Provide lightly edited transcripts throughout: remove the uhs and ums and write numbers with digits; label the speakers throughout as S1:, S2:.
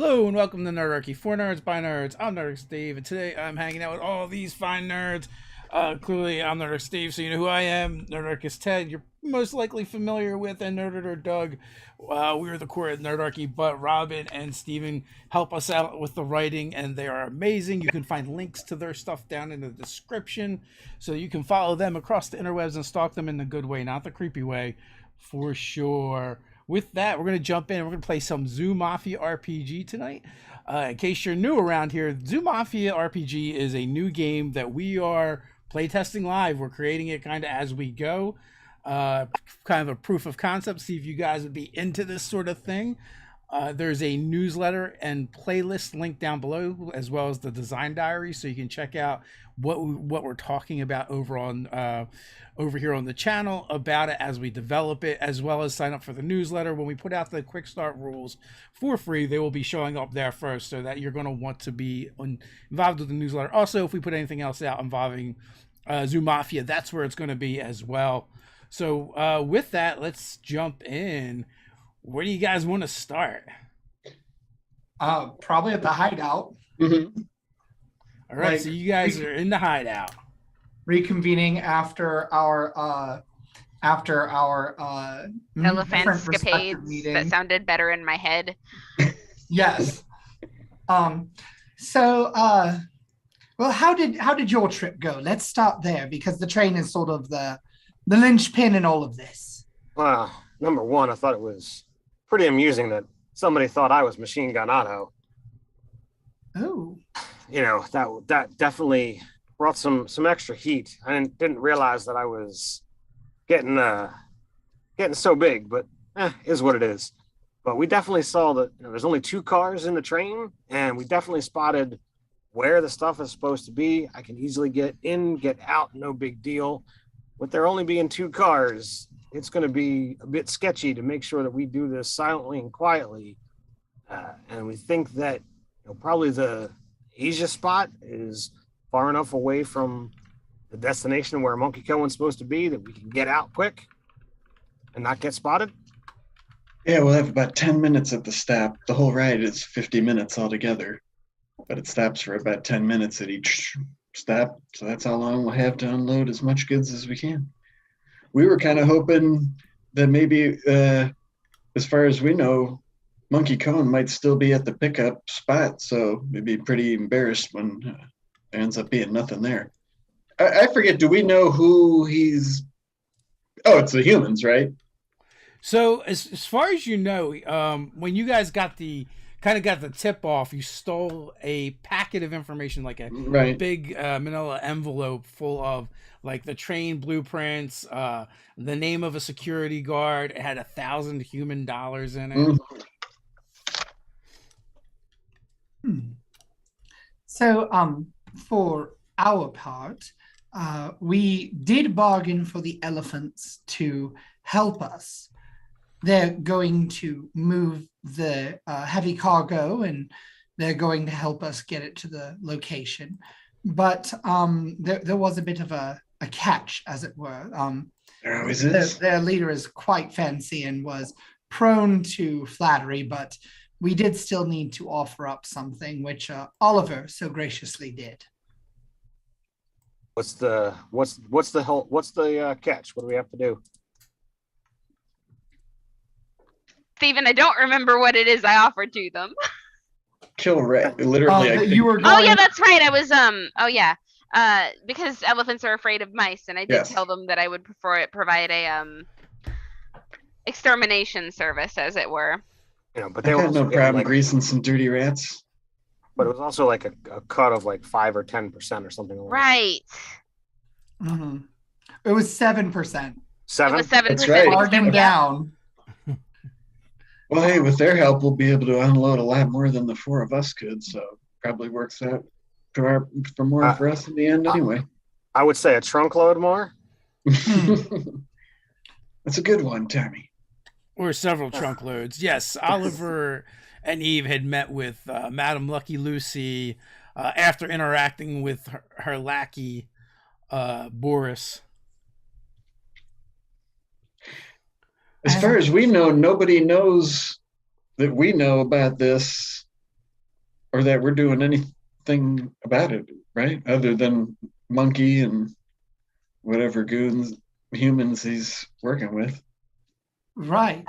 S1: Hello and welcome to Nerdarchy. For nerds, by nerds. I'm Nerdarchy Steve, and today I'm hanging out with all these fine nerds. Clearly, I'm Nerdarchy Steve, so you know who I am. Nerdarchy Ted, you're most likely familiar with, and Nerdator Doug. We are the core of Nerdarchy, but Robin and Steven help us out with the writing, and they are amazing. You can find links to their stuff down in the description, so you can follow them across the interwebs and stalk them in the good way, not the creepy way, for sure. With that, we're going to jump in. We're going to play some Zoo Mafia RPG tonight. In case you're new around here, Zoo Mafia RPG is a new game that we are playtesting live. We're creating it kind of as we go. Kind of a proof of concept, see if you guys would be into this sort of thing. There's a newsletter and playlist link down below, as well as the design diary, so you can check out what we're talking about over here on the channel about it as we develop it, as well as sign up for the newsletter. When we put out the quick start rules for free, they will be showing up there first, so that you're going to want to be involved with the newsletter. Also, if we put anything else out involving Zoo Mafia, that's where it's going to be as well. So with that, let's jump in. Where do you guys want to start?
S2: Probably at the hideout.
S1: Mm-hmm. All right, so you guys are in the hideout,
S2: reconvening after our
S3: elephant escapades that sounded better in my head.
S2: Yes. So well, how did your trip go? Let's start there, because the train is sort of the linchpin in all of this.
S4: Well, number one, I thought it was pretty amusing that somebody thought I was Machine Gun Otto.
S2: Oh.
S4: You know, that definitely brought some extra heat. I didn't realize that I was getting so big, but is what it is. But we definitely saw that there's only 2 cars in the train, and we definitely spotted where the stuff is supposed to be. I can easily get in, get out, no big deal. With there only being 2 cars, it's going to be a bit sketchy to make sure that we do this silently and quietly. And we think that probably the Asia spot is far enough away from the destination where Monkey Cohen's supposed to be that we can get out quick and not get spotted.
S5: Yeah, we'll have about 10 minutes at the stop. The whole ride is 50 minutes altogether, but it stops for about 10 minutes at each stop. So that's how long we'll have to unload as much goods as we can. We were kind of hoping that maybe, as far as we know, Monkey Cohen might still be at the pickup spot, so we'd be pretty embarrassed when there ends up being nothing there. I forget, do we know who he's... Oh, it's the humans, right?
S1: So as far as you know, when you guys got the tip off, you stole a packet of information, like a big manila envelope full of like the train blueprints, the name of a security guard. It had $1,000 human dollars in it. Mm-hmm.
S2: So for our part, we did bargain for the elephants to help us. They're going to move the heavy cargo, and they're going to help us get it to the location. But there was a bit of a catch, as it were.
S5: There always is.
S2: Their leader is quite fancy and was prone to flattery, but we did still need to offer up something, which Oliver so graciously did.
S4: What's the catch? What do we have to do?
S3: Steven, I don't remember what it is I offered to them.
S5: Kill rat. Literally.
S2: You were
S3: going... Oh yeah, that's right. I was because elephants are afraid of mice, and I did tell them that I would provide a extermination service, as it were.
S4: But they
S5: had no problem greasing some dirty rats.
S4: But it was also like a cut of like 5 or 10% or something like that.
S3: Right.
S2: Mm-hmm. It was 7%.
S4: 7?
S3: It was 7%.
S5: That's right.
S2: Bargain down.
S5: Well, hey, with their help, we'll be able to unload a lot more than the 4 of us could. So probably works out for more for us in the end anyway.
S4: I would say a trunk load more.
S5: That's a good one, Tommy.
S1: Or several trunk loads. Yes, Oliver and Eve had met with Madame Lucky Lucy after interacting with her lackey, Boris.
S5: As far as we know, nobody knows that we know about this or that we're doing anything about it, right? Other than Monkey and whatever humans he's working with.
S2: Right.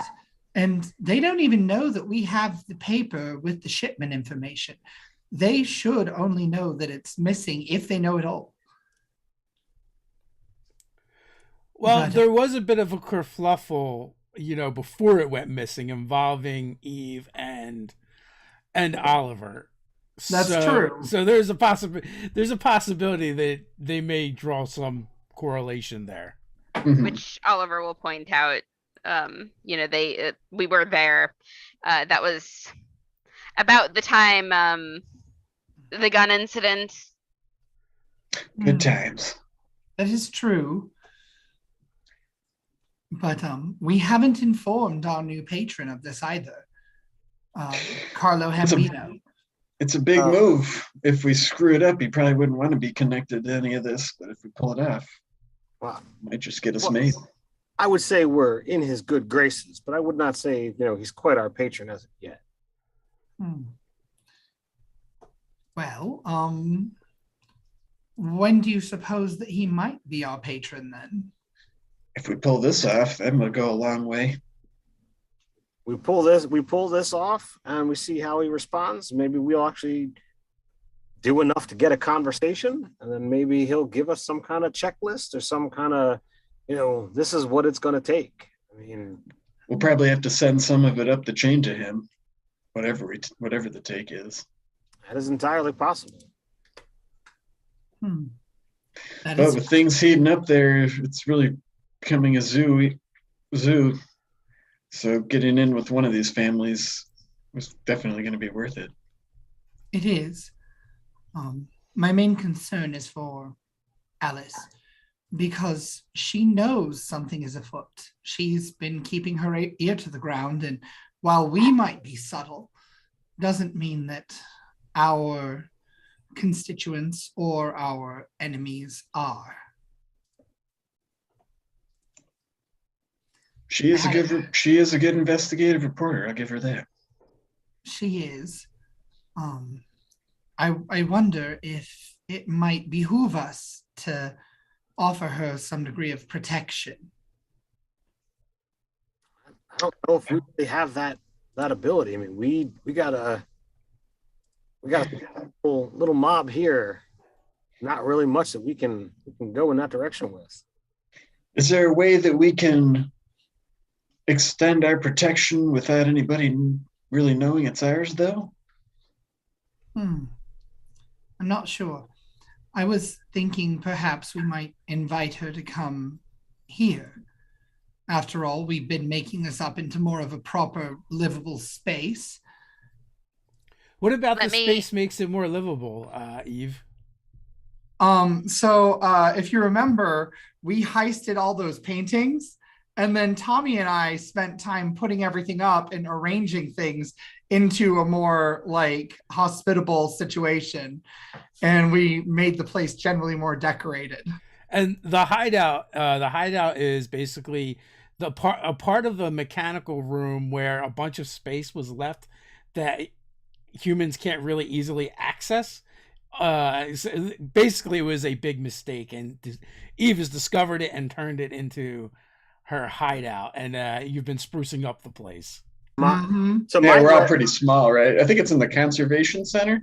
S2: And they don't even know that we have the paper with the shipment information. They should only know that it's missing if they know it all.
S1: Well, there was a bit of a kerfluffle, before it went missing, involving Eve and Oliver.
S2: That's true.
S1: So there's a possibility that they may draw some correlation there,
S3: which Oliver will point out. We were there. That was about the time the gun incident.
S5: Good times.
S2: That is true. But we haven't informed our new patron of this either. Carlo Hambino.
S5: It's a big move. If we screw it up, he probably wouldn't want to be connected to any of this. But if we pull it off, might just get us made.
S4: I would say we're in his good graces, but I would not say, he's quite our patron as of yet.
S2: Well, when do you suppose that he might be our patron then?
S5: If we pull this off, then we'll go a long way.
S4: We pull this off and we see how he responds. Maybe we'll actually do enough to get a conversation, and then maybe he'll give us some kind of checklist or some kind of, this is what it's going to take. I mean,
S5: we'll probably have to send some of it up the chain to him, whatever the take is.
S4: That is entirely possible.
S5: But with things heating up there, it's really becoming a zoo. So getting in with one of these families was definitely going to be worth it.
S2: It is. My main concern is for Alice, because she knows something is afoot. She's been keeping her ear to the ground, and while we might be subtle, doesn't mean that our constituents or our enemies are.
S5: She is a good investigative reporter. I'll give her that.
S2: She is. I wonder if it might behoove us to offer her some degree of protection.
S4: I don't know if we really have that ability. I mean, we got a little mob here. Not really much that we can go in that direction with.
S5: Is there a way that we can extend our protection without anybody really knowing it's ours, though?
S2: I'm not sure. I was thinking perhaps we might invite her to come here. After all, we've been making this up into more of a proper livable space.
S1: What about space makes it more livable, Eve?
S2: So if you remember, we heisted all those paintings, and then Tommy and I spent time putting everything up and arranging things into a more hospitable situation. And we made the place generally more decorated.
S1: And the hideout is basically a part of the mechanical room where a bunch of space was left that humans can't really easily access. Basically, it was a big mistake, and Eve has discovered it and turned it into her hideout, and you've been sprucing up the place.
S5: So we're all pretty small, right? I think it's in the conservation center,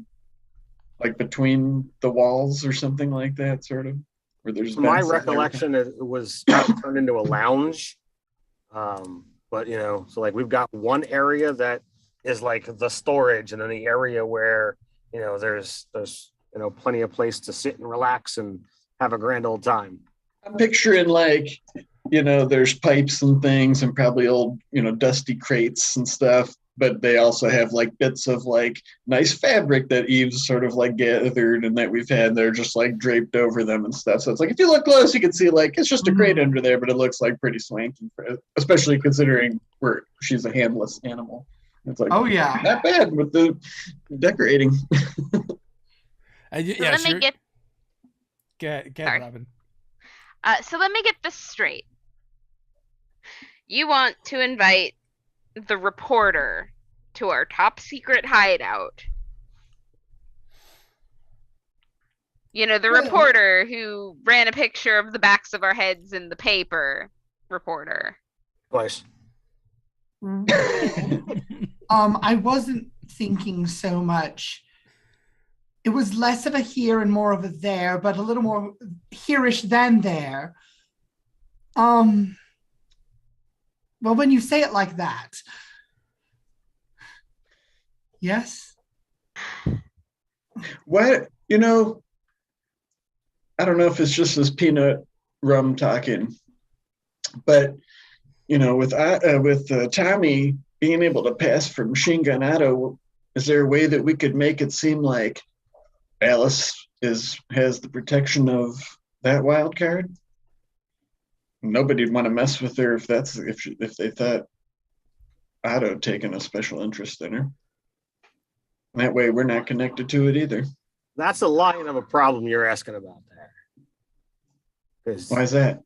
S5: between the walls or something like that, sort of. Where there's
S4: my recollection, it was turned into a lounge. But so we've got one area that is the storage, and then the area where there's plenty of place to sit and relax and have a grand old time.
S5: I'm picturing there's pipes and things and probably old dusty crates and stuff, but they also have bits of nice fabric that Eve's sort of gathered and that we've had. They're just draped over them and stuff. So it's if you look close, you can see it's just a crate under there, but it looks pretty swanky, especially considering she's a handless animal. It's
S2: oh yeah,
S5: not bad with the decorating.
S1: Yeah, sure. Get Robin.
S3: So let me get this straight. You want to invite the reporter to our top secret hideout You know, the
S2: Well-
S3: reporter who ran a picture of the backs of our heads in the paper. Reporter.
S4: Twice.
S2: I wasn't thinking so much. It was less of a here and more of a there, but a little more here-ish than there. Well, when you say it like that, yes.
S5: What, I don't know if it's just this peanut rum talking, but with Tommy being able to pass for machine gun auto, is there a way that we could make it seem like Alice has the protection of that wild card? Nobody'd want to mess with her if they thought Otto had taken a special interest in her. That way, we're not connected to it either.
S4: That's a line of a problem you're asking about there.
S5: Why is that?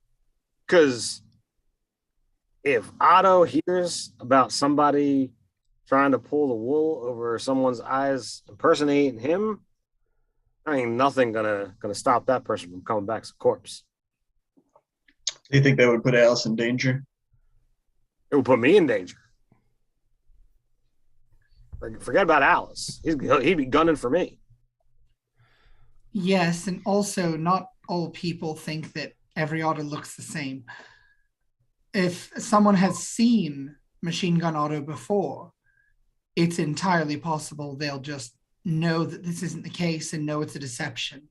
S4: Because if Otto hears about somebody trying to pull the wool over someone's eyes, impersonating him, ain't nothing gonna stop that person from coming back as a corpse.
S5: Do you think that would put Alice in danger?
S4: It would put me in danger. Forget about Alice. He'd be gunning for me.
S2: Yes, and also not all people think that every Otto looks the same. If someone has seen Machine Gun Otto before, it's entirely possible they'll just know that this isn't the case and know it's a deception.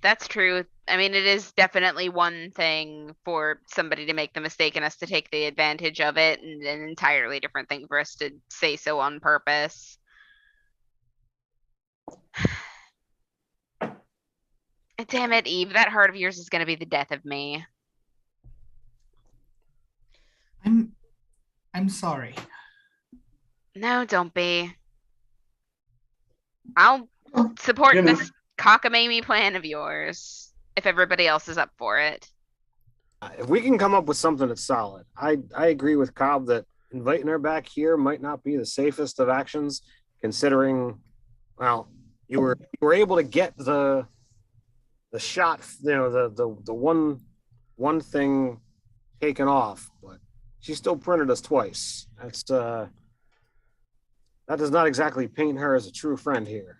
S3: That's true. I mean, it is definitely one thing for somebody to make the mistake and us to take the advantage of it, and an entirely different thing for us to say so on purpose. Damn it, Eve, that heart of yours is gonna be the death of me.
S2: I'm sorry.
S3: No, don't be. I'll support
S5: You know.
S3: this cockamamie plan of yours if everybody else is up for it.
S4: If we can come up with something that's solid, I agree with Cobb that inviting her back here might not be the safest of actions, considering, well, you were able to get the shot, the one thing taken off, but she still printed us twice. That's that does not exactly paint her as a true friend here.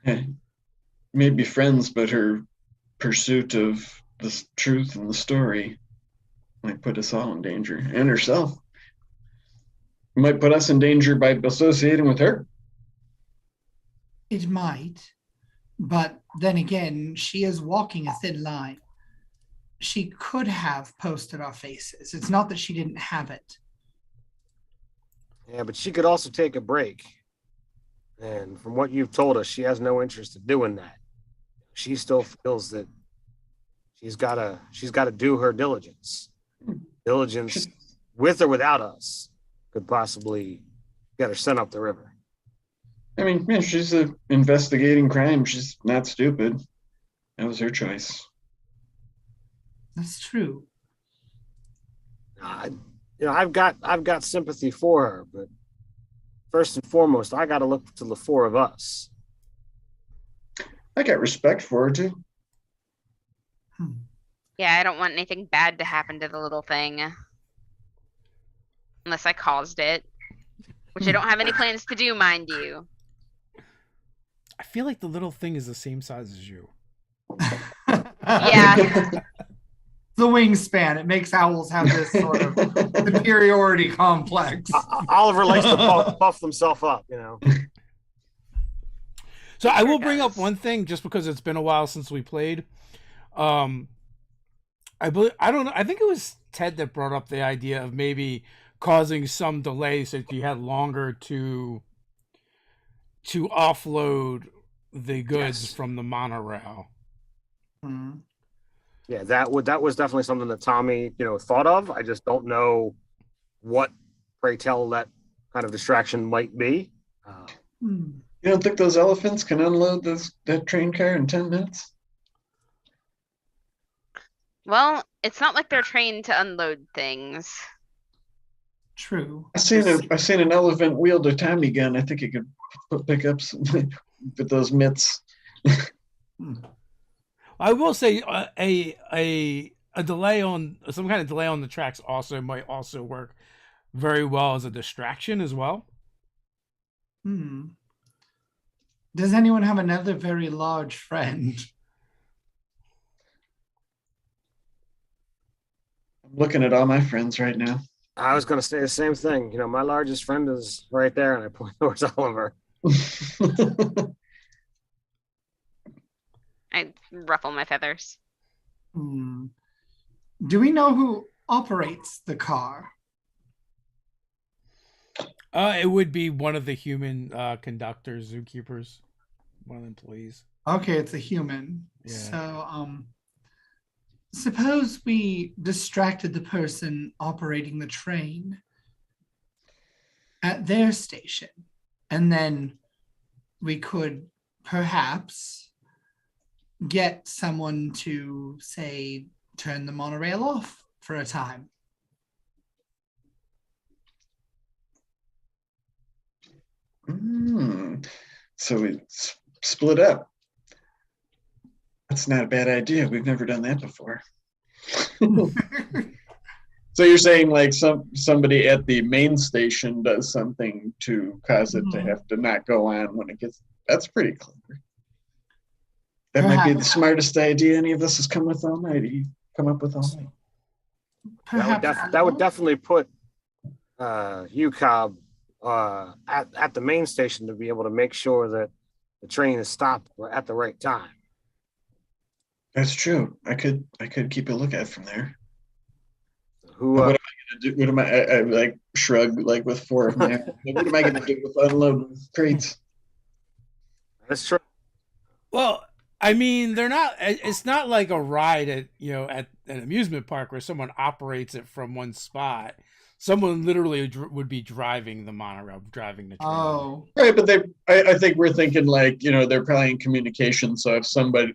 S5: Maybe friends, but her pursuit of the truth and the story might put us all in danger, and herself. Might put us in danger by associating with her.
S2: It might, but then again, she is walking a thin line. She could have posted our faces. It's not that she didn't have it.
S4: Yeah, but she could also take a break. And from what you've told us, she has no interest in doing that. She still feels that she's gotta do her diligence. Diligence, with or without us, could possibly get her sent up the river.
S5: I mean, yeah, she's investigating crime. She's not stupid. That was her choice.
S2: That's true.
S4: I've got sympathy for her, but first and foremost, I got to look to the four of us.
S5: I got respect for her too.
S3: Yeah, I don't want anything bad to happen to the little thing. Unless I caused it. Which I don't have any plans to do, mind you.
S1: I feel like the little thing is the same size as you.
S3: Yeah.
S2: The wingspan. It makes owls have this sort of superiority complex.
S4: Oliver likes to buff himself up,
S1: So I will bring up one thing just because it's been a while since we played. I don't know. I think it was Ted that brought up the idea of maybe causing some delay so that you had longer to offload the goods from the monorail.
S2: Hmm.
S4: Yeah, that was definitely something that Tommy, thought of. I just don't know what, pray tell, that kind of distraction might be.
S5: You don't think those elephants can unload that train car in 10 minutes?
S3: Well, it's not like they're trained to unload things.
S2: True.
S5: I seen an elephant wield a Tommy gun. I think he could pick up some with those mitts.
S1: I will say a delay on some kind of delay on the tracks might also work very well as a distraction as well.
S2: Does anyone have another very large friend?
S5: I'm looking at all my friends right now.
S4: I was going to say the same thing. My largest friend is right there, and I point towards Oliver.
S3: I ruffle my feathers.
S2: Do we know who operates the car?
S1: It would be one of the human conductors, zookeepers, one of the employees.
S2: Okay, it's a human.
S1: Yeah.
S2: So, suppose we distracted the person operating the train at their station, and then we could perhaps get someone to, say, turn the monorail off for a time.
S5: So we split up. That's not a bad idea. We've never done that before. So you're saying like somebody at the main station does something to cause it to have to not go on when it gets. That's pretty clever. That might be the smartest idea any of us has come up with all night.
S4: That would definitely put UCOB at the main station to be able to make sure that the train is stopped at the right time.
S5: That's true. I could keep a lookout from there.
S4: What
S5: am I gonna do? What am I like shrug like with four of my what am I gonna do with unload crates?
S4: That's true.
S1: Well, I mean, it's not like a ride at an amusement park where someone operates it from one spot. Someone literally would be driving the monorail, driving the train.
S2: Oh,
S5: right, but I think we're thinking like they're probably in communication. So if somebody,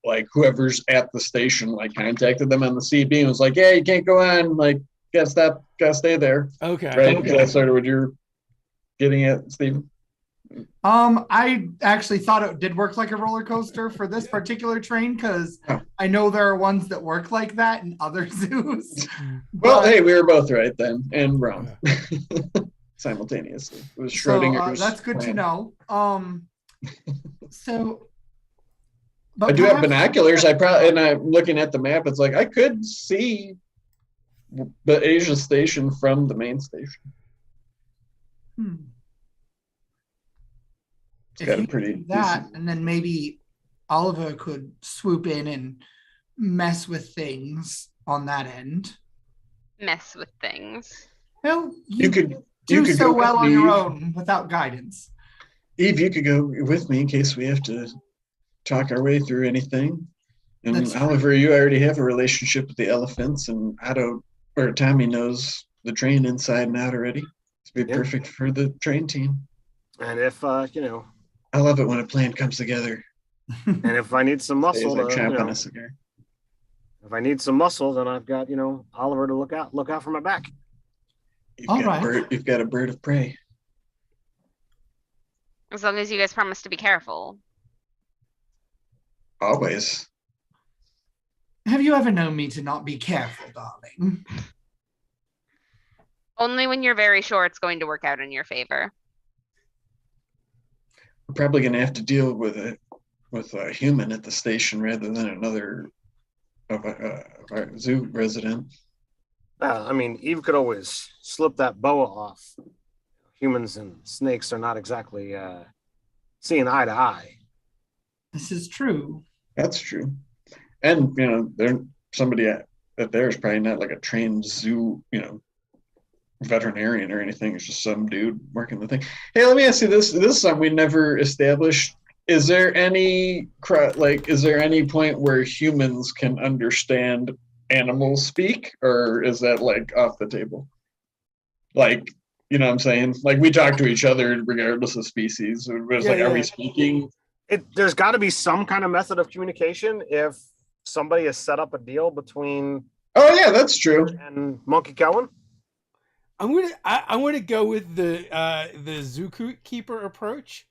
S5: like whoever's at the station, like contacted them on the CB and was like, "Yeah, you can't go on. Like, gotta stay there."
S1: Okay,
S5: right. Okay. That's sort of what you're getting at, Stephen.
S2: I actually thought it did work like a roller coaster for this particular train because I know there are ones that work like that in other zoos.
S5: Well, hey, we were both right then and wrong simultaneously. It was Schrodinger's.
S2: That's good to know. So,
S5: I do have binoculars. And I'm looking at the map. It's like I could see the Asia station from the main station.
S2: If you do that, and then maybe Oliver could swoop in and mess with things on that end.
S3: Mess with things.
S2: Well,
S5: you could
S2: do so well on your own without guidance.
S5: Eve, you could go with me in case we have to talk our way through anything. And Oliver, you already have a relationship with the elephants, and Tommy knows the train inside and out already. It'd be perfect for the train team.
S4: And if
S5: I love it when a plan comes together.
S4: And if I need some muscle,
S5: if
S4: I need some muscle, then I've got Oliver to look out for my back.
S5: You've got a bird of prey.
S3: As long as you guys promise to be careful.
S5: Always.
S2: Have you ever known me to not be careful, darling?
S3: Only when you're very sure it's going to work out in your favor.
S5: We're probably going to have to deal with a human at the station rather than another of our zoo resident.
S4: I mean, Eve could always slip that boa off. Humans and snakes are not exactly seeing eye to eye.
S2: This is true.
S5: That's true. And, somebody at there is probably not like a trained zoo, veterinarian or anything. It's just some dude working the thing. Hey, let me ask you this. This is something we never established. Is there any point where humans can understand animals speak, or is that like off the table? Like, you know what I'm saying? Like we talk to each other regardless of species. Are we speaking?
S4: There's got to be some kind of method of communication if somebody has set up a deal between.
S5: Oh yeah, that's true.
S4: And Monkey Cowan.
S1: I'm gonna go with the zookeeper approach.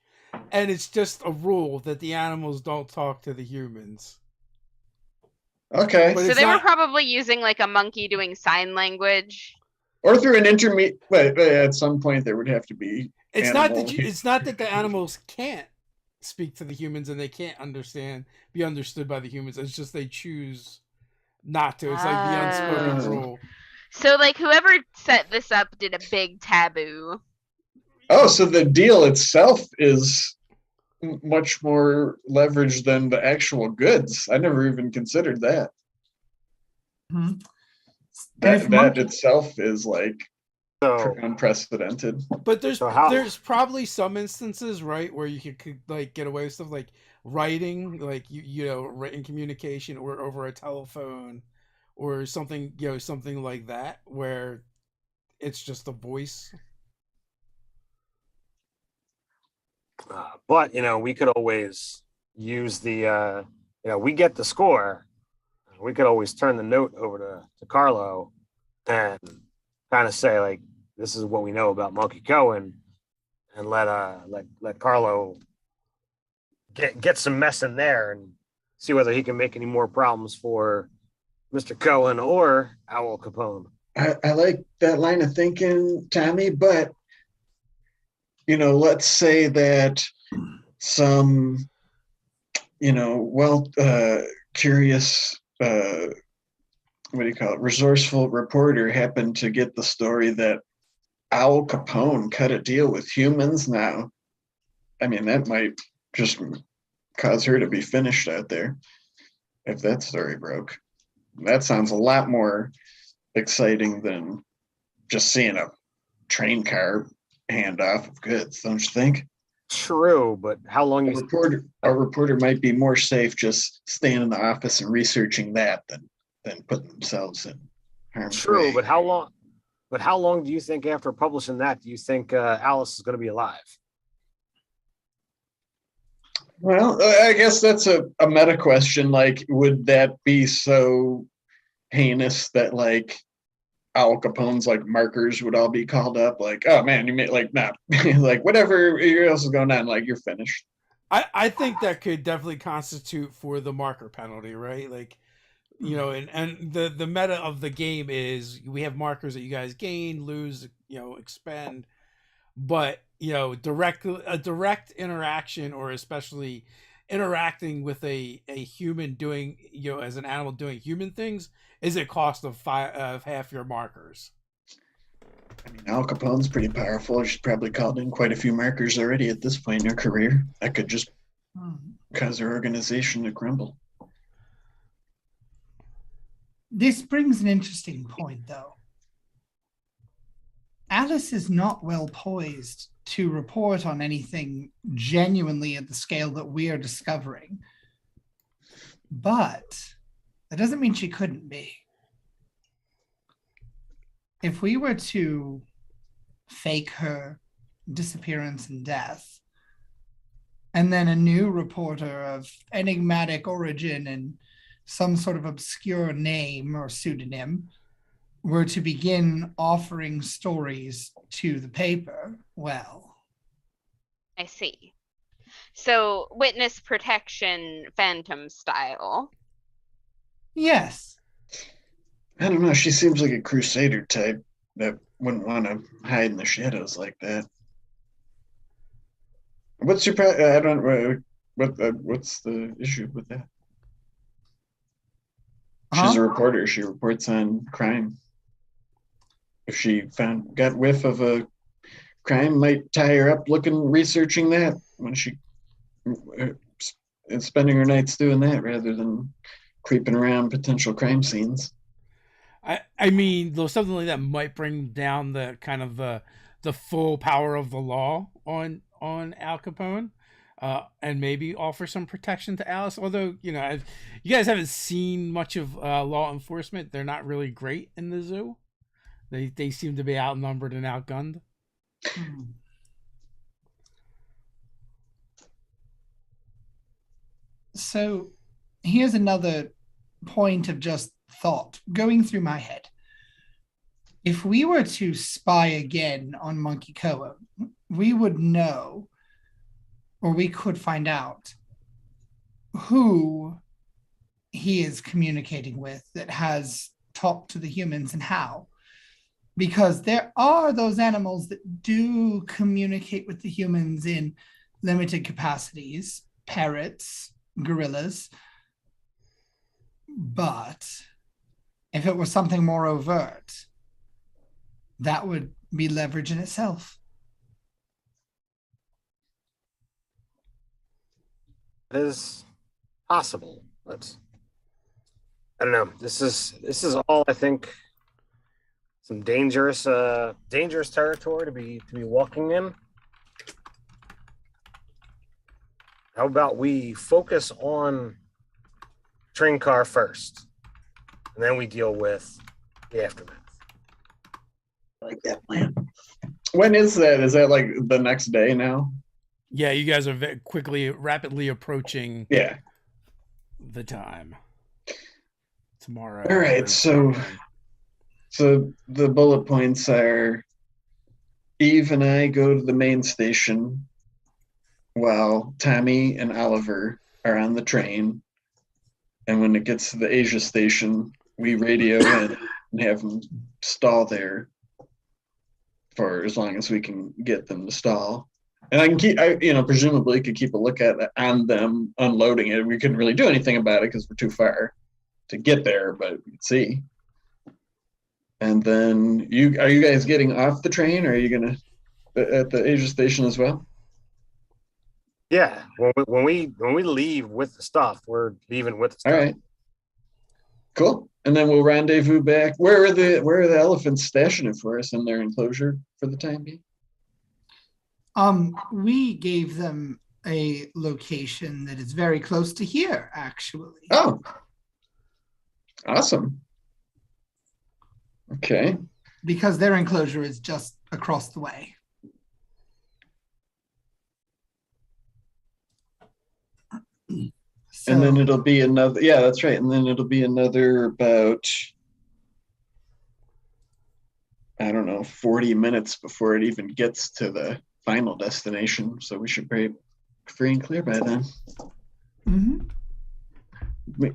S1: and it's just a rule that the animals don't talk to the humans.
S5: Okay.
S1: But
S3: So
S1: it's
S3: they were
S1: not-
S3: probably using like a monkey doing sign language.
S5: Or through an intermediate, but at some point there would have to be.
S1: It's
S5: animal-
S1: not that the animals can't speak to the humans and they can't be understood by the humans. It's just they choose not to. It's like the unspoken
S5: Oh.
S1: rule.
S3: So like whoever set this up did a big taboo.
S5: Oh, so the deal itself is much more leveraged than the actual goods. I never even considered that.
S2: Mhm.
S5: That itself is like
S4: So
S5: unprecedented.
S1: But there's
S4: So how-
S1: there's probably some instances, right, where you could like get away with stuff like writing, like you know, written communication or over a telephone or something, you know, something like that, where it's just a voice.
S4: but we could always use the we get the score. We could always turn the note over to Carlo and kind of say like, this is what we know about Monkey Cohen, and let Carlo get some mess in there and see whether he can make any more problems for Mr. Cohen or Owl Capone.
S5: I like that line of thinking, Tommy, but let's say that some curious resourceful reporter happened to get the story that Owl Capone cut a deal with humans now. I mean, that might just cause her to be finished out there if that story broke. That sounds a lot more exciting than just seeing a train car handoff of goods, don't you think?
S4: True, but how long
S5: A reporter might be more safe just staying in the office and researching that than putting themselves in harm's
S4: True,
S5: way.
S4: but how long? But how long do you think after publishing that do you think Alice is going to be alive?
S5: Well, I guess that's a meta question. Like, would that be so heinous that like Al Capone's like markers would all be called up? Like, oh man, you made like not like whatever else is going on, like you're finished.
S1: I think that could definitely constitute for the marker penalty, right? Like, and the meta of the game is we have markers that you guys gain, lose, expend, but a direct interaction, or especially interacting with a human doing, as an animal doing human things, is a cost of half your markers.
S5: I mean, Al Capone's pretty powerful. She's probably called in quite a few markers already at this point in her career. That could just cause her organization to crumble.
S2: This brings an interesting point, though. Alice is not well poised to report on anything genuinely at the scale that we are discovering. But that doesn't mean she couldn't be. If we were to fake her disappearance and death, and then a new reporter of enigmatic origin and some sort of obscure name or pseudonym were to begin offering stories to the paper, well.
S3: I see. So witness protection phantom style.
S2: Yes.
S5: I don't know. She seems like a crusader type that wouldn't want to hide in the shadows like that. What's your? I don't. What's the issue with that? She's a reporter. She reports on crime. If she got whiff of a crime, might tie her up researching that when she is spending her nights doing that rather than creeping around potential crime scenes.
S1: I mean, though, something like that might bring down the kind of the full power of the law on Al Capone, and maybe offer some protection to Alice. Although, you guys haven't seen much of law enforcement. They're not really great in the zoo. They seem to be outnumbered and outgunned.
S2: So here's another point of just thought going through my head. If we were to spy again on Monkey Koa, we would know or we could find out who he is communicating with that has talked to the humans and how. Because there are those animals that do communicate with the humans in limited capacities, parrots, gorillas. But if it was something more overt, that would be leverage in itself.
S4: It is possible, but I don't know. This is all, I think, some dangerous territory to be walking in. How about we focus on train car first, and then we deal with the aftermath.
S5: I like that plan. When is that? Is that like the next day now?
S1: Yeah, you guys are rapidly approaching
S5: Yeah.
S1: the time. Tomorrow.
S5: All right, so the bullet points are Eve and I go to the main station while Tommy and Oliver are on the train. And when it gets to the Asia station, we radio in and have them stall there for as long as we can get them to stall. And I presumably could keep a look at it on them unloading it. We couldn't really do anything about it because we're too far to get there, but we could see. And then are you guys getting off the train, or are you gonna at the Asia station as well?
S4: Yeah, when we leave with the stuff, we're leaving with the stuff.
S5: All right, cool. And then we'll rendezvous back. Where are the elephants stashing it for us in their enclosure for the time being?
S2: We gave them a location that is very close to here, actually.
S5: Oh, awesome. Okay.
S2: Because their enclosure is just across the way.
S5: And then it'll be another, yeah, that's right. And then it'll be another about, I don't know, 40 minutes before it even gets to the final destination. So we should be free and clear by then.
S2: Mm-hmm.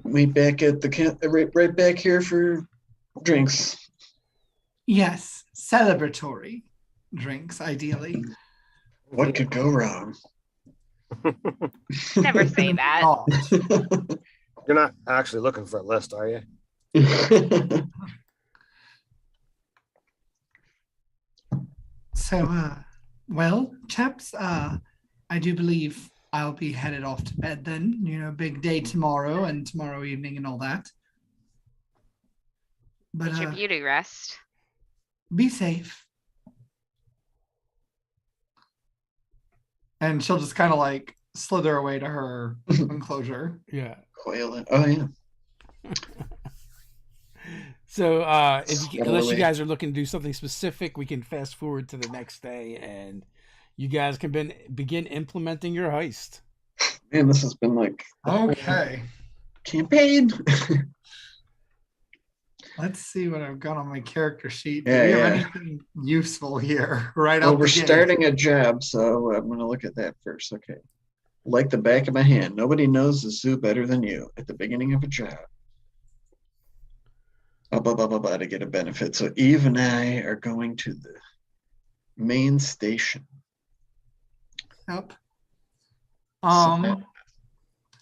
S5: Meet back at the camp, right back here for drinks.
S2: Yes, celebratory drinks, ideally.
S5: What could go wrong?
S3: Never say that.
S4: You're not actually looking for a list, are you?
S2: So, well, chaps, I do believe I'll be headed off to bed then. Big day tomorrow and tomorrow evening and all that. But
S3: Get your beauty rest.
S2: be safe. And she'll just kind of like slither away to her enclosure.
S1: Yeah.
S5: Coil it. Oh, yeah.
S1: So unless you guys are looking to do something specific, we can fast forward to the next day and you guys can begin implementing your heist.
S5: Man, this has been like
S2: Okay.
S5: campaign.
S2: Let's see what I've got on my character sheet.
S5: Yeah,
S2: Do we have
S5: yeah.
S2: anything useful here? Right
S5: Well,
S2: out
S5: we're
S2: the gate?
S5: starting a job, so I'm going to look at that first. Okay. Like the back of my hand. Nobody knows the zoo better than you at the beginning of a job. Blah, blah, blah, blah, to get a benefit. So Eve and I are going to the main station.
S2: Yep.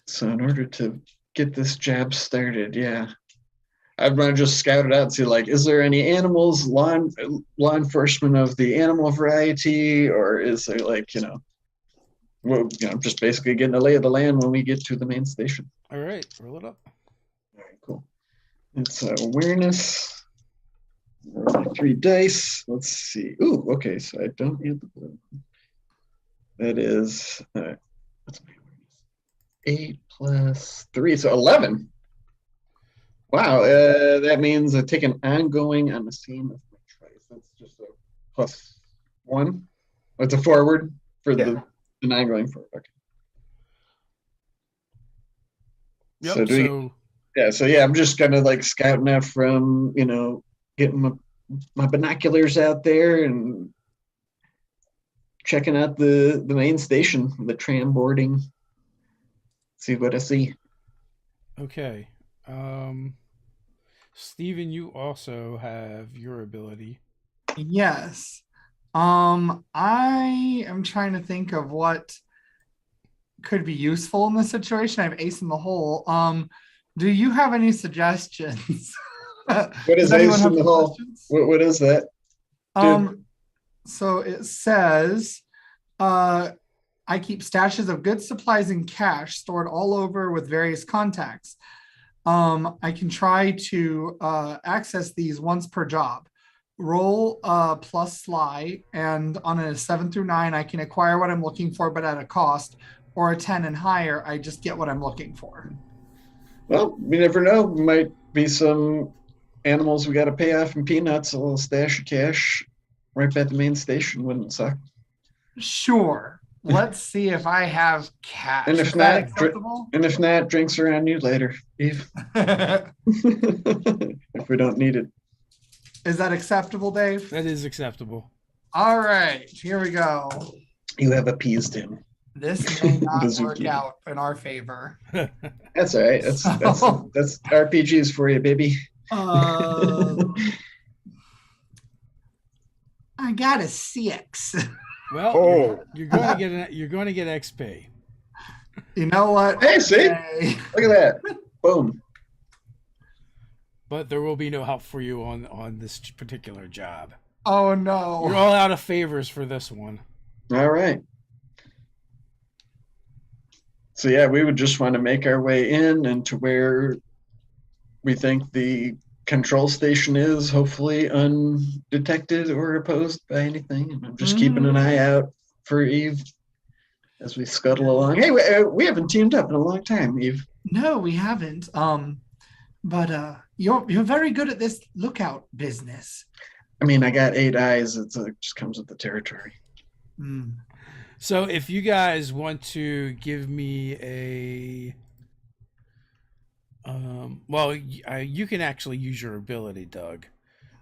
S5: So in order to get this job started, yeah, I'm gonna just scout it out and see, like, is there any animals, law enforcement of the animal variety, or is there like, just basically getting a lay of the land when we get to the main station.
S1: All right, roll it up.
S5: All right, cool. It's awareness. Roll 3 dice. Let's see. Ooh, okay. So I don't need the blue. That is what's my awareness? 8 plus 3, so 11. Wow, that means I take an ongoing on the scene of my choice. That's just a +1. It's a forward for an ongoing forward. Okay.
S1: Yep.
S5: So I'm just kind of like scouting out from, getting my binoculars out there and checking out the main station, the tram boarding. See what I see.
S1: Okay. Steven, you also have your ability.
S2: Yes. I am trying to think of what could be useful in this situation. I have ace in the hole. Do you have any suggestions?
S5: What is
S2: Does anyone
S5: ace
S2: have
S5: in the hole?
S2: suggestions?
S5: What is that?
S2: So it says, I keep stashes of good supplies and cash stored all over with various contacts. I can try to access these once per job. Roll plus sly, and on a 7 through 9, I can acquire what I'm looking for, but at a cost. Or a 10 and higher, I just get what I'm looking for.
S5: Well, you never know. Might be some animals we got to pay off in peanuts. A little stash of cash right at the main station wouldn't suck.
S2: Sure. Let's see if I have cash.
S5: And
S2: Is that acceptable?
S5: And if not, drinks are on you later, Eve. If we don't need it.
S2: Is that acceptable, Dave?
S1: That is acceptable.
S2: All right, here we go.
S5: You have appeased him.
S2: This may not
S5: The
S2: work
S5: zookeeper.
S2: out in our favor.
S5: That's all right. That's RPGs for you, baby.
S2: I got a 6.
S1: Well, you're going to get XP.
S2: You know what?
S5: Hey, see?
S2: Okay.
S5: Look at that. Boom.
S1: But there will be no help for you on this particular job.
S2: Oh
S1: You're
S2: no.
S1: all out of favors for this one.
S5: All right. So yeah, we would just want to make our way in and to where we think the control station is, hopefully undetected or opposed by anything. And I'm just keeping an eye out for Eve as we scuttle along. Hey, we haven't teamed up in a long time, Eve.
S2: No, we haven't. But you're very good at this lookout business.
S5: I mean, I got 8 eyes. It just comes with the territory.
S2: Mm.
S1: So if you guys want to give me a you can actually use your ability, Doug.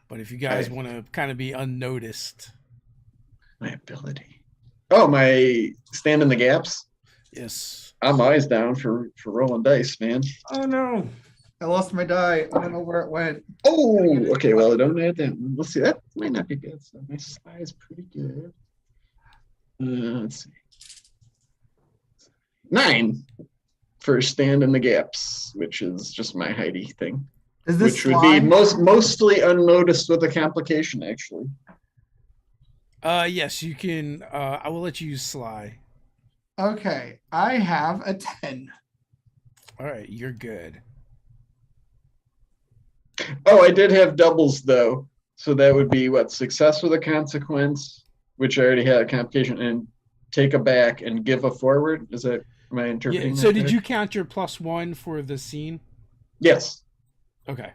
S1: But if you guys want to kind of be unnoticed.
S5: My ability. Oh, my stand in the gaps?
S1: Yes.
S5: I'm always down for rolling dice, man.
S2: Oh no. I lost my die. I don't know where it went.
S5: Oh, okay. Well, I don't add that. Let's see. That might not be good. So my spy is pretty good. Let's see. 9 for stand in the gaps, which is just my Heidi thing.
S2: Is this
S5: which would be mostly unnoticed with a complication, actually.
S1: Yes, you can. I will let you use Sly.
S2: Okay, I have a 10.
S1: All right, you're good.
S5: Oh, I did have doubles though, so that would be what, success with a consequence, which I already had a complication, and take a back and give a forward. Is that am I interpreting?
S1: Yeah. So did
S5: right?
S1: you count your +1 for the scene?
S5: Yes.
S1: Okay.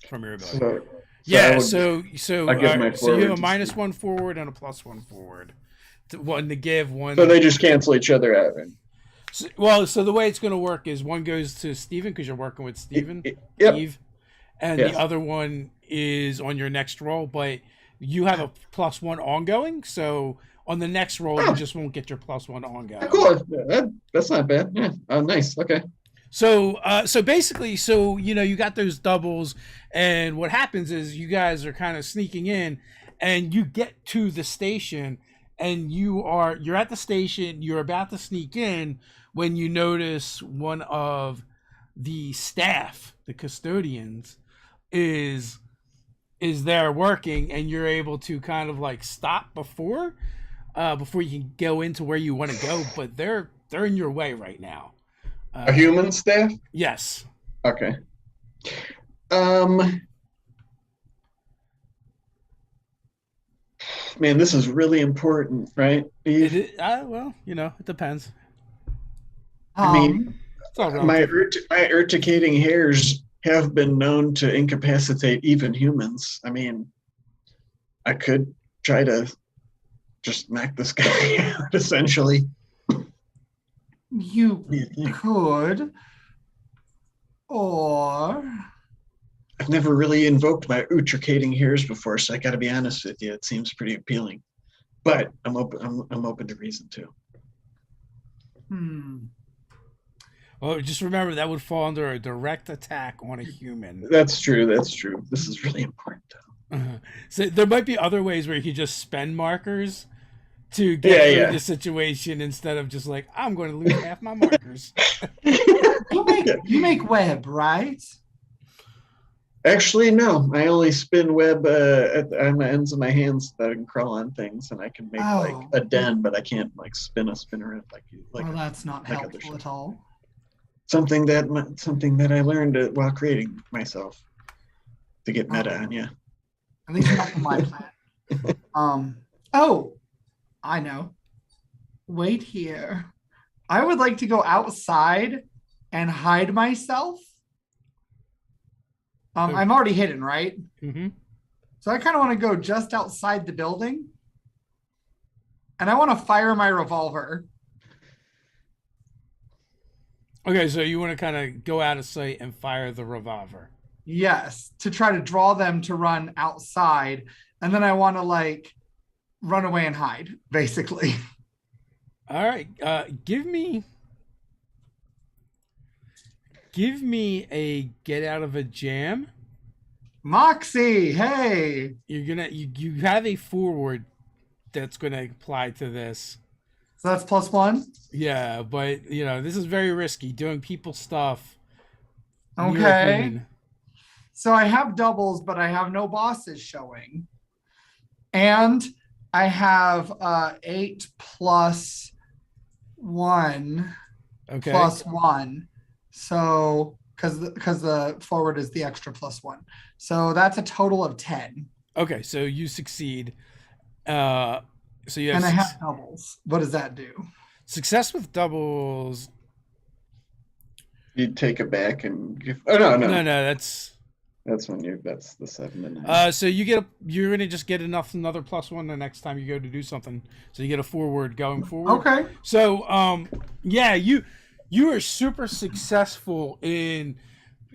S1: From your ability.
S5: So
S1: So
S5: I give my
S1: so you have a
S5: forward.
S1: -1 forward and a +1 forward. One to give, one.
S5: So they just cancel each other out. Right?
S1: So the way it's going to work is one goes to Steven because you're working with Steven,
S5: Yep.
S1: Eve, and
S5: Yes.
S1: the other one is on your next roll, but you have a +1 ongoing, so on the next roll you just won't get your +1 ongoing.
S5: Cool. That's not bad. Yeah. Oh, nice. Okay.
S1: So basically, you got those doubles, and what happens is you guys are kind of sneaking in, and you get to the station, and you're at the station, you're about to sneak in when you notice one of the staff, the custodians, is there working, and you're able to kind of like stop before you can go into where you want to go, but they're in your way right now.
S5: A human staff?
S1: Yes.
S5: Okay. Man, this is really important, right?
S1: Well, it depends.
S5: I mean,
S1: It's all
S5: my
S1: relative.
S5: urticating hairs have been known to incapacitate even humans. I mean, I could try to just knock this guy out, essentially.
S2: You
S5: What do you think?
S2: could, or
S5: I've never really invoked my urticating hairs before, so I got to be honest with you. It seems pretty appealing. But I'm open to reason too.
S1: Well, just remember that would fall under a direct attack on a human.
S5: That's true. This is really important though.
S1: So there might be other ways where you could just spend markers to get through the situation instead of just like, I'm going to lose half my markers.
S2: You make web, right?
S5: Actually, no. I only spin web on the ends of my hands that I can crawl on things, and I can make like a den, but I can't like spin a spinner like.
S2: Well, that's not
S5: like
S2: helpful at all.
S5: Something that I learned while creating myself to get meta on you.
S2: At least not for my plan. Oh, I know. Wait here. I would like to go outside and hide myself. I'm already hidden, right?
S1: Mm-hmm.
S2: So I kind of want to go just outside the building. And I want to fire my revolver.
S1: Okay, so you want to kind of go out of sight and fire the revolver.
S2: Yes, to try to draw them to run outside. And then I want to like run away and hide, basically.
S1: All right, give me a get out of a jam.
S2: Moxie, hey.
S1: You have a forward that's gonna apply to this.
S2: So that's +1?
S1: Yeah, but this is very risky, doing people stuff.
S2: Okay. So I have doubles, but I have no bosses showing. And I have 8 + 1 +1. So because the forward is the extra +1. So that's a total of 10.
S1: Okay, so you succeed. So you have
S2: and I have doubles. What does that do?
S1: Success with doubles.
S5: You take it back and give. Oh no. That's when that's the 7 and 9.
S1: So you're gonna just get another +1 the next time you go to do something. So you get a forward going forward.
S2: Okay.
S1: So you are super successful in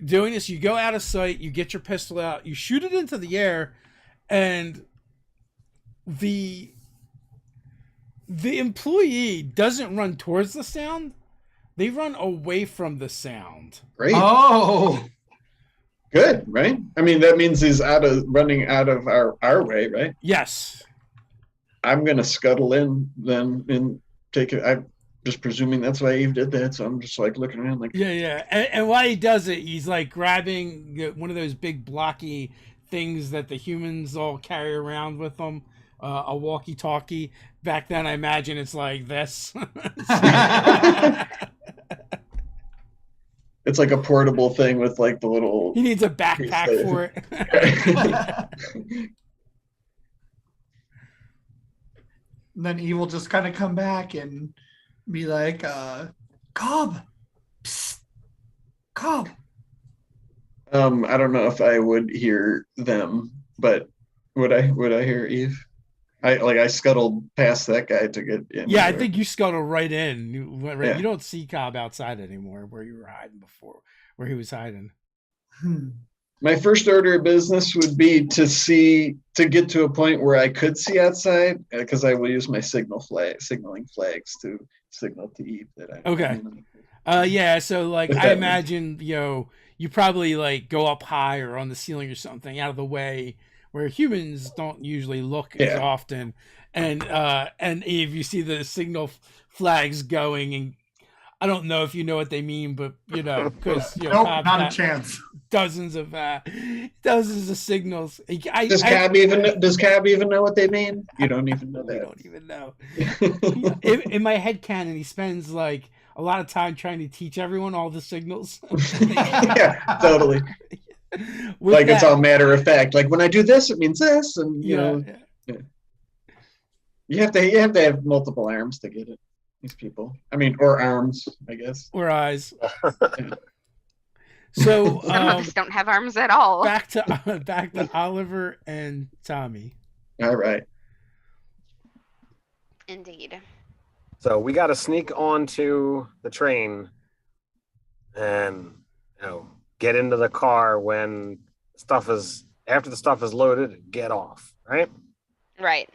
S1: doing this. You go out of sight, you get your pistol out, you shoot it into the air, and the employee doesn't run towards the sound. They run away from the sound.
S5: Great.
S2: Oh.
S5: Good, right? I mean, that means he's running out of our way, right?
S1: Yes.
S5: I'm gonna scuttle in then and take it. I'm just presuming that's why Eve did that, so I'm just like looking around like.
S1: Yeah. And while he does it, he's like grabbing one of those big blocky things that the humans all carry around with them, a walkie-talkie. Back then, I imagine it's like this.
S5: It's like a portable thing with like the little.
S1: He needs a backpack for it.
S2: And then Eve will just kind of come back and be like, Cobb. Psst. Cobb.
S5: I don't know if I would hear them, but would I hear Eve? I scuttled past that guy to get in.
S1: Yeah, I think you scuttled right in. You went right.
S5: Yeah.
S1: You don't see Cobb outside anymore, where you were hiding before, where he was hiding.
S5: My first order of business would be to get to a point where I could see outside, because I will use my signaling flags to signal to Eve that I'm.
S1: Okay. Yeah. So like, I imagine you probably like go up high or on the ceiling or something out of the way, where humans don't usually look as often, and Eve, you see the signal flags going, and I don't know if you know what they mean, but because
S2: nope, not a chance.
S1: Dozens of signals.
S5: Does Cab even know what they mean? You don't even know that.
S1: We don't even know. In my head canon, he spends like a lot of time trying to teach everyone all the signals.
S5: Yeah, totally. Like it's all matter of fact. Like when I do this, it means this, and you know. You have to have multiple arms to get it. These people. I mean, or arms, I guess.
S1: Or eyes. So
S3: some of us don't have arms at all.
S1: Back to Oliver and Tommy.
S5: All right.
S3: Indeed.
S4: So we got to sneak onto the train and get into the car when after the stuff is loaded, get off, right?
S3: Right.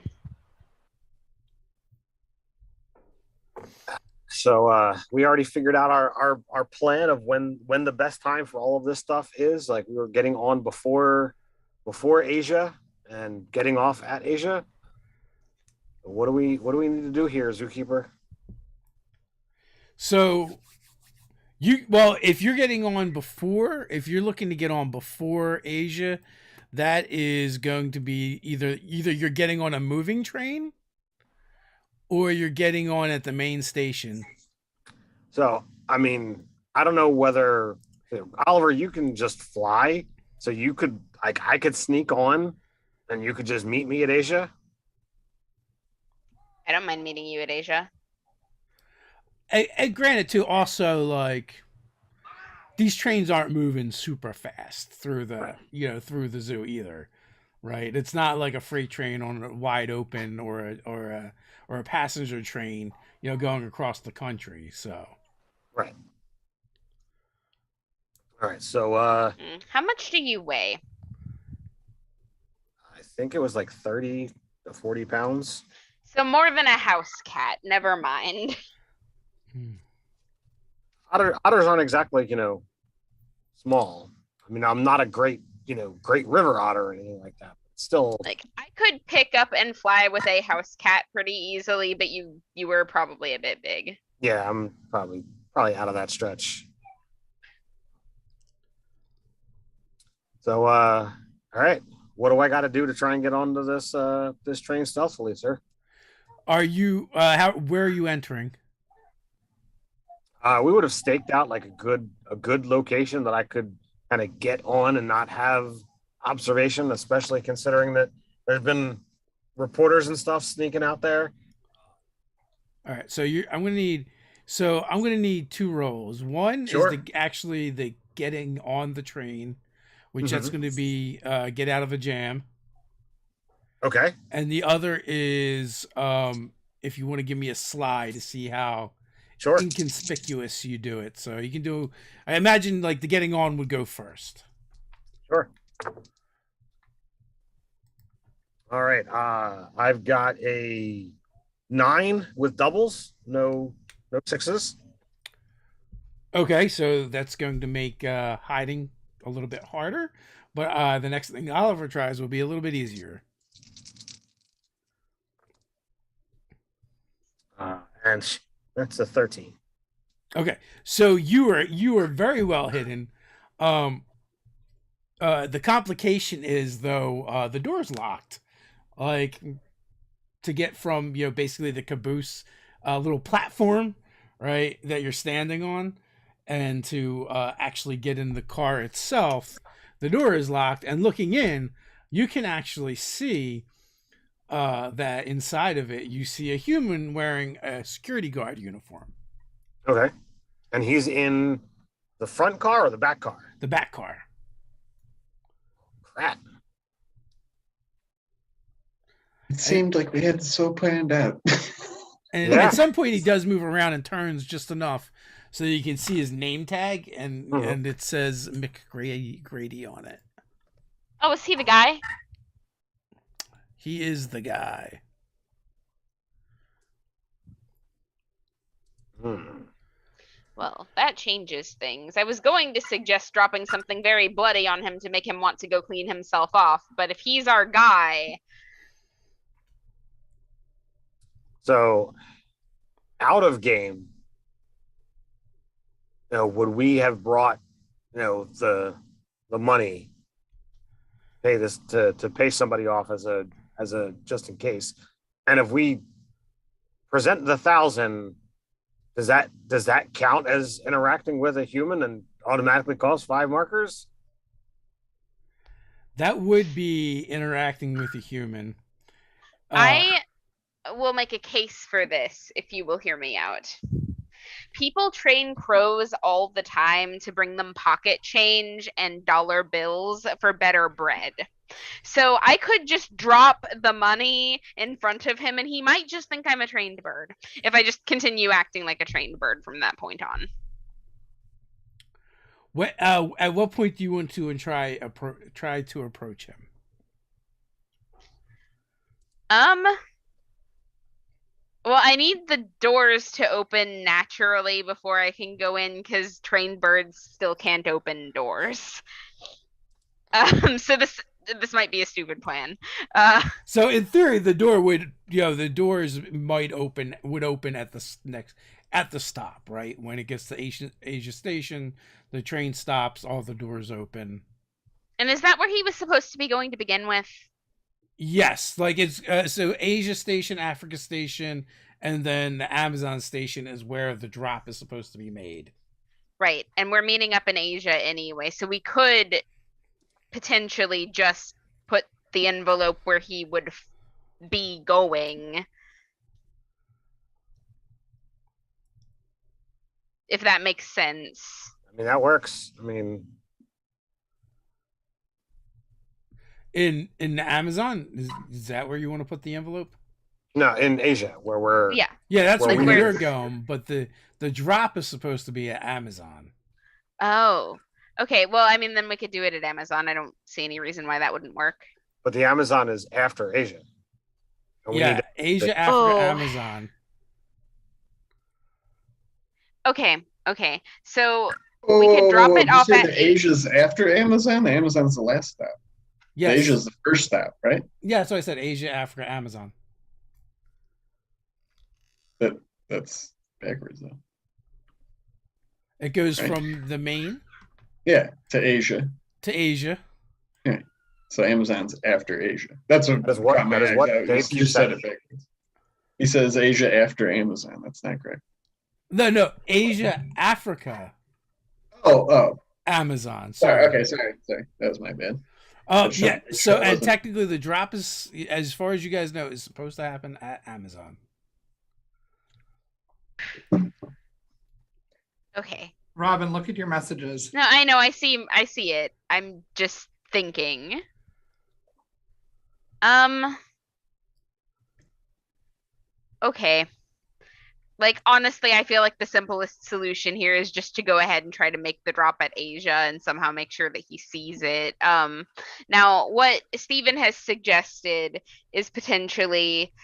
S4: So we already figured out our plan of when the best time for all of this stuff is. Like we were getting on before Asia and getting off at Asia. What do we need to do here, Zookeeper?
S1: So if you're getting on before, if you're looking to get on before Asia, that is going to be either you're getting on a moving train or you're getting on at the main station.
S4: So, I mean, I don't know whether Oliver, you can just fly, so you could I could sneak on, and you could just meet me at Asia.
S3: I don't mind meeting you at Asia.
S1: And granted, too, also like these trains aren't moving super fast through the through the zoo either, right? It's not like a freight train on a wide open or a passenger train, going across the country. So.
S4: Right. All right. So
S3: How much do you weigh?
S4: I think it was like 30 to 40 pounds.
S3: So more than a house cat. Never mind.
S4: Otters aren't exactly, small. I mean, I'm not a great river otter or anything like that. But still,
S3: Like I could pick up and fly with a house cat pretty easily, but you were probably a bit big.
S4: yeah, I'm probably out of that stretch. So, all right. What do I got to do to try and get onto this train stealthily, sir?
S1: Are you where are you entering?
S4: We would have staked out like a good location that I could kind of get on and not have observation, especially considering that there's been reporters and stuff sneaking out there.
S1: All right, so I'm gonna need two rolls. One
S4: Sure.
S1: is the getting on the train, which that's going to be get out of a jam,
S4: Okay.
S1: and the other is if you want to give me a slide to see how
S4: Sure.
S1: inconspicuous you do it. So you can do. I imagine like the getting on would go first.
S4: Sure. All right. I've got a 9 with doubles, no sixes.
S1: Okay, so that's going to make hiding a little bit harder, but the next thing Oliver tries will be a little bit easier.
S4: And that's a 13.
S1: Okay, so you are very well hidden. The complication is though the door's locked. Like to get from basically the caboose little platform, right, that you're standing on, and to actually get in the car itself, the door is locked. And looking in, you can actually see that inside of it, you see a human wearing a security guard uniform.
S4: Okay. And he's in the front car or the back car?
S1: The back car.
S4: Crap.
S5: It seemed like we had it so planned out.
S1: And
S4: Yeah.
S1: at some point, he does move around and turns just enough so that you can see his name tag, and it says McGrady on it.
S3: Oh, is he the guy?
S1: He is the guy.
S3: Well, that changes things. I was going to suggest dropping something very bloody on him to make him want to go clean himself off, but if he's our guy...
S4: So, out of game, would we have brought, the money, pay this to pay somebody off as a just in case, and if we present the 1,000, does that count as interacting with a human and automatically cost 5 markers?
S1: That would be interacting with a human.
S3: I will make a case for this, if you will hear me out. People train crows all the time to bring them pocket change and dollar bills for better bread. So I could just drop the money in front of him and he might just think I'm a trained bird if I just continue acting like a trained bird from that point on.
S1: At what point do you want to try to approach him?
S3: Well, I need the doors to open naturally before I can go in because trained birds still can't open doors. So this might be a stupid plan.
S1: So in theory, the door would, the doors would open at the stop, right? When it gets to Asia Station, the train stops, all the doors open.
S3: And is that where he was supposed to be going to begin with?
S1: Yes, like it's so Asia Station, Africa Station, and then the Amazon Station is where the drop is supposed to be made.
S3: Right, and we're meeting up in Asia anyway, so we could potentially just put the envelope where he would be going. If that makes sense.
S4: I mean, that works. I mean,
S1: In the Amazon, is that where you want to put the envelope?
S4: no, in Asia, where we're
S3: Yeah.
S1: Yeah, that's
S4: Well,
S1: where
S3: we-
S1: we're going, but the drop is supposed to be at Amazon.
S3: Oh. Okay, well, I mean, then we could do it at Amazon. I don't see any reason why that wouldn't work.
S4: but the Amazon is after Asia. And we
S1: Yeah,
S4: need to-
S1: Asia, Africa,
S3: Oh.
S1: Amazon.
S3: Okay. So
S5: Oh,
S3: We could drop it
S5: did you
S3: off
S5: say
S3: at
S5: the Asia's after Amazon? The Amazon's the last stop.
S1: Yes.
S5: Asia's the first stop, right?
S1: Yeah, that's what I said. Asia, Africa, Amazon.
S5: That's backwards though.
S1: It goes
S5: Right.
S1: from the main
S5: Yeah, to Asia.
S1: to Asia.
S5: So Amazon's after Asia. That's what.
S4: That is what-
S5: caught my
S4: that is
S5: eye.
S4: what
S5: Yeah,
S4: Dave
S5: you
S4: keeps
S5: said
S4: saying.
S5: it backwards. He says Asia after Amazon. That's not correct.
S1: No, Asia, Africa,
S5: Oh,
S1: Amazon.
S5: sorry. Okay, sorry. That was my bad. That's
S1: Yeah.
S5: sure-
S1: So,
S5: sure
S1: and
S5: wasn't.
S1: technically, the drop is, as far as you guys know, is supposed to happen at Amazon.
S3: okay.
S2: Robin, look at your messages.
S3: No, I know, I see it. I'm just thinking. Okay. Like, honestly, I feel like the simplest solution here is just to go ahead and try to make the drop at Asia and somehow make sure that he sees it. Now, what Steven has suggested is potentially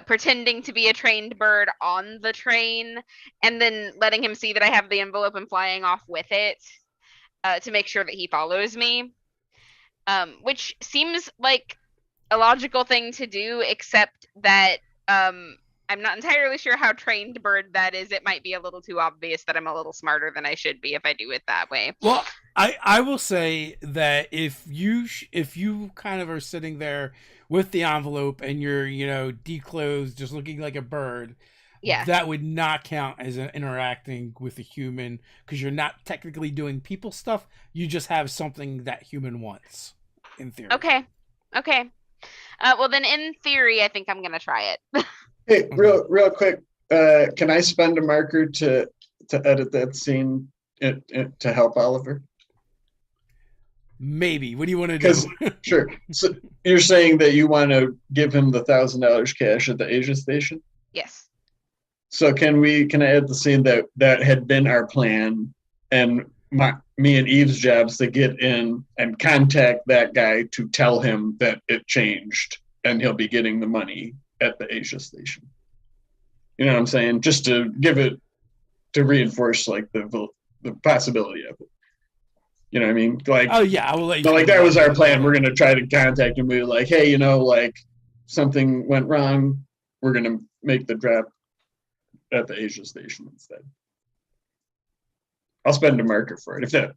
S3: pretending to be a trained bird on the train and then letting him see that I have the envelope and flying off with it to make sure that he follows me. Which seems like a logical thing to do, except that I'm not entirely sure how trained bird that is. It might be a little too obvious that I'm a little smarter than I should be if I do it that way.
S1: Well, I will say that if you kind of are sitting there with the envelope and you're declothed, just looking like a bird,
S3: Yeah.
S1: that would not count as interacting with a human because you're not technically doing people stuff. You just have something that human wants, in theory.
S3: Okay. Well, then in theory, I think I'm gonna try it.
S5: Hey, real quick. Can I spend a marker to edit that scene to help Oliver?
S1: Maybe. What do you want to do?
S5: Because sure. So you're saying that you want to give him the $1,000 cash at the Asia station?
S3: Yes.
S5: So can I add the scene that had been our plan, and me and Eve's jobs to get in and contact that guy to tell him that it changed and he'll be getting the money at the Asia station. You know what I'm saying? Just to give it, to reinforce like the possibility of it. You know what I mean? Like,
S1: Oh yeah, I will let you.
S5: but like that was our plan. We're gonna try to contact him. We were like, hey, like something went wrong. We're gonna make the drop at the Asia station instead. I'll spend a marker for it if that.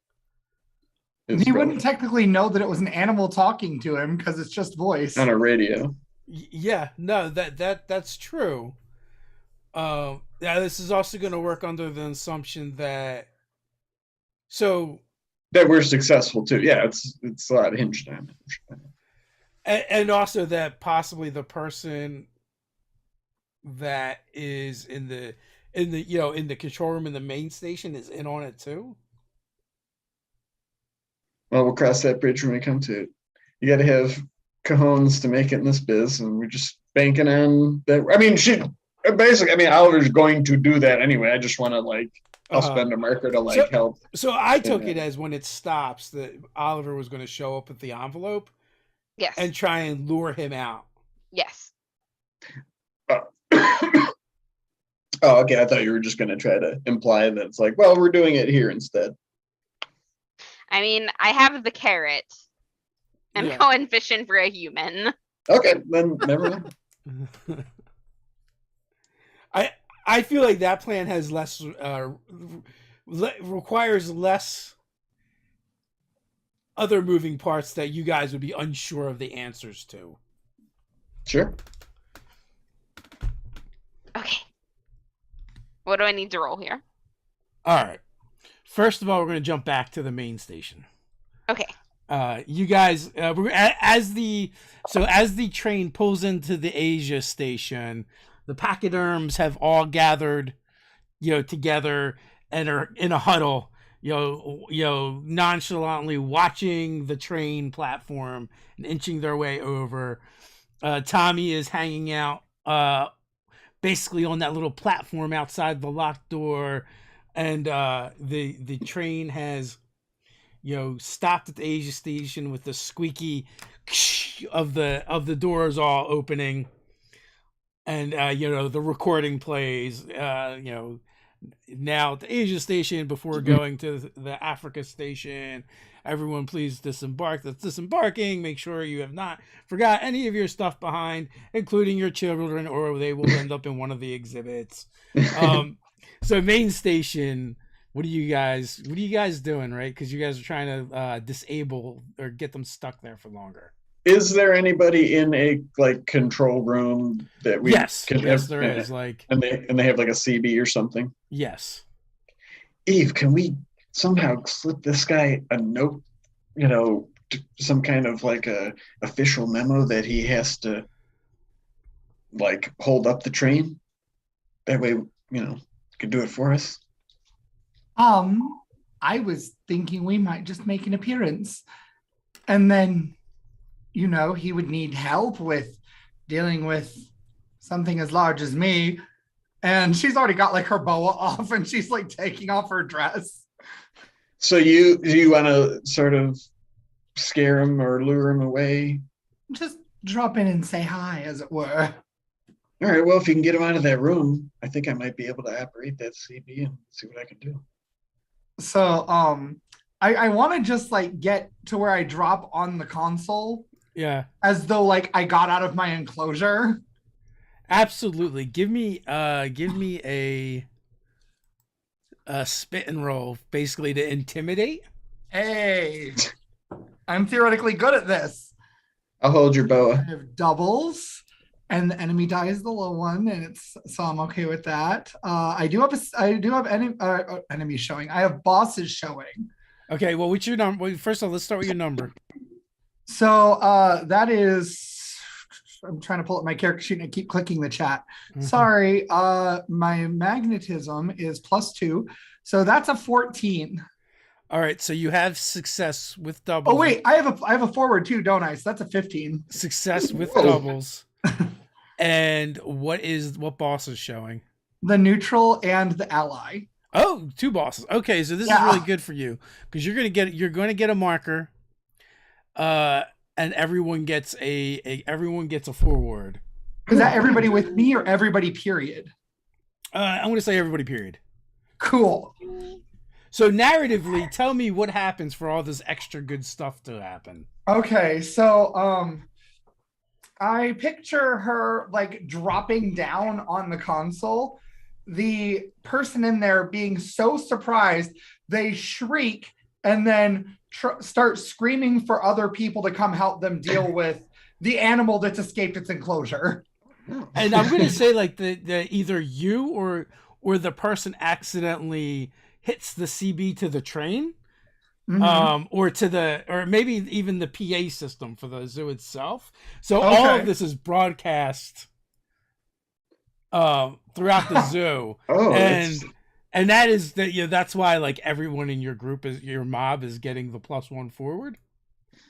S5: is
S2: He wouldn't
S5: relevant.
S2: technically know that it was an animal talking to him because it's just voice.
S5: On a radio.
S1: Yeah, no, that's true. Yeah, this is also going to work under the assumption that. So.
S5: That we're successful too. Yeah, it's a lot hinged on it.
S1: And also that possibly the person that is in the control room in the main station is in on it too.
S5: Well, we'll cross that bridge when we come to it. You got to have cojones to make it in this biz, and we're just banking on that. I mean, Oliver's going to do that anyway. I just want to I'll spend a marker to help.
S1: So I took it as when it stops that Oliver was going to show up with the envelope.
S3: Yes.
S1: And try and lure him out.
S3: Yes.
S5: Oh, okay. I thought you were just going to try to imply that it's like, well, we're doing it here instead.
S3: I mean, I have the carrot. I'm
S1: Yeah.
S3: going fishing for a human.
S5: Okay, then never mind.
S1: I feel like that plan has less requires less other moving parts that you guys would be unsure of the answers to.
S5: Sure.
S3: Okay. What do I need to roll here?
S1: All right. First of all, we're going to jump back to the main station.
S3: Okay.
S1: You guys, as the train pulls into the Asia station, the pachyderms have all gathered, together and are in a huddle, nonchalantly watching the train platform and inching their way over. Tommy is hanging out, basically on that little platform outside the locked door, and the train has stopped at the Asia station with the squeaky of the doors all opening, and the recording plays. Now at the Asia station before going to the Africa station. Everyone, please disembark. That's disembarking. Make sure you have not forgot any of your stuff behind, including your children, or they will end up in one of the exhibits. So main station. What are you guys doing, right? Because you guys are trying to disable or get them stuck there for longer.
S5: Is there anybody in a control room that we?
S1: Yes,
S5: can
S1: there is.
S5: And they have a CB or something.
S1: Yes.
S5: Eve, can we somehow slip this guy a note? Some kind of a official memo that he has to hold up the train. That way, can do it for us.
S2: I was thinking we might just make an appearance, and then, he would need help with dealing with something as large as me, and she's already got her boa off, and she's taking off her dress.
S5: So you want to sort of scare him or lure him away?
S2: Just drop in and say hi, as it were.
S5: All right. Well, if you can get him out of that room, I think I might be able to operate that CB and see what I can do.
S2: So, I want to just get to where I drop on the console.
S1: Yeah.
S2: As though I got out of my enclosure.
S1: Absolutely. Give me a spit and roll, basically to intimidate.
S2: Hey, I'm theoretically good at this.
S5: I'll hold your boa.
S2: I have doubles, and the enemy die is the low one, and so I'm okay with that. I do have enemies showing. I have bosses showing.
S1: Okay, well, what's your number? Well, first of all, let's start with your number.
S2: So that is. I'm trying to pull up my character sheet and I keep clicking the chat. Mm-hmm. Sorry, my magnetism is +2, so that's a 14.
S1: All right, so you have success with doubles.
S2: Oh wait, I have a forward too, don't I? So that's a 15.
S1: Success with doubles. And what boss is showing?
S2: The neutral and the ally.
S1: Oh, 2 bosses. Okay, so this is really good for you because you're going to get a marker. And everyone gets a forward.
S2: Is that everybody with me or everybody period?
S1: I'm going to say everybody period.
S2: Cool.
S1: So narratively, tell me what happens for all this extra good stuff to happen.
S2: Okay, so I picture her dropping down on the console. The person in there being so surprised, they shriek and then start screaming for other people to come help them deal with the animal that's escaped its enclosure.
S1: And I'm going to say the either you or the person accidentally hits the CB to the train, or maybe even the PA system for the zoo itself. So all of this is broadcast throughout the zoo. And that is that's why everyone in your group your mob is getting the +1 forward.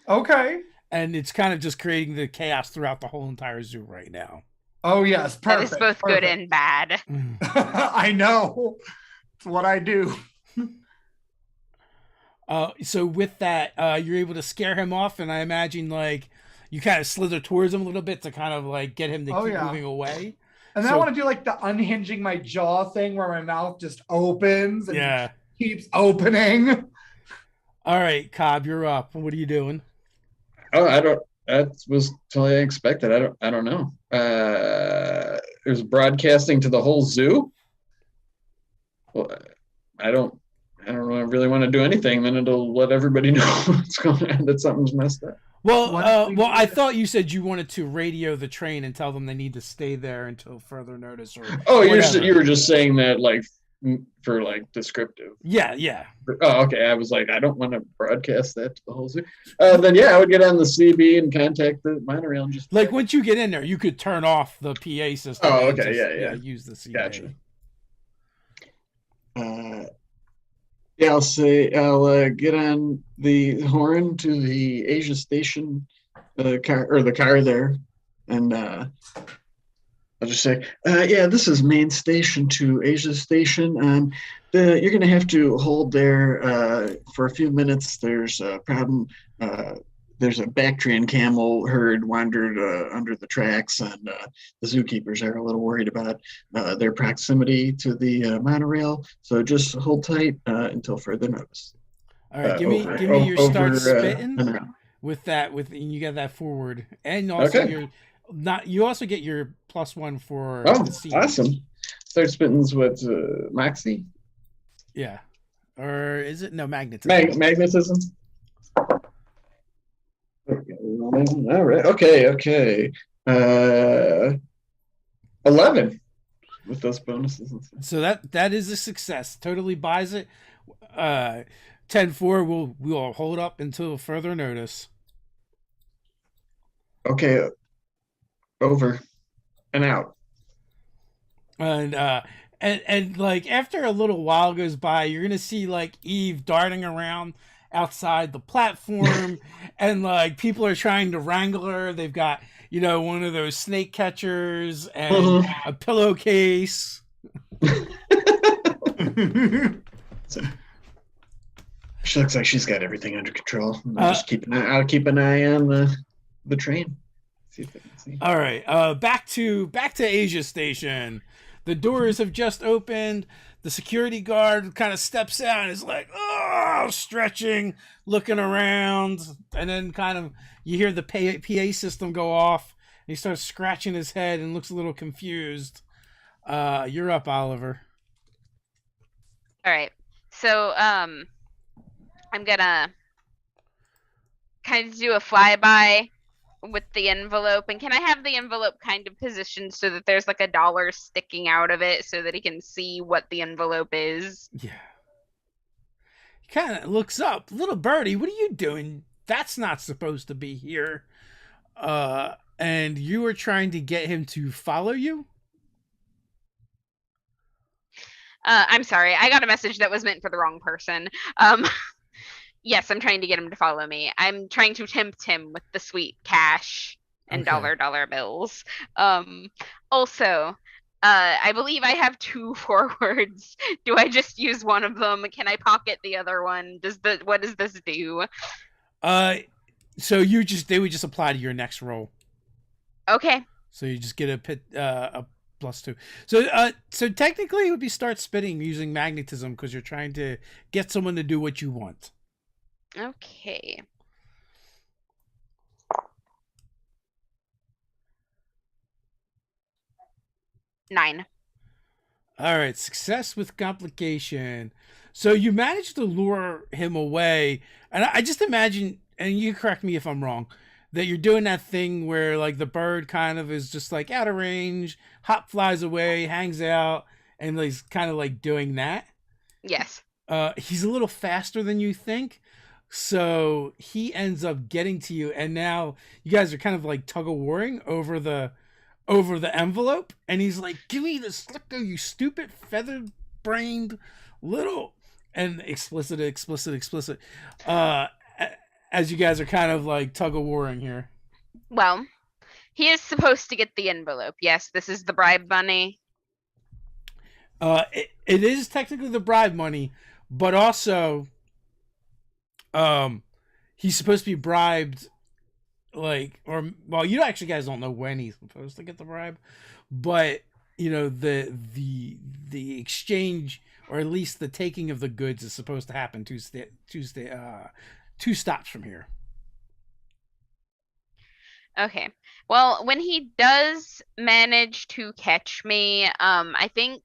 S2: Okay.
S1: And it's kind of just creating the chaos throughout the whole entire zoo right now.
S2: Oh yes, perfect.
S3: That is both good and bad.
S2: I know. It's what I do.
S1: So with that, you're able to scare him off, and I imagine you kind of slither towards him a little bit to kind of get him to keep moving away.
S2: And then I want to do like the unhinging my jaw thing where my mouth just opens and keeps opening.
S1: All right, Cobb, you're up. What are you doing?
S5: Oh, I don't. That was totally unexpected. I don't know. There's broadcasting to the whole zoo. Well, I don't really want to do anything. Then it'll let everybody know what's going on. That something's messed up.
S1: Well, I thought you said you wanted to radio the train and tell them they need to stay there until further notice. Or
S5: you were just saying that like for like descriptive.
S1: Yeah.
S5: Oh, okay. I was like, I don't want to broadcast that to the whole zoo. Then yeah, I would get on the CB and contact the monorail and just
S1: like once you get in there, you could turn off the PA system.
S5: Oh, okay. Yeah.
S1: Use the CB.
S5: Gotcha. Yeah, I'll get on the horn to the Asia Station car there, and I'll just say, yeah, this is main station to Asia Station. You're going to have to hold there for a few minutes. There's a problem. There's a Bactrian camel herd wandered under the tracks, and the zookeepers are a little worried about their proximity to the monorail. So just hold tight until further notice.
S1: All right, give me your start spitting with that. You got that forward, and also you also get your +1 for the scene.
S5: Awesome. Start spitting's what Moxie?
S1: Yeah, or is it magnetism?
S5: Magnetism. All right. Okay. 11 with those bonuses.
S1: So that is a success. Totally buys it. 10-4 we'll hold up until further notice.
S5: Okay. Over and out.
S1: And like after a little while goes by, you're gonna see like Eve darting around outside the platform and like people are trying to wrangle her. They've got one of those snake catchers and a pillowcase.
S5: She looks like she's got everything under control. I'll keep an eye on the train. See if I can see.
S1: All right, back to Asia Station. The doors have just opened. The security guard kind of steps out and is like, oh, stretching, looking around. And then kind of you hear the PA system go off. And he starts scratching his head and looks a little confused. You're up, Oliver.
S3: All right. So I'm going to kind of do a flyby with the envelope. And can I have the envelope kind of positioned so that there's like $1 sticking out of it so that he can see what the envelope is?
S1: Yeah. He kind of looks up. Little birdie, what are you doing? That's not supposed to be here. And you were trying to get him to follow you?
S3: I'm sorry. I got a message that was meant for the wrong person. Yes, I'm trying to get him to follow me. I'm trying to tempt him with the sweet cash and dollar bills. Also, I believe I have 2 forwards. Do I just use one of them? Can I pocket the other one? What does this do?
S1: So they would just apply to your next roll.
S3: Okay.
S1: So you just get a +2. So technically it would be start spitting using magnetism because you're trying to get someone to do what you want.
S3: Okay. Nine.
S1: All right, success with complication. So you managed to lure him away, and I just imagine, and you correct me if I'm wrong, that you're doing that thing where like the bird kind of is just like out of range, hop flies away, hangs out, and he's kind of like doing that.
S3: Yes.
S1: He's a little faster than you think. So he ends up getting to you, and now you guys are kind of like tug-of-warring over the envelope, and he's like, "Give me the slicko, you stupid feather-brained little," and explicit. As you guys are kind of like tug-of-warring here.
S3: Well, he is supposed to get the envelope. Yes, this is the bribe money.
S1: It is technically the bribe money, but also he's supposed to be bribed, like, you actually guys don't know when he's supposed to get the bribe, but the exchange, or at least the taking of the goods, is supposed to happen two stops from here.
S3: Okay. Well, when he does manage to catch me, I think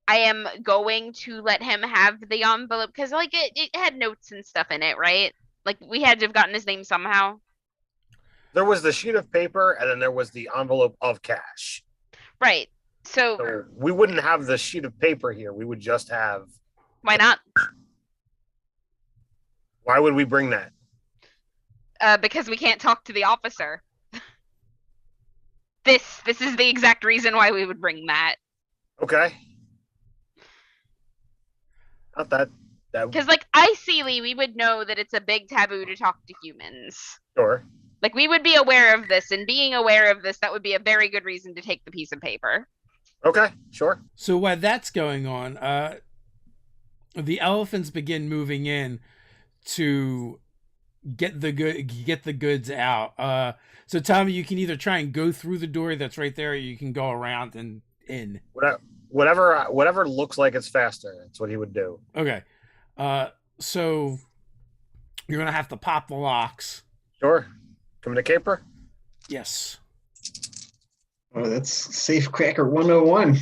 S3: I am going to let him have the envelope because, like, it had notes and stuff in it, right? Like, we had to have gotten his name somehow.
S4: There was the sheet of paper, and then there was the envelope of cash.
S3: Right. So
S4: So we wouldn't have the sheet of paper here. We would just have.
S3: why not?
S4: Why would we bring that?
S3: Because we can't talk to the officer. This is the exact reason why we would bring that.
S4: Okay. Not that.
S3: Because, like, ideally, we would know that it's a big taboo to talk to humans.
S4: Sure.
S3: Like, we would be aware of this, and being aware of this, that would be a very good reason to take the piece of paper.
S4: Okay. Sure.
S1: So while that's going on, the elephants begin moving in to get the goods out. So Tommy, you can either try and go through the door that's right there, or you can go around and in.
S4: Whatever looks like it's faster. That's what he would do.
S1: Okay. So you're gonna have to pop the locks.
S4: Sure. Coming to caper.
S1: Yes.
S5: Oh, that's Safe Cracker 101.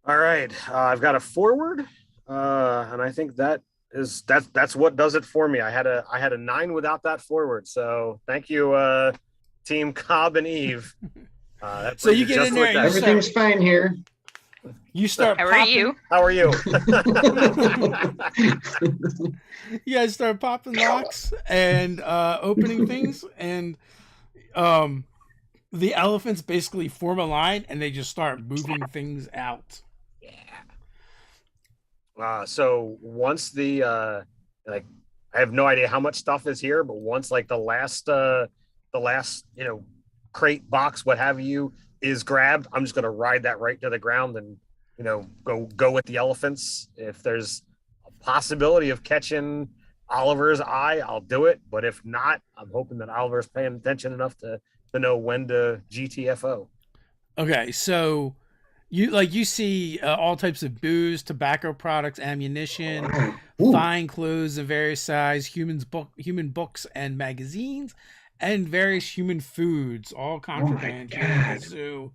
S4: All right. I've got a forward, and I think that's what does it for me. I had a 9 without that forward. So thank you, Team Cobb and Eve.
S1: So you get in there.
S5: Everything's fine here.
S1: You start.
S3: How are you?
S4: How are you?
S1: You guys start popping locks and opening things, and the elephants basically form a line and they just start moving things out.
S4: Yeah. So once the I have no idea how much stuff is here, but once like the last crate, box, what have you, is grabbed, I'm just gonna ride that right to the ground and go with the elephants. If there's a possibility of catching Oliver's eye, I'll do it. But if not, I'm hoping that Oliver's paying attention enough to know when to GTFO.
S1: Okay, so you see all types of booze, tobacco products, ammunition, fine clothes of various size, human books and magazines, and various human foods, all contraband here at the zoo.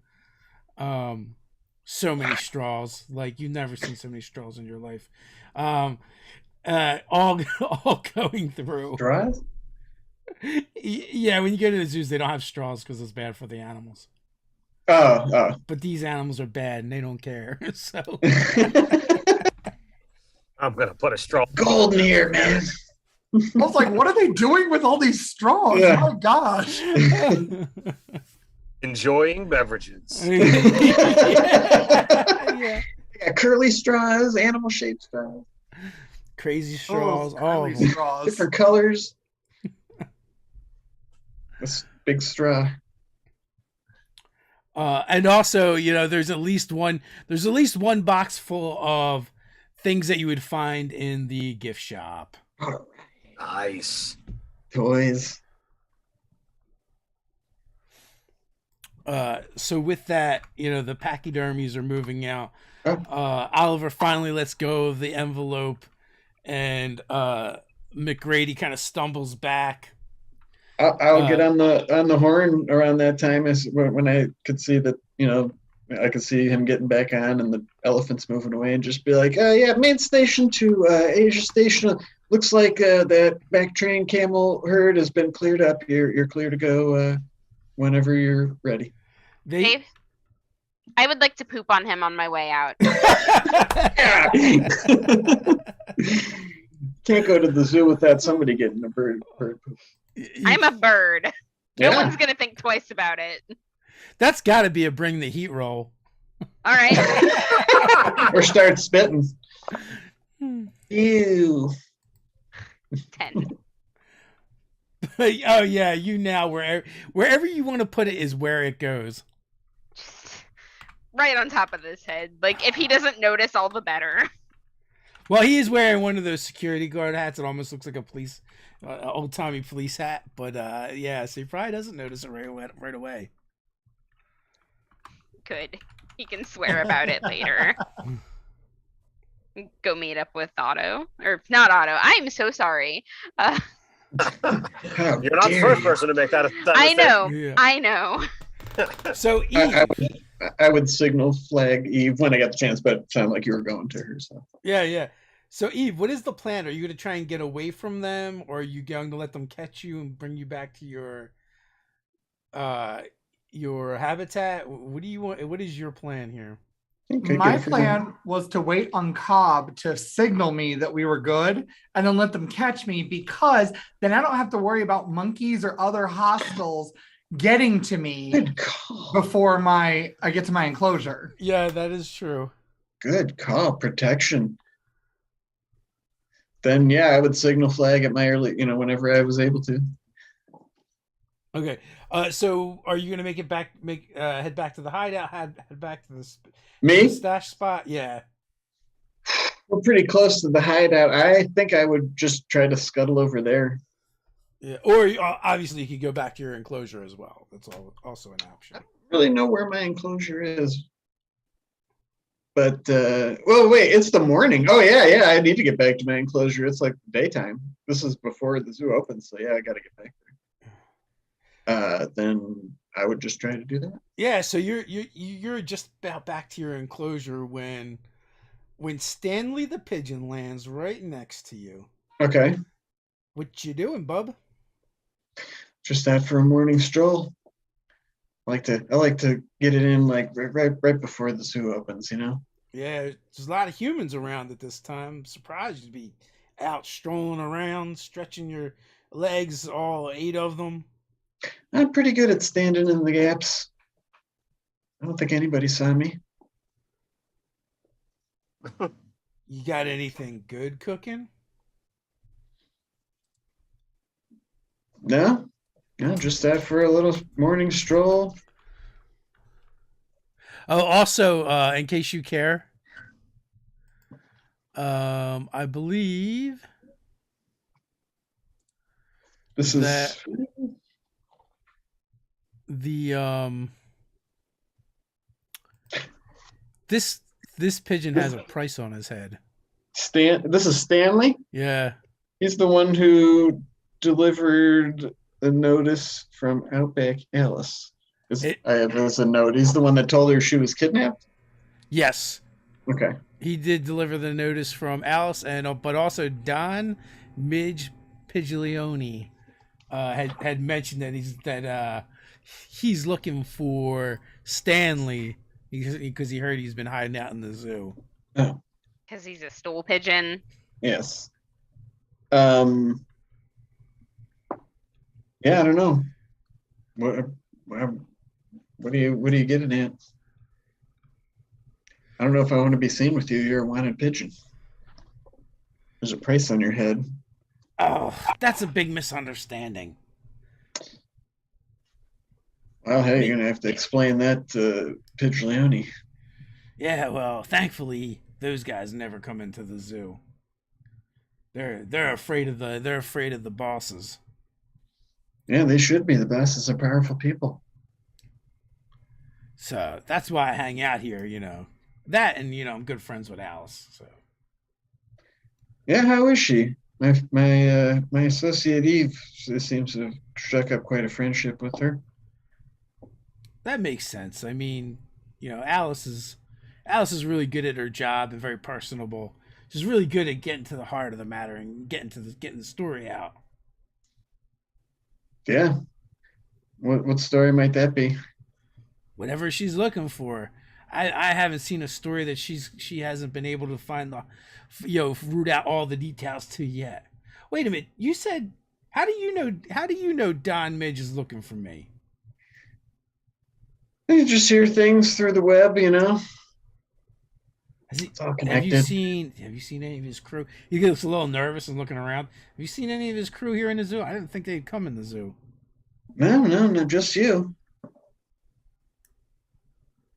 S1: So many straws, like you've never seen so many straws in your life. All going through.
S5: Straws?
S1: Yeah, when you go to the zoos, they don't have straws because it's bad for the animals.
S5: Oh.
S1: But these animals are bad and they don't care. So
S4: I'm gonna put a straw.
S5: Gold in here, man.
S2: I was like, what are they doing with all these straws?
S5: Yeah.
S2: My gosh.
S4: Enjoying beverages.
S1: Yeah.
S5: Curly straws, animal shaped straws.
S1: Crazy straws.
S2: Curly
S1: Oh,
S2: straws.
S5: Different colors. This big straw.
S1: and also, there's at least one box full of things that you would find in the gift shop.
S5: All right.
S4: Nice.
S5: Toys.
S1: So with that, the pachydermies are moving out.
S5: Oh.
S1: Oliver finally lets go of the envelope, and McGrady kind of stumbles back.
S5: I'll get on the horn around that time, as when I could see that, I could see him getting back on and the elephants moving away, and just be like, yeah, main station to Asia Station. Looks like that back train camel herd has been cleared up. You're clear to go whenever you're ready.
S3: Dave, I would like to poop on him on my way out.
S5: Can't go to the zoo without somebody getting a bird poop.
S3: I'm a bird. No
S5: Yeah.
S3: one's gonna think twice about it.
S1: That's got to be a bring the heat roll.
S3: All right.
S5: Or start spitting. Ew.
S3: 10.
S1: Oh yeah, you now wherever you want to put it is where it goes.
S3: Just right on top of his head. Like, if he doesn't notice, all the better.
S1: Well, he is wearing one of those security guard hats. It almost looks like a police, old timey police hat. But yeah, so he probably doesn't notice it right away.
S3: Good. He can swear about it later. Go meet up with Otto. Or not Otto. I'm so sorry.
S5: How
S4: You're not the
S5: dare
S4: first
S5: you.
S4: person to make that
S3: I
S4: mistake.
S3: know.
S1: Yeah.
S3: I know.
S1: So
S5: I
S1: Eve,
S5: I would signal flag Eve when I got the chance, but it sounded like you were going to her. So
S1: yeah. So Eve, what is the plan? Are you going to try and get away from them, or are you going to let them catch you and bring you back to your habitat? What do you want? What is your plan here?
S5: okay,
S2: My
S5: good for them.
S2: plan was to wait on Cobb to signal me that we were good and then let them catch me, because then I don't have to worry about monkeys or other hostiles getting to me
S5: Good call.
S2: before I get to my enclosure.
S1: Yeah, that is true.
S5: Good call. Protection. Then yeah, I would signal flag at my early, whenever I was able to.
S1: Okay. So are you going to make it back? Head back to the hideout. Head back to the
S5: Me?
S1: stash spot. Yeah.
S5: We're pretty close to the hideout. I think I would just try to scuttle over there.
S1: Yeah. Or obviously you could go back to your enclosure as well. That's also an option.
S5: Really know where my enclosure is. But well, wait, it's the morning. Oh yeah, I need to get back to my enclosure. It's like daytime. This is before the zoo opens, so yeah, I gotta get back there. Then I would just try to do that.
S1: Yeah. So you're just about back to your enclosure when Stanley the pigeon lands right next to you.
S5: Okay.
S1: What you doing, bub?
S5: Just out for a morning stroll. I like to get it in like right before the zoo opens,
S1: Yeah, there's a lot of humans around at this time. I'm surprised you'd be out strolling around, stretching your legs, all 8 of them.
S5: I'm pretty good at standing in the gaps. I don't think anybody saw me.
S1: You got anything good cooking?
S5: No, just out for a little morning stroll.
S1: Oh, also, in case you care, I believe
S5: This
S1: that
S5: is
S1: the this pigeon has a price on his head.
S5: This is Stanley.
S1: Yeah.
S5: He's the one who delivered the notice from Outback Alice. I have as a note. He's the one that told her she was kidnapped.
S1: Yes.
S5: Okay.
S1: He did deliver the notice from Alice, but also Don Midge Piglione had mentioned that he's looking for Stanley because he heard he's been hiding out in the zoo.
S5: Oh.
S3: Because he's a stool pigeon.
S5: Yes. Yeah, I don't know. What are you getting at? I don't know if I want to be seen with you. You're a wanted pigeon. There's a price on your head.
S1: Oh, that's a big misunderstanding.
S5: Well, hey, you're gonna have to explain that to Piglione.
S1: Yeah, well, thankfully those guys never come into the zoo. They're afraid of the bosses.
S5: Yeah, they should be. The bosses are powerful people.
S1: So that's why I hang out here, That and I'm good friends with Alice. So
S5: Yeah, how is she? My associate Eve seems to have struck up quite a friendship with her.
S1: that makes sense. I mean, Alice is really good at her job and very personable. She's really good at getting to the heart of the matter and getting the story out.
S5: Yeah. What story might that be?
S1: Whatever she's looking for. I haven't seen a story that she hasn't been able to find root out all the details to yet. Wait a minute. You said how do you know Don Midge is looking for me?
S5: You just hear things through the web,
S1: It's
S5: all
S1: have
S5: connected.
S1: you seen any of his crew? He looks a little nervous and looking around. Have you seen any of his crew here in the zoo? I didn't think they'd come in the zoo.
S5: No, just you.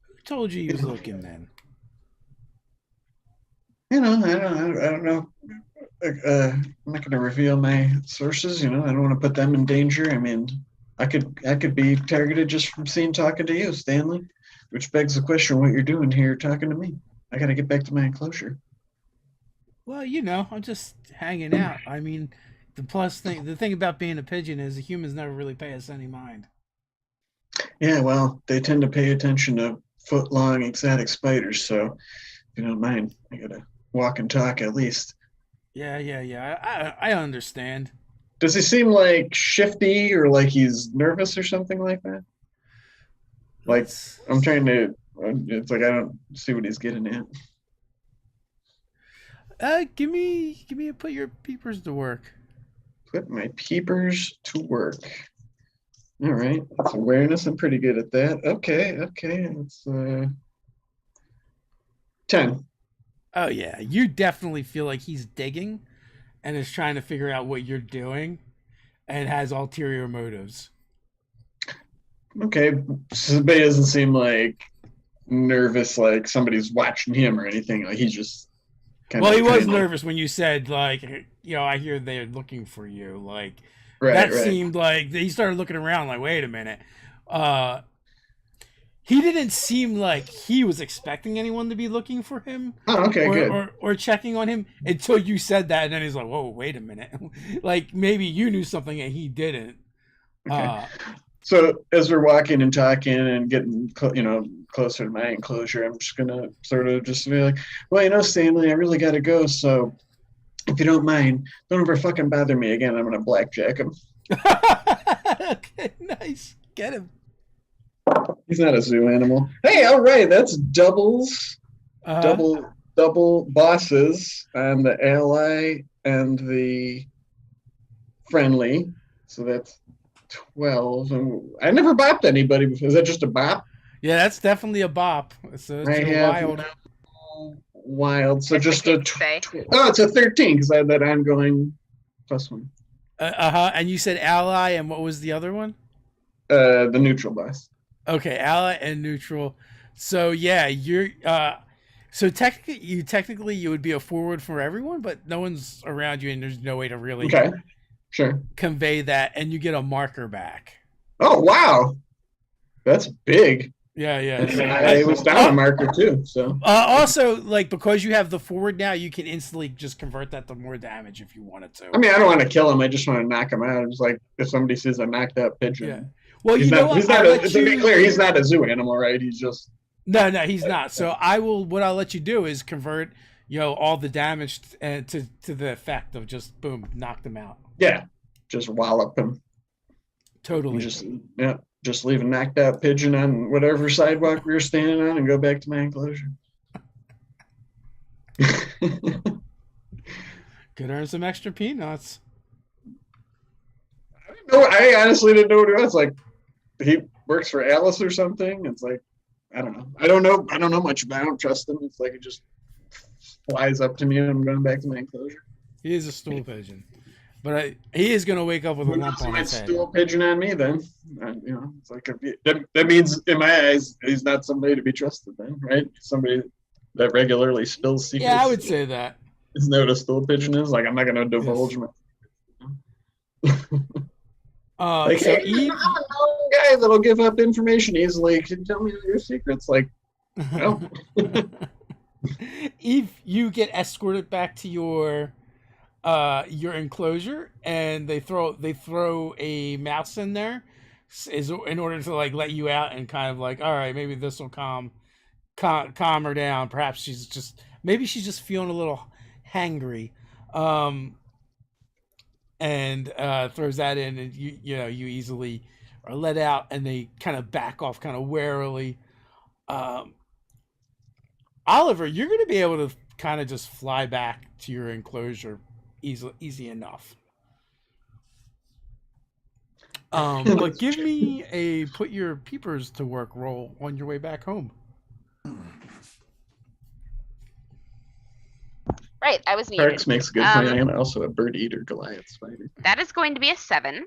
S1: Who told you he was looking then?
S5: I don't know. I'm not going to reveal my sources. I don't want to put them in danger. I mean, I could be targeted just from talking to you, Stanley. which begs the question: what you're doing here, talking to me? I gotta get back to my enclosure.
S1: Well, I'm just hanging out. I mean, the thing about being a pigeon is the humans never really pay us any mind.
S5: Yeah, well, they tend to pay attention to foot-long exotic spiders, so if you don't mind, I gotta walk and talk at least.
S1: Yeah. I understand.
S5: Does he seem like shifty or like he's nervous or something like that? Like,
S1: Let's-
S5: I'm trying to, it's like I don't see what he's getting at.
S1: Give me put your peepers to work.
S5: Put my peepers to work. All right, that's awareness. I'm pretty good at that. Okay. It's 10.
S1: Oh yeah, you definitely feel like he's digging, and is trying to figure out what you're doing, and has ulterior motives.
S5: Okay, so but he doesn't seem like nervous, like somebody's watching him or anything. Like he's just kind
S1: Well,
S5: of.
S1: he was nervous when you said like, I hear they're looking for you. Like
S5: Right.
S1: seemed like he started looking around. Like, wait a minute. He didn't seem like he was expecting anyone to be looking for him.
S5: Oh, okay, good.
S1: Or checking on him until you said that, and then he's like, "Whoa, wait a minute!" Like maybe you knew something and he didn't.
S5: Okay. So as we're walking and talking and getting, closer to my enclosure, I'm just gonna sort of just be like, "Well, Stanley, I really gotta go. So if you don't mind, don't ever fucking bother me again. I'm gonna blackjack him."
S1: Okay, nice. Get him.
S5: He's not a zoo animal. Hey, all right, that's doubles. Double bosses on the ally and the friendly. So that's 12. And I never bopped anybody before. Is that just a bop?
S1: Yeah, that's definitely a bop. So it's wild.
S5: Wild. So
S3: As the
S5: just a
S3: kids say.
S5: it's a 13 because I had that ongoing +1.
S1: And you said ally, and what was the other one?
S5: The neutral boss.
S1: Okay, ally and neutral. So yeah, you're so technically you would be a forward for everyone, but no one's around you and there's no way to really convey that, and you get a marker back.
S5: Oh wow. That's big.
S1: Yeah.
S5: And I was down a marker too. So
S1: also, like, because you have the forward now, you can instantly just convert that to more damage if you wanted to.
S5: I mean, I don't want to kill him. I just want to knock him out. It's like if somebody sees a knocked out pigeon.
S1: Yeah. Well,
S5: He's not to be clear, he's not a zoo animal, right? He's just
S1: No, he's not. So what I'll let you do is convert, all the damage to the effect of just boom, knock them out.
S5: Yeah. Just wallop him.
S1: Totally.
S5: Just leave a knocked out pigeon on whatever sidewalk we were standing on and go back to my enclosure.
S1: Could earn some extra peanuts.
S5: I honestly didn't know what it was. Like, he works for Alice or something. It's like, I don't know. I don't know much about him. I don't trust him. It's like he just flies up to me and I'm going back to my enclosure.
S1: He is a stool pigeon. But he is going to wake up with a lump on his head.
S5: Stool pigeon on me then. It's like that means in my eyes he's not somebody to be trusted then, right? Somebody that regularly spills secrets.
S1: Yeah, I would say that.
S5: Isn't that what a stool pigeon is? Like, I'm not going to divulge my. Like,
S1: so
S5: hey,
S1: Eve,
S5: I'm a known guy that'll give up information easily. Can you tell me your secrets? Like, no.
S1: Eve, you get escorted back to your enclosure, and they throw a mouse in there, in order to like let you out and kind of like, all right, maybe this will calm her down. Perhaps she's just feeling a little hangry. And throws that in, and you easily are let out, and they kind of back off kind of warily. Oliver, you're going to be able to kind of just fly back to your enclosure easy enough. But give me a put your peepers to work roll on your way back home.
S3: Right, I was muted.
S5: Parks makes a good point. I am also a bird eater Goliath spider.
S3: That is going to be a 7.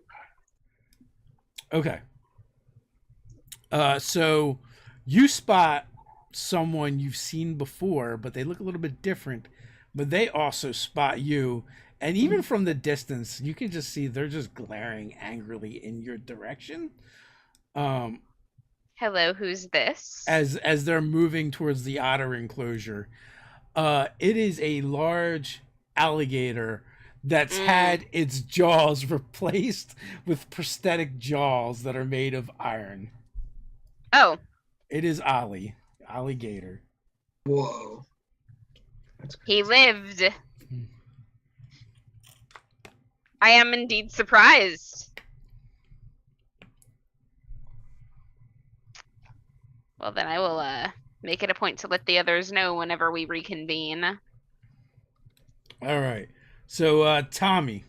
S1: Okay. So you spot someone you've seen before, but they look a little bit different. But they also spot you, and even from the distance, you can just see they're just glaring angrily in your direction.
S3: Hello, who's this?
S1: as they're moving towards the otter enclosure. It is a large alligator that's had its jaws replaced with prosthetic jaws that are made of iron.
S3: Oh,
S1: It is Alligator.
S5: Whoa. That's
S3: he lived. I am indeed surprised. Well, then I will make it a point to let the others know whenever we reconvene.
S1: All right. So, Tommy,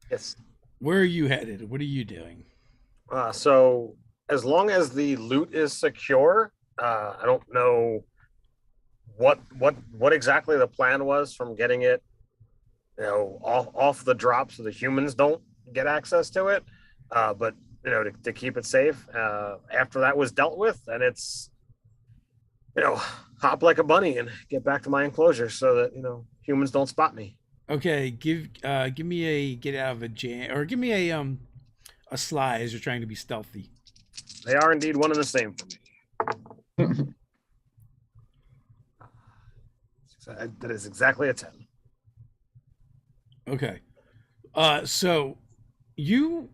S4: Yes.
S1: where are you headed? What are you doing?
S4: So as long as the loot is secure, I don't know what exactly the plan was from getting it, off the drop so the humans don't get access to it. But to keep it safe. After that was dealt with, and it's hop like a bunny and get back to my enclosure so that humans don't spot me.
S1: Okay, give me a get out of a jam, or give me a slide as you're trying to be stealthy.
S4: They are indeed one and the same for me. That is exactly a 10.
S1: Okay. So you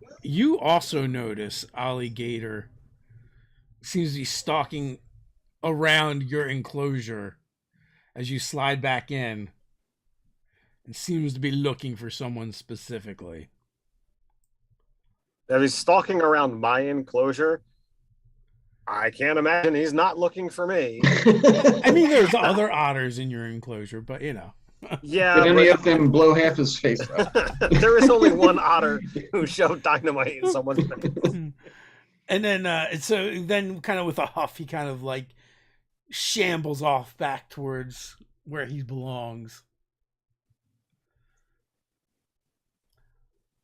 S1: also notice Alligator seems to be stalking around your enclosure as you slide back in, and seems to be looking for someone specifically.
S4: If he's stalking around my enclosure, I can't imagine he's not looking for me.
S1: I mean, there's other otters in your enclosure, but
S4: Yeah,
S5: Did any of them blow half his face off?
S4: there is only one otter who showed dynamite in someone's face.
S1: And then, so then, kind of with a huff, he kind of like shambles off back towards where he belongs.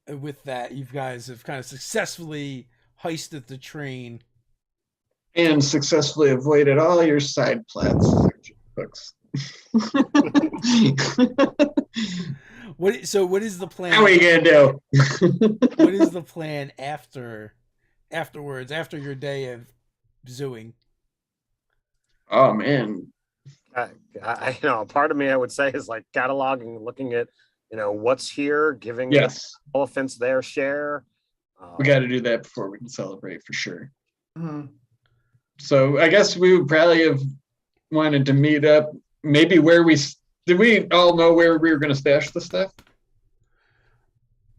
S1: And with that, you guys have kind of successfully heisted the train.
S5: And successfully avoided all your side plots. Hooks.
S1: What is the plan?
S5: How are you gonna do?
S1: What is the plan afterwards, after your day of zooing?
S5: Oh man.
S4: Part of me I would say is like cataloging, looking at what's here, giving
S5: Yes.
S4: elephants their share.
S5: We got to do that before we can celebrate for sure.
S2: Mhm.
S5: So I guess we would probably have wanted to meet up. Maybe did we all know where we were going to stash the stuff?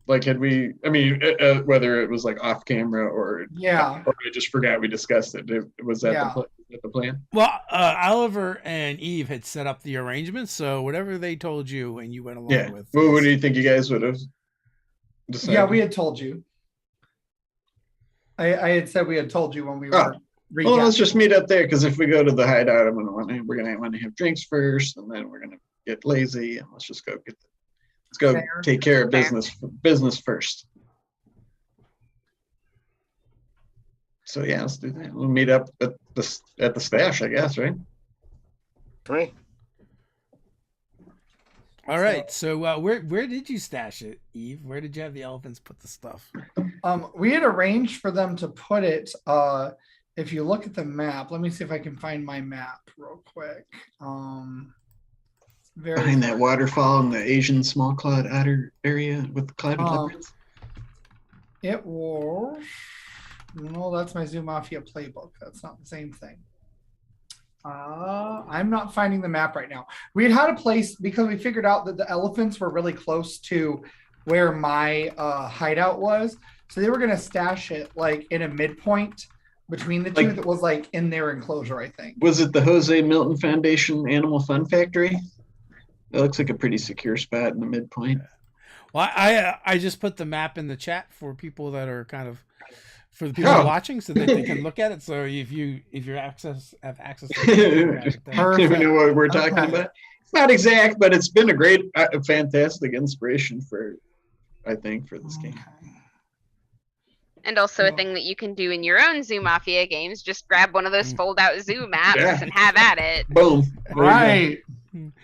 S5: Like, whether it was like off camera or
S2: Yeah.
S5: I just forgot we discussed it. Was that
S2: Yeah.
S5: the plan?
S1: Well, Oliver and Eve had set up the arrangements, so whatever they told you and you went along
S5: Yeah.
S1: with.
S5: Well, what do you think you guys would have decided?
S2: Yeah, we had told you. I had said we had told you when we were.
S5: Well, let's just meet up there, because if we go to the hideout, we're gonna want to have drinks first, and then we're gonna get lazy, and let's just go
S2: Fair.
S5: take care of
S3: Fair.
S5: business first. So yeah, let's do that. We'll meet up at the stash, I guess, right?
S4: Right?
S1: All right. So where did you stash it, Eve? Where did you have the elephants put the stuff?
S2: We had arranged for them to put it. If you look at the map, let me see if I can find my map real quick.
S5: Behind that waterfall in the Asian small clawed otter area with the clouded leopards.
S2: It was. No, that's my Zoo Mafia playbook. That's not the same thing. I'm not finding the map right now. We had a place because we figured out that the elephants were really close to where my hideout was. So they were going to stash it like in a midpoint between the two that was like in their enclosure, I think.
S5: Was it the Jose Milton Foundation Animal Fun Factory? It looks like a pretty secure spot in the midpoint.
S1: Well, I just put the map in the chat for people that are kind of for the people watching, so that they can look at it. So if you have access to it,
S5: You know what we're talking about? It's not exact, but it's been a fantastic inspiration for this game.
S3: And also a thing that you can do in your own Zoo Mafia games, just grab one of those fold-out zoo maps and have at it.
S5: Boom.
S2: Right.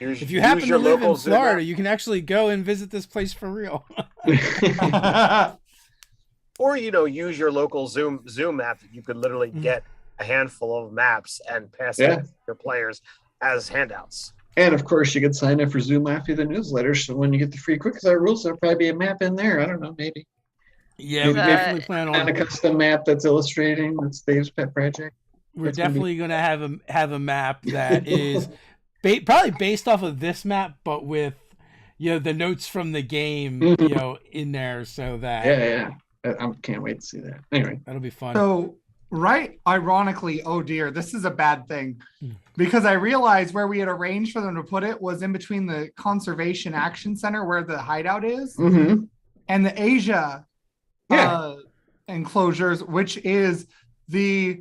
S1: If you happen to live in Florida, you can actually go and visit this place for real.
S4: or use your local Zoom map that you could literally get a handful of maps and pass it to your players as handouts.
S5: And of course, you could sign up for Zoo Mafia, the newsletter. So when you get the free quick start rules, there'll probably be a map in there. I don't know, maybe.
S1: Yeah, we definitely plan
S5: on a custom map that's illustrating. That's Dave's pet project.
S1: We're definitely going to have a map that is probably based off of this map, but with the notes from the game in there, so that
S5: I can't wait to see that. Anyway,
S1: that'll be fun.
S2: So ironically, oh dear, this is a bad thing, because I realized where we had arranged for them to put it was in between the Conservation Action Center where the hideout is and the Asia enclosures, which is the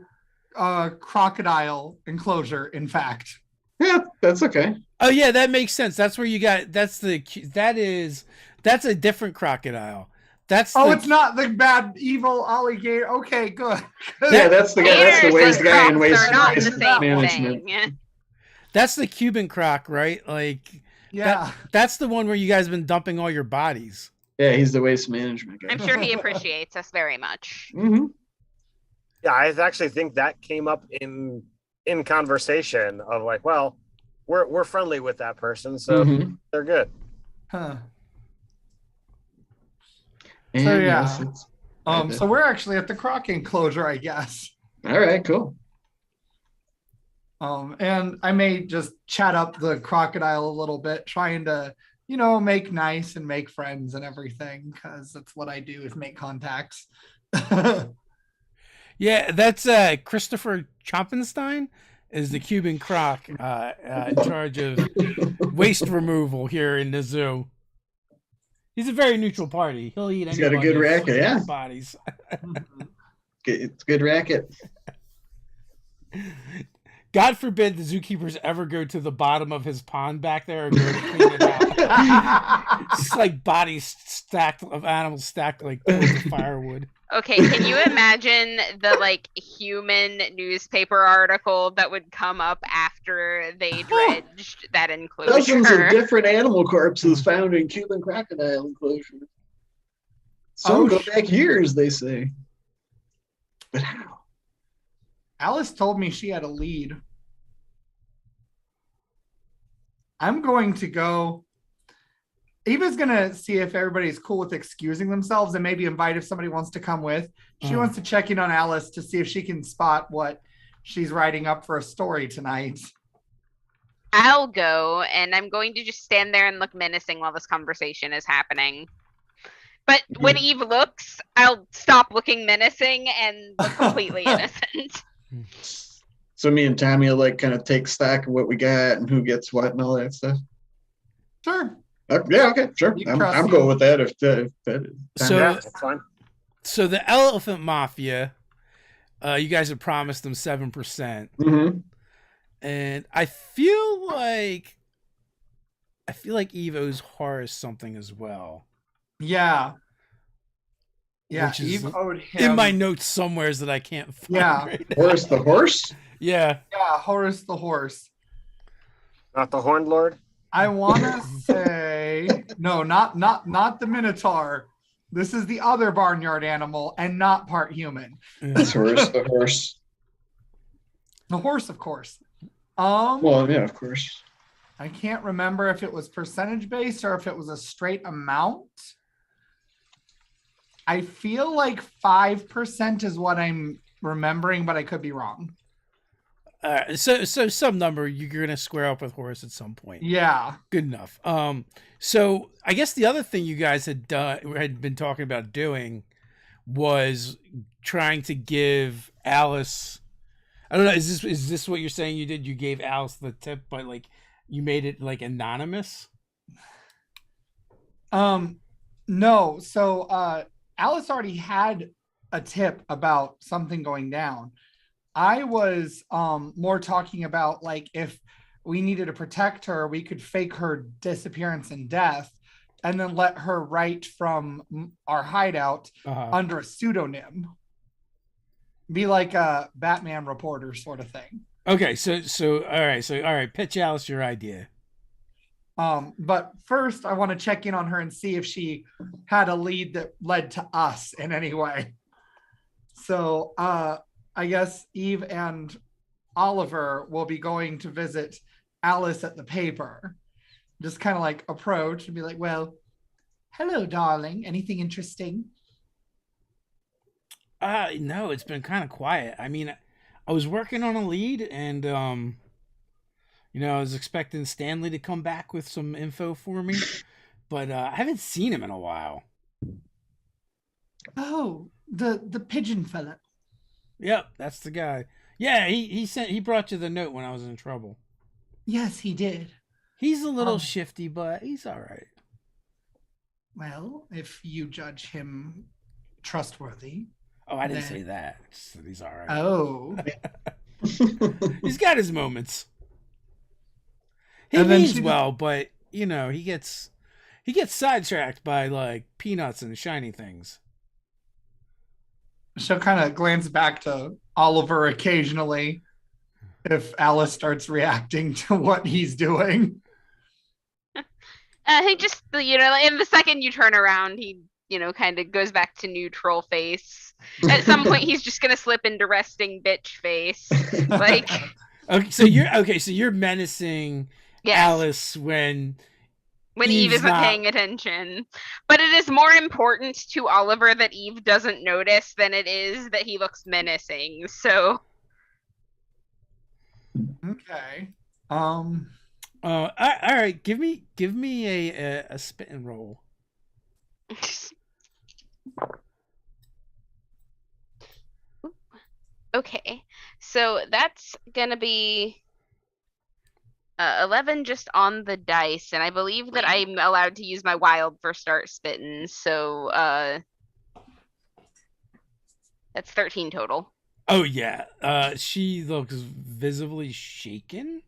S2: crocodile enclosure, in fact.
S5: Yeah, that's okay.
S1: Oh yeah, that makes sense. That's where you got that's a different crocodile.
S2: It's not the bad evil alligator. Okay, good.
S5: Yeah, that's the guy. That's the waste guy in waste
S3: management.
S1: That's the Cuban croc, right? Like, that's the one where you guys have been dumping all your bodies.
S5: Yeah, he's the waste management guy.
S3: I'm sure he appreciates us very much.
S4: Yeah, I actually think that came up in conversation of like, well, we're friendly with that person, so they're good.
S2: Huh.
S5: And
S2: so we're actually at the croc enclosure, I guess.
S5: All right, cool.
S2: And I may just chat up the crocodile a little bit, trying to, make nice and make friends and everything, because that's what I do, is make contacts.
S1: Yeah, that's Christopher Chompenstein is the Cuban croc in charge of waste removal here in the zoo. He's a very neutral party. He'll eat anybody's
S5: got a good racket,
S1: bodies.
S5: It's a good racket.
S1: God forbid the zookeepers ever go to the bottom of his pond back there and go to clean it out. It's just like bodies of animals stacked like firewood.
S3: Okay, can you imagine the human newspaper article that would come up after they dredged that enclosure?
S5: Dozens of different animal corpses found in Cuban crocodile enclosure. Some go back years, they say. But how?
S2: Alice told me she had a lead. I'm going to go. Eva's going to see if everybody's cool with excusing themselves and maybe invite if somebody wants to come with. She wants to check in on Alice to see if she can spot what she's writing up for a story tonight.
S3: I'll go, and I'm going to just stand there and look menacing while this conversation is happening. But when Eve looks, I'll stop looking menacing and look completely innocent.
S5: So me and Tommy will kind of take stock of what we got and who gets what and all that stuff.
S2: Sure.
S5: Yeah, okay, sure. I'm cool with that. If that is.
S1: So
S4: that's fine.
S1: So the Elephant Mafia, you guys have promised them 7%, and I feel like Eve owes Horace something as well.
S2: Yeah. Yeah,
S1: which is
S2: Eve owed him.
S1: in my notes somewheres that I can't find.
S2: Yeah.
S1: Right now.
S5: Horace the horse?
S1: Yeah.
S2: Yeah, Horace the horse.
S4: Not the Horned Lord?
S2: I want to say no, not the Minotaur. This is the other barnyard animal and not part human.
S5: That's Horace the horse.
S2: The horse, of course.
S5: Well, yeah, of course.
S2: I can't remember if it was percentage based or if it was a straight amount. I feel like 5% is what I'm remembering, but I could be wrong.
S1: So some number you're gonna square up with Horace at some point.
S2: Yeah,
S1: good enough. So I guess the other thing you guys had been talking about doing was trying to give Alice. I don't know. Is this what you're saying you did? You gave Alice the tip, but you made it anonymous.
S2: No. So Alice already had a tip about something going down. I was more talking about if we needed to protect her, we could fake her disappearance and death and then let her write from our hideout under a pseudonym. Be like a Batman reporter sort of thing.
S1: Okay, so all right, pitch Alice your idea.
S2: But first, I want to check in on her and see if she had a lead that led to us in any way. So I guess Eve and Oliver will be going to visit Alice at the paper. Just kind of like approach and be like, well, hello, darling. Anything interesting?
S1: No, it's been kind of quiet. I mean, I was working on a lead, and I was expecting Stanley to come back with some info for me, but I haven't seen him in a while.
S2: Oh, the pigeon fella.
S1: Yep, that's the guy. Yeah, he brought you the note when I was in trouble.
S2: Yes, he did.
S1: He's a little shifty, but he's all right.
S2: Well, if you judge him trustworthy.
S1: Oh, I didn't say that. Just that he's all right.
S2: Oh.
S1: He's got his moments. He
S2: And then
S1: means well, but he gets sidetracked by like peanuts and shiny things.
S2: She'll kind of glance back to Oliver occasionally if Alice starts reacting to what he's doing.
S3: He just, in the second you turn around, he, kind of goes back to neutral face. At some point, he's just gonna slip into resting bitch face. Like,
S1: okay, so you're menacing
S3: yes,
S1: Alice when
S3: Eve isn't paying attention. But it is more important to Oliver that Eve doesn't notice than it is that he looks menacing. So,
S2: Okay.
S1: all right. Give me a spit and roll.
S3: Okay, so that's gonna be 11 just on the dice, and I believe that I'm allowed to use my wild for start spitting. So that's 13 total.
S1: Oh yeah. She looks visibly shaken.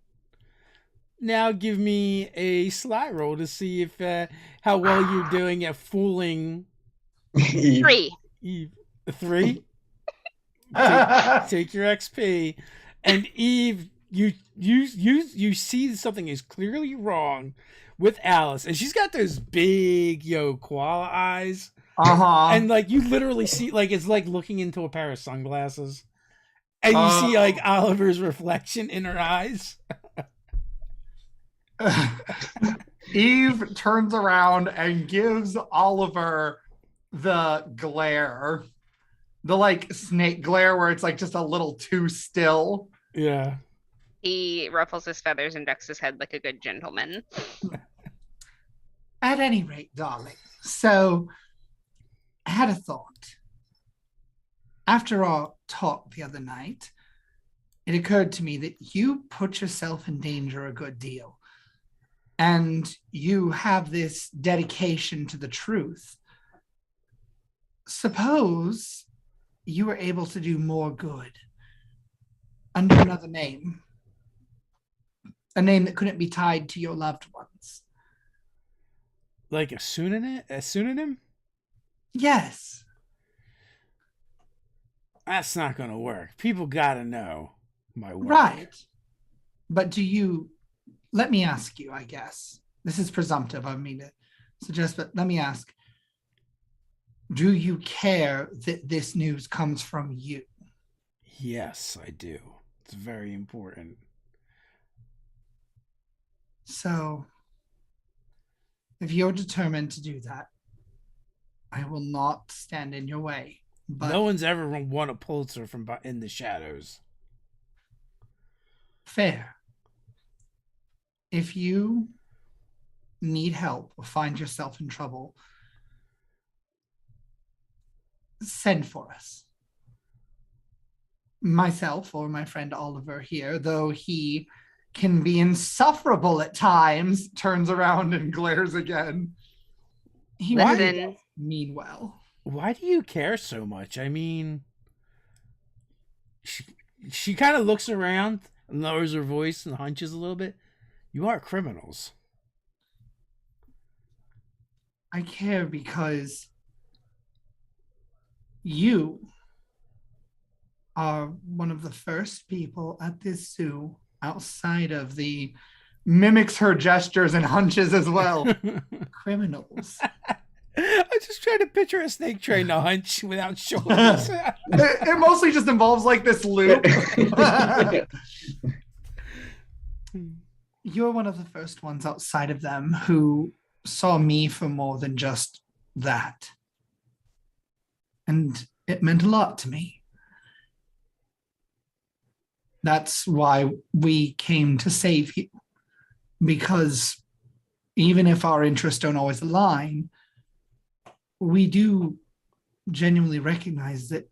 S1: Now give me a slide roll to see if how well you're doing at fooling
S5: Eve.
S3: 3.
S1: Eve. 3. Take your XP, and Eve, you see something is clearly wrong with Alice, and she's got those big koala eyes, and like you literally see like it's like looking into a pair of sunglasses, and you see like Oliver's reflection in her eyes.
S2: Eve turns around and gives Oliver the glare. The like snake glare where it's like just a little too still.
S1: Yeah.
S3: He ruffles his feathers and ducks his head like a good gentleman.
S2: At any rate, darling. So I had a thought. After our talk the other night, it occurred to me that you put yourself in danger a good deal. And you have this dedication to the truth. Suppose you were able to do more good under another name. A name that couldn't be tied to your loved ones.
S1: Like a pseudonym? A pseudonym?
S2: Yes.
S1: That's not going to work. People got to know my work.
S2: Right. But let me ask you, I guess. This is presumptive of me to suggest, but let me ask. Do you care that this news comes from you?
S1: Yes, I do. It's very important.
S2: So, if you're determined to do that, I will not stand in your way. But
S1: no one's ever won a Pulitzer from In the Shadows.
S2: Fair. If you need help or find yourself in trouble, send for us. Myself or my friend Oliver here, though he can be insufferable at times, turns around and glares again. He really mean well.
S1: Why do you care so much? I mean, she kind of looks around and lowers her voice and hunches a little bit. You are criminals.
S2: I care because you are one of the first people at this zoo outside of the mimics her gestures and hunches as well. Criminals.
S1: I just trying to picture a snake trying to hunch without shoulders.
S2: It mostly just involves like this loop. You're one of the first ones outside of them who saw me for more than just that. And it meant a lot to me. That's why we came to save you. Because even if our interests don't always align, we do genuinely recognize that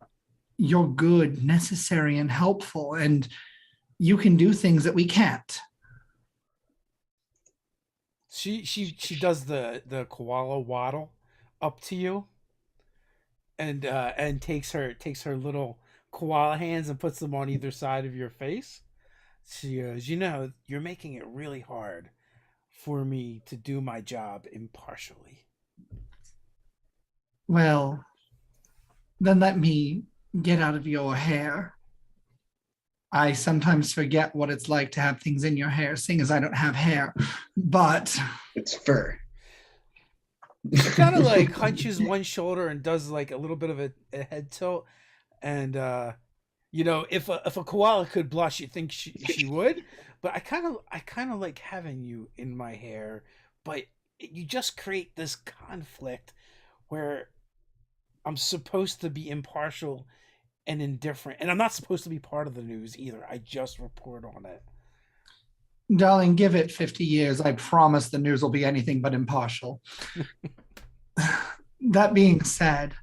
S2: you're good, necessary, and helpful, and you can do things that we can't.
S1: She does the koala waddle up to you, and takes her little koala hands and puts them on either side of your face. She goes, you're making it really hard for me to do my job impartially.
S2: Well, then let me get out of your hair. I sometimes forget what it's like to have things in your hair, seeing as I don't have hair, but...
S5: It's fur.
S1: She kind of like hunches one shoulder and does like a little bit of a head tilt. And, if a koala could blush, you'd think she would. But I kind of like having you in my hair, but you just create this conflict where I'm supposed to be impartial and indifferent, and I'm not supposed to be part of the news either. I just report on it.
S2: Darling, give it 50 years. I promise the news will be anything but impartial. That being said,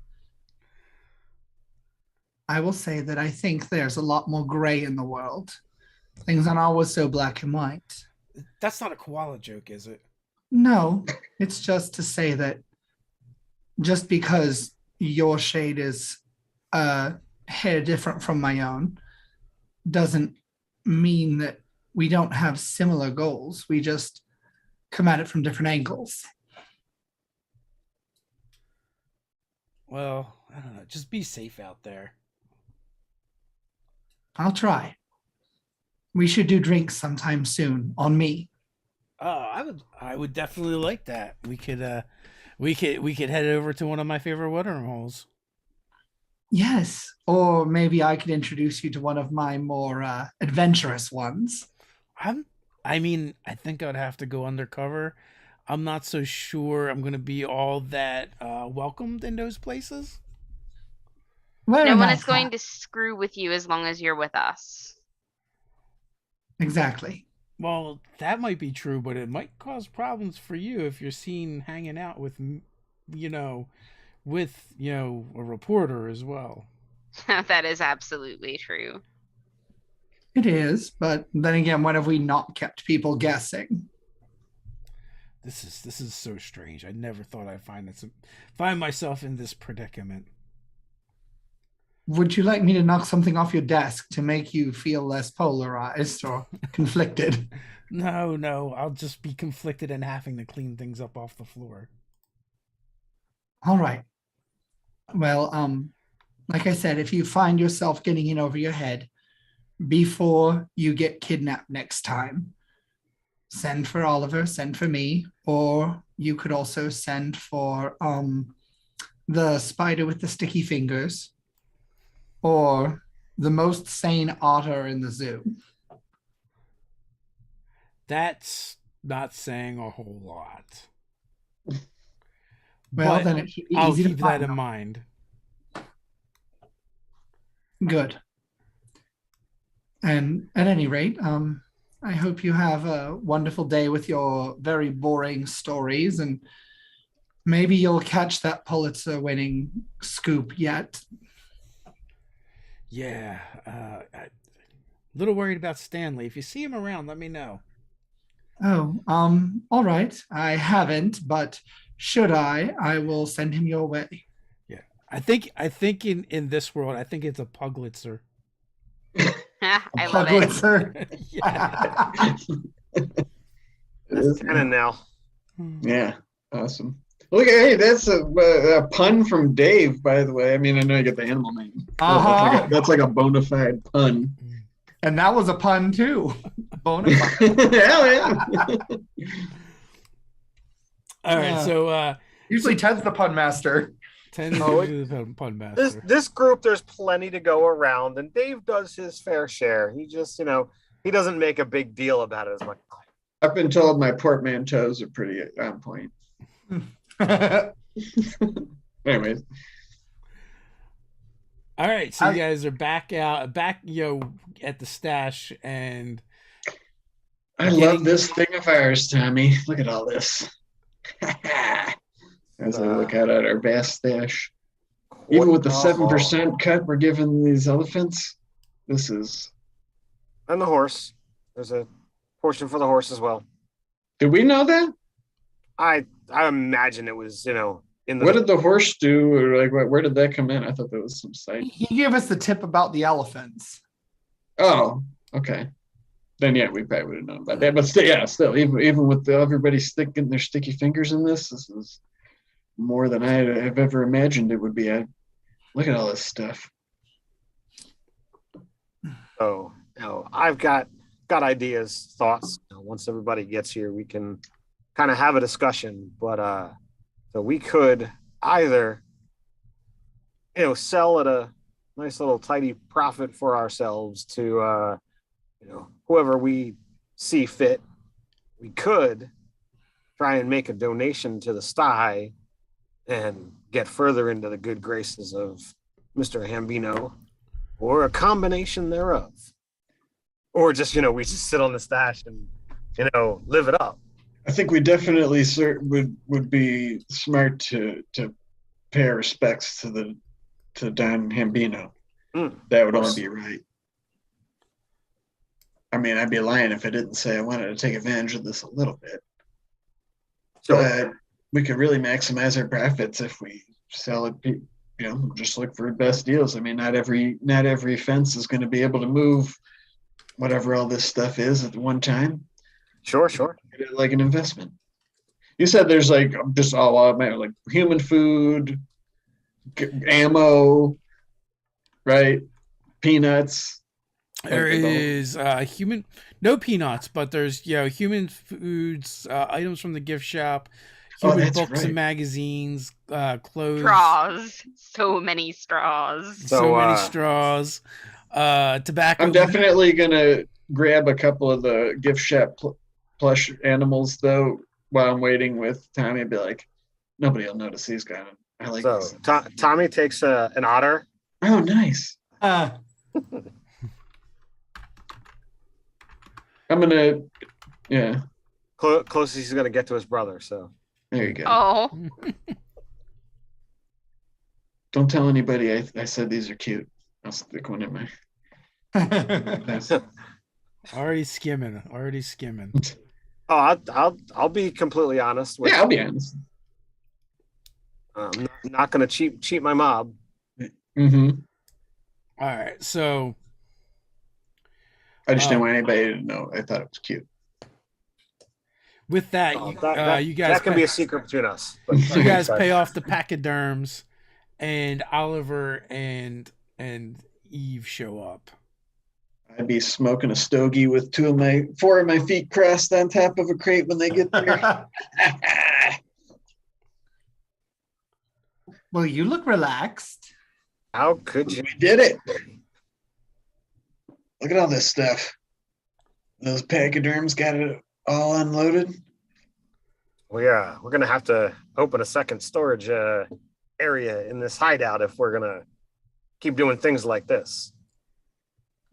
S2: I will say that I think there's a lot more gray in the world. Things aren't always so black and white.
S1: That's not a koala joke, is it?
S2: No, it's just to say that just because your shade is hair different from my own doesn't mean that we don't have similar goals. We just come at it from different angles.
S1: Well, I don't know. Just be safe out there.
S2: I'll try. We should do drinks sometime soon on me.
S1: Oh, I would definitely like that. We could head over to one of my favorite watering holes.
S2: Yes, or maybe I could introduce you to one of my more adventurous ones.
S1: I think I'd have to go undercover. I'm not so sure I'm going to be all that welcomed in those places.
S3: No one is going to screw with you as long as you're with us.
S2: Exactly.
S1: Well, that might be true, but it might cause problems for you if you're seen hanging out with, a reporter as well.
S3: That is absolutely true.
S2: It is, but then again, when have we not kept people guessing?
S1: This is so strange. I never thought I'd find myself in this predicament.
S2: Would you like me to knock something off your desk to make you feel less polarized or conflicted?
S1: No, I'll just be conflicted and having to clean things up off the floor.
S2: All right. Well, like I said, if you find yourself getting in over your head before you get kidnapped next time, send for Oliver, send for me, or you could also send for the spider with the sticky fingers, or the most sane otter in the zoo.
S1: That's not saying a whole lot.
S2: Well,
S1: but
S2: then it should be
S1: I'll
S2: easy
S1: keep
S2: to
S1: that
S2: find
S1: in
S2: them.
S1: mind.
S2: Good. And at any rate, I hope you have a wonderful day with your very boring stories, and maybe you'll catch that Pulitzer-winning scoop yet.
S1: Yeah, a little worried about Stanley. If you see him around, let me know.
S2: Oh, all right. I haven't, but should I will send him your way.
S1: Yeah, I think in this world, I think it's a Puglitzer.
S3: I love it.
S2: Pulitzer.
S1: Yeah.
S4: That's canon now.
S5: Yeah, awesome. Look, hey, that's a pun from Dave, by the way. I mean, I know you get the animal name.
S2: Uh-huh.
S5: That's like a bona fide pun.
S2: And that was a pun too. Bonafide.
S5: Hell yeah.
S1: All right, so
S2: Usually Ted's the pun master.
S1: 10
S4: Oh,
S1: is the pun master.
S4: This group, there's plenty to go around, and Dave does his fair share. He just, he doesn't make a big deal about it as much.
S5: I've been told my portmanteaus are pretty on point. Anyways,
S1: All right, so you guys are back at the stash, and
S5: I love this thing of ours, Tommy. Look at all this. As I look out at our vast stash. Even with the 7% cut we're giving these elephants, this is.
S4: And the horse. There's a portion for the horse as well.
S5: Did we know that?
S4: I imagine it was, in the.
S5: What did the horse do? Or like, where did that come in? I thought there was some site.
S2: He gave us the tip about the elephants.
S5: Oh, okay. Then yeah, we probably would have known about that. But still, even with everybody sticking their sticky fingers in this is more than I have ever imagined it would be. Look at all this stuff.
S4: Oh, I've got ideas, thoughts. Once everybody gets here, we can kind of have a discussion. But so we could either, sell at a nice little tidy profit for ourselves to, whoever we see fit. We could try and make a donation to the sty and get further into the good graces of Mr. Hambino, or a combination thereof. Or just, we just sit on the stash and, live it up.
S5: I think we definitely would be smart to pay our respects to Don Hambino. That would only be right. I mean, I'd be lying if I didn't say I wanted to take advantage of this a little bit.
S4: Sure.
S5: But we could really maximize our profits if we sell it. Just look for best deals. I mean, not every fence is going to be able to move whatever all this stuff is at one time.
S4: Sure.
S5: Like an investment. You said there's like just all like human food, ammo, right? Peanuts.
S1: There is no peanuts, but there's human foods, items from the gift shop, human books and magazines, clothes,
S3: straws, so many straws,
S1: so many straws, tobacco.
S5: I'm definitely gonna grab a couple of the gift shop plush animals though while I'm waiting with Tommy. Be like, nobody will notice these guys. I like
S4: so
S5: this.
S4: Tommy takes an otter.
S5: Oh, nice. I'm gonna,
S4: Closest he's gonna get to his brother. So
S5: there you go.
S3: Oh,
S5: Don't tell anybody I said these are cute. I'll stick one in my.
S1: Already skimming.
S4: Oh, I'll be completely honest.
S5: I'll be honest.
S4: I'm not gonna cheat my mob.
S5: Mm-hmm.
S1: All right, so
S5: I just didn't want anybody to know. I thought it was cute.
S1: With that, you guys
S4: that can be a secret between us. But
S1: you guys pay off the pachyderms, and Oliver and Eve show up.
S5: I'd be smoking a stogie with four of my feet crossed on top of a crate when they get there.
S2: Well, you look relaxed.
S4: How could you?
S5: We did it. Look at all this stuff. Those pachyderms got it all unloaded.
S4: We're gonna have to open a second storage area in this hideout if we're gonna keep doing things like this.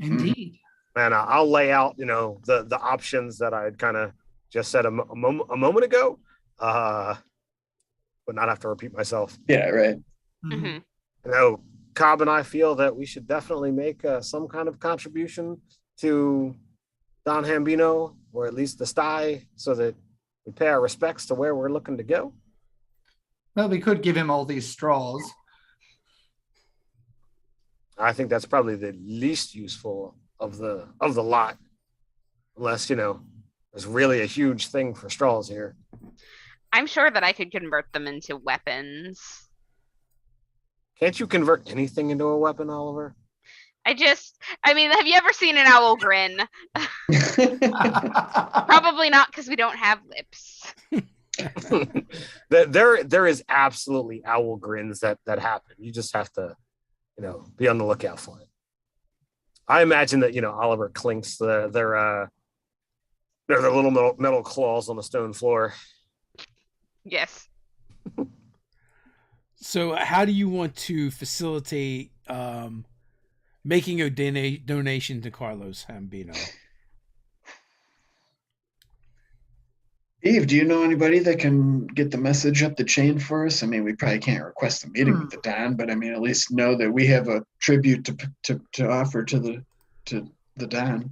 S2: Indeed.
S4: And I'll lay out, the options that I had kind of just said a moment ago, but not have to repeat myself.
S5: Yeah, right.
S3: mm-hmm.
S4: Cobb and I feel that we should definitely make some kind of contribution to Don Hambino, or at least the sty, so that we pay our respects to where we're looking to go.
S2: Well, we could give him all these straws.
S4: I think that's probably the least useful of the lot, unless there's really a huge thing for straws here.
S3: I'm sure that I could convert them into weapons.
S4: Can't you convert anything into a weapon, Oliver?
S3: I mean, have you ever seen an owl grin? Probably not, because we don't have lips.
S4: There is absolutely owl grins that happen. You just have to, be on the lookout for it. I imagine that Oliver clinks their little metal claws on the stone floor.
S3: Yes.
S1: So, how do you want to facilitate making a donation to Carlos Hambino?
S5: Eve, do you know anybody that can get the message up the chain for us? I mean, we probably can't request a meeting with the Don, but I mean, at least know that we have a tribute to offer to the Don,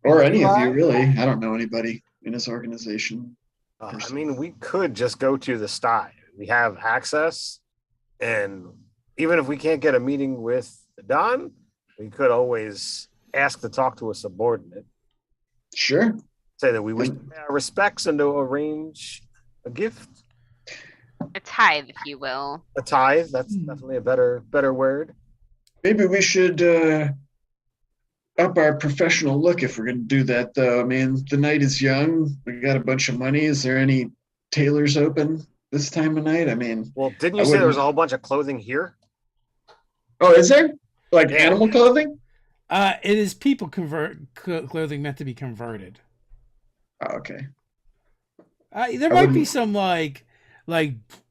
S5: or any of you, really. I don't know anybody in his organization.
S4: I mean, we could just go to the sty. We have access, and even if we can't get a meeting with the Don, we could always ask to talk to a subordinate.
S5: Sure.
S4: Say that we wish to pay our respects and to arrange a gift.
S3: A tithe, if you will.
S4: A tithe, that's definitely a better word.
S5: Maybe we should up our professional look if we're going to do that, though. I mean, the night is young. We got a bunch of money. Is there any tailors open this time of night? I mean,
S4: well, didn't you say there was a whole bunch of clothing here?
S5: Oh, is there? Like animal clothing?
S1: It is people clothing meant to be converted.
S5: Oh, okay.
S1: There might be some like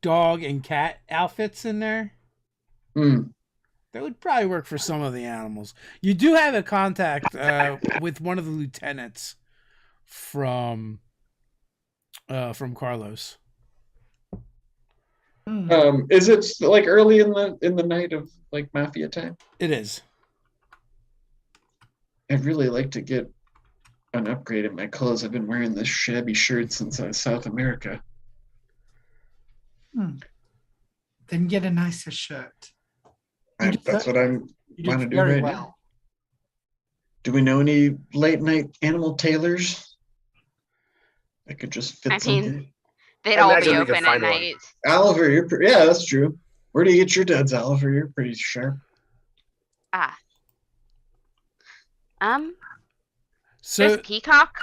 S1: dog and cat outfits in there. That would probably work for some of the animals. You do have a contact with one of the lieutenants from Carlos.
S5: Is it like early in the night of like Mafia time?
S1: It is.
S5: I'd really like to get an upgrade in my clothes. I've been wearing this shabby shirt since South America.
S2: Then get a nicer shirt.
S5: That's what I'm want to do right now. Do we know any late night animal tailors that could just fit something?
S3: They'd all be open at night.
S5: Oliver, yeah, that's true. Where do you get your duds, Oliver? You're pretty sharp.
S1: So
S3: there's Peacock.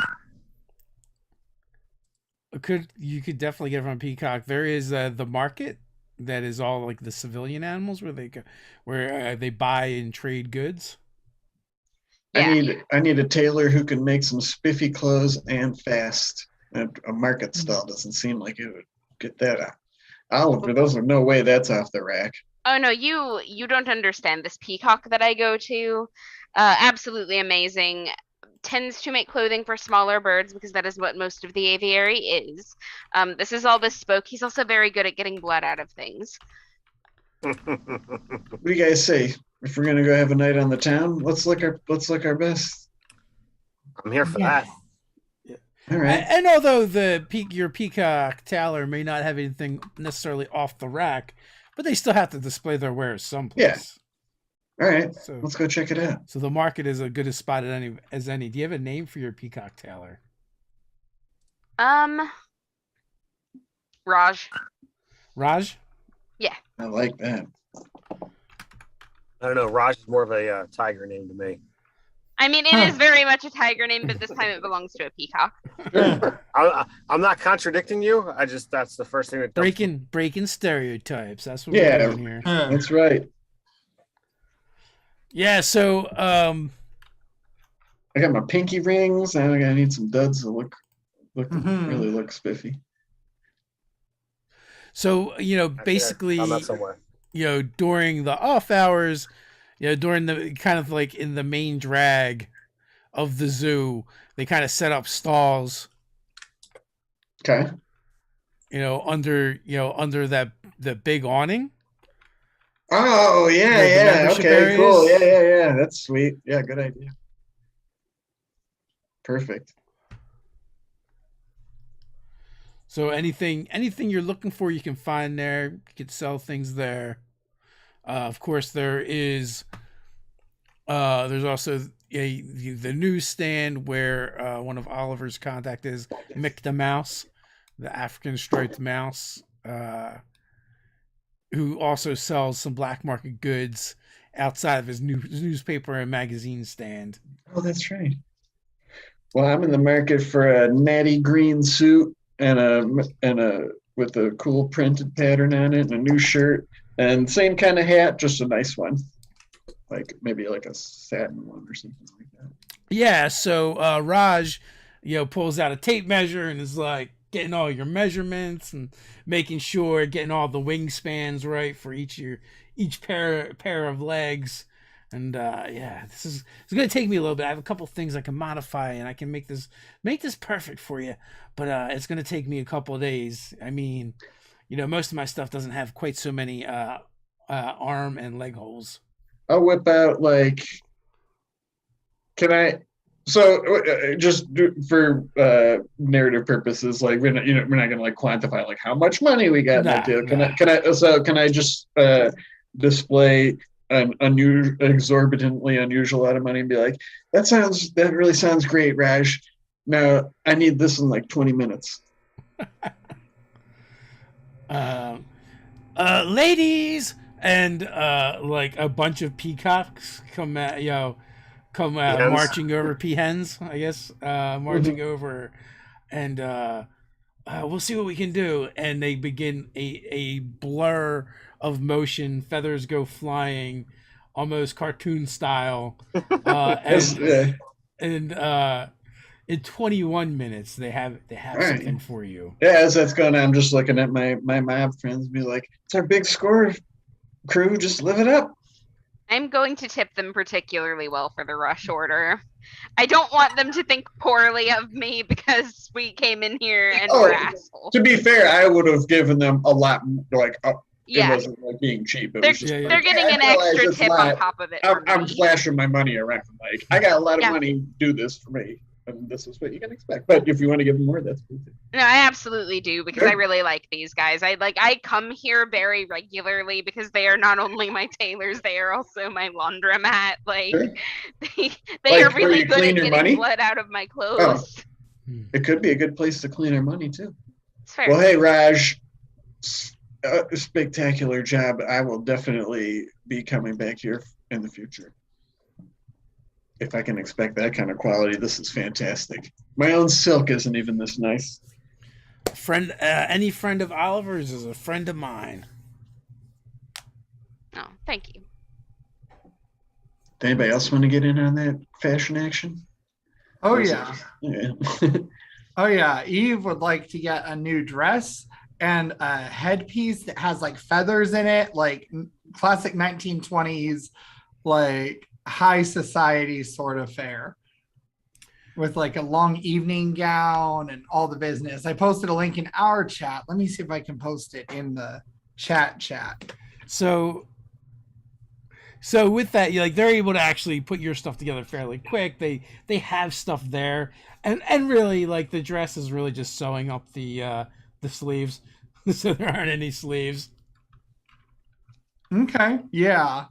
S1: You could definitely get it from Peacock. There is the market that is all like the civilian animals where they buy and trade goods.
S5: Yeah. I need a tailor who can make some spiffy clothes and fast. A market stall doesn't seem like it would get that out. Oliver, those are no way that's off the rack.
S3: Oh no, you don't understand. This Peacock that I go to, absolutely amazing. Tends to make clothing for smaller birds because that is what most of the aviary is. This is all bespoke. He's also very good at getting blood out of things.
S5: What do you guys say? If we're gonna go have a night on the town, let's look our best.
S4: I'm here for that.
S5: Yeah. All right.
S1: And although your Peacock tailor may not have anything necessarily off the rack, but they still have to display their wares someplace.
S5: Yeah. All right,
S1: so
S5: let's go check it out.
S1: So the market is as good a spot as any. Do you have a name for your Peacock tailor?
S3: Raj.
S1: Raj?
S3: Yeah.
S5: I like that.
S4: I don't know. Raj is more of a tiger name to me.
S3: I mean, it is very much a tiger name, but this time it belongs to a peacock.
S4: I'm not contradicting you. That's the first thing that
S1: breaking stereotypes. That's what we're doing here.
S5: That's right.
S1: Yeah, so
S5: I got my pinky rings. I need some duds to really look spiffy.
S1: So, basically, during the off hours, during the kind of like in the main drag of the zoo, they kind of set up stalls.
S5: Okay.
S1: Under the big awning.
S5: Oh, yeah. Okay, areas. Cool. Yeah. That's sweet. Yeah, good idea. Perfect.
S1: So anything you're looking for, you can find there. You can sell things there. Of course, there's also the newsstand where one of Oliver's contact is Mick the Mouse, the African striped mouse, who also sells some black market goods outside of his newspaper and magazine stand.
S5: Oh, that's right. Well, I'm in the market for a natty green suit and a with a cool printed pattern on it and a new shirt and same kind of hat, just a nice one, like maybe like a satin one or something like that.
S1: Yeah. So Raj, pulls out a tape measure and is like getting all your measurements and making sure getting all the wingspans right for each pair of legs. And it's gonna take me a little bit. I have a couple things I can modify, and I can make this perfect for you. But it's gonna take me a couple of days. I mean, most of my stuff doesn't have quite so many arm and leg holes.
S5: I'll whip out can I? So just for narrative purposes, like we're not gonna like quantify like how much money we got in that deal. Can I just display an exorbitantly unusual amount of money and be like, that really sounds great, Raj. Now I need this in like 20 minutes.
S1: Ladies, and like a bunch of peacocks come marching over peahens, I guess, marching over, and we'll see what we can do. And they begin a blur of motion, feathers go flying, almost cartoon style, and in 21 minutes they have something
S5: right
S1: for you.
S5: Yeah, as that's going on, I'm just looking at my mob friends and be like, it's our big score, crew, just live it up.
S3: I'm going to tip them particularly well for the rush order. I don't want them to think poorly of me because we came in here and we're assholes.
S5: To be fair, I would have given them a lot, like it wasn't like being cheap. It
S3: they're
S5: was just
S3: they're getting an extra tip on top of it.
S5: I'm flashing my money around. Like, I got a lot of money, do this for me. And this is what you can expect. But if you want to give them more, that's cool too.
S3: No, I absolutely do, because I really like these guys. I come here very regularly because they are not only my tailors, they are also my laundromat. Like, they are really good at getting blood out of my clothes.
S5: Oh. It could be a good place to clean our money too.
S3: It's fair.
S5: Well, hey Raj, spectacular job. I will definitely be coming back here in the future. If I can expect that kind of quality, this is fantastic. My own silk isn't even this nice.
S1: Any friend of Oliver's is a friend of mine.
S3: Oh, thank you.
S5: Anybody else want to get in on that fashion action?
S2: Oh yeah.
S5: Yeah.
S2: Oh yeah. Eve would like to get a new dress and a headpiece that has like feathers in it, like classic 1920s, like high society sort of fare, with like a long evening gown and all the business. I posted a link in our chat. Let me see if I can post it in the chat.
S1: So with that, they're able to actually put your stuff together fairly quick. They have stuff there, and really like the dress is really just sewing up the sleeves, so there aren't any sleeves.
S2: Okay. Yeah.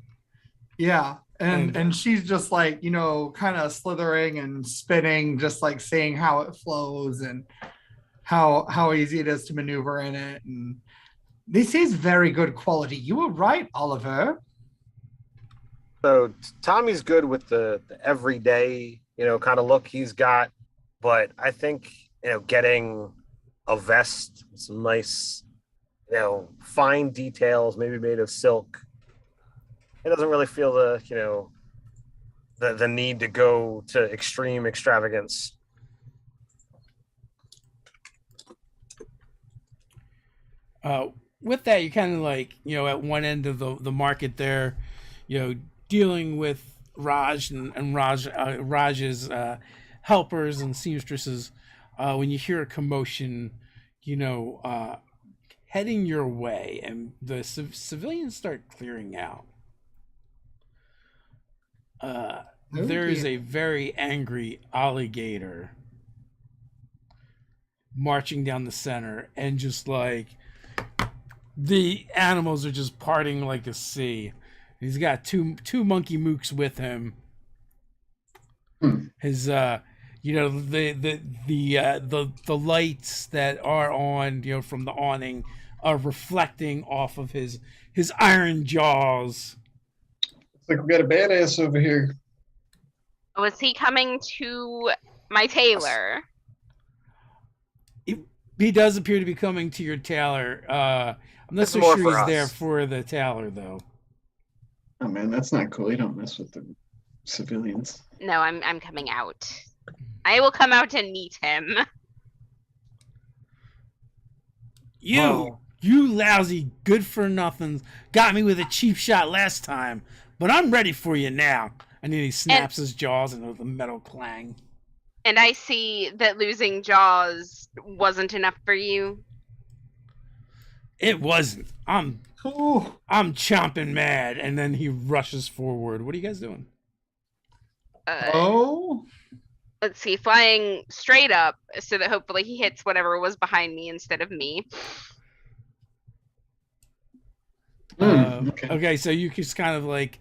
S2: And she's just like, kind of slithering and spinning, just like seeing how it flows and how easy it is to maneuver in it. And this is very good quality. You were right, Oliver.
S4: So Tommy's good with the everyday, kind of look he's got, but I think, getting a vest with some nice, fine details, maybe made of silk. It doesn't really feel the need to go to extreme extravagance.
S1: With that, you kind of like, at one end of the market there, dealing with Raj and Raj's helpers and seamstresses. When you hear a commotion, heading your way, and the civilians start clearing out. There is a very angry alligator marching down the center, and just like the animals are just parting like a sea. He's got two monkey mooks with him. His the lights that are on from the awning are reflecting off of his iron jaws.
S5: Like we got a badass over here.
S3: Was he coming to my tailor?
S1: He does appear to be coming to your tailor. I'm not
S4: It's
S1: so
S4: more
S1: sure
S4: for
S1: he's
S4: us.
S1: there for the tailor, though.
S5: Oh man, that's not cool. You don't mess with the civilians.
S3: No, I'm coming out. I will come out and meet him.
S1: You lousy good-for-nothings got me with a cheap shot last time, but I'm ready for you now. And then he snaps his jaws into the metal clang.
S3: And I see that losing Jaws wasn't enough for you.
S1: It wasn't. I'm chomping mad, and then he rushes forward. What are you guys doing?
S3: Let's see, flying straight up so that hopefully he hits whatever was behind me instead of me.
S1: Okay, so you just kind of like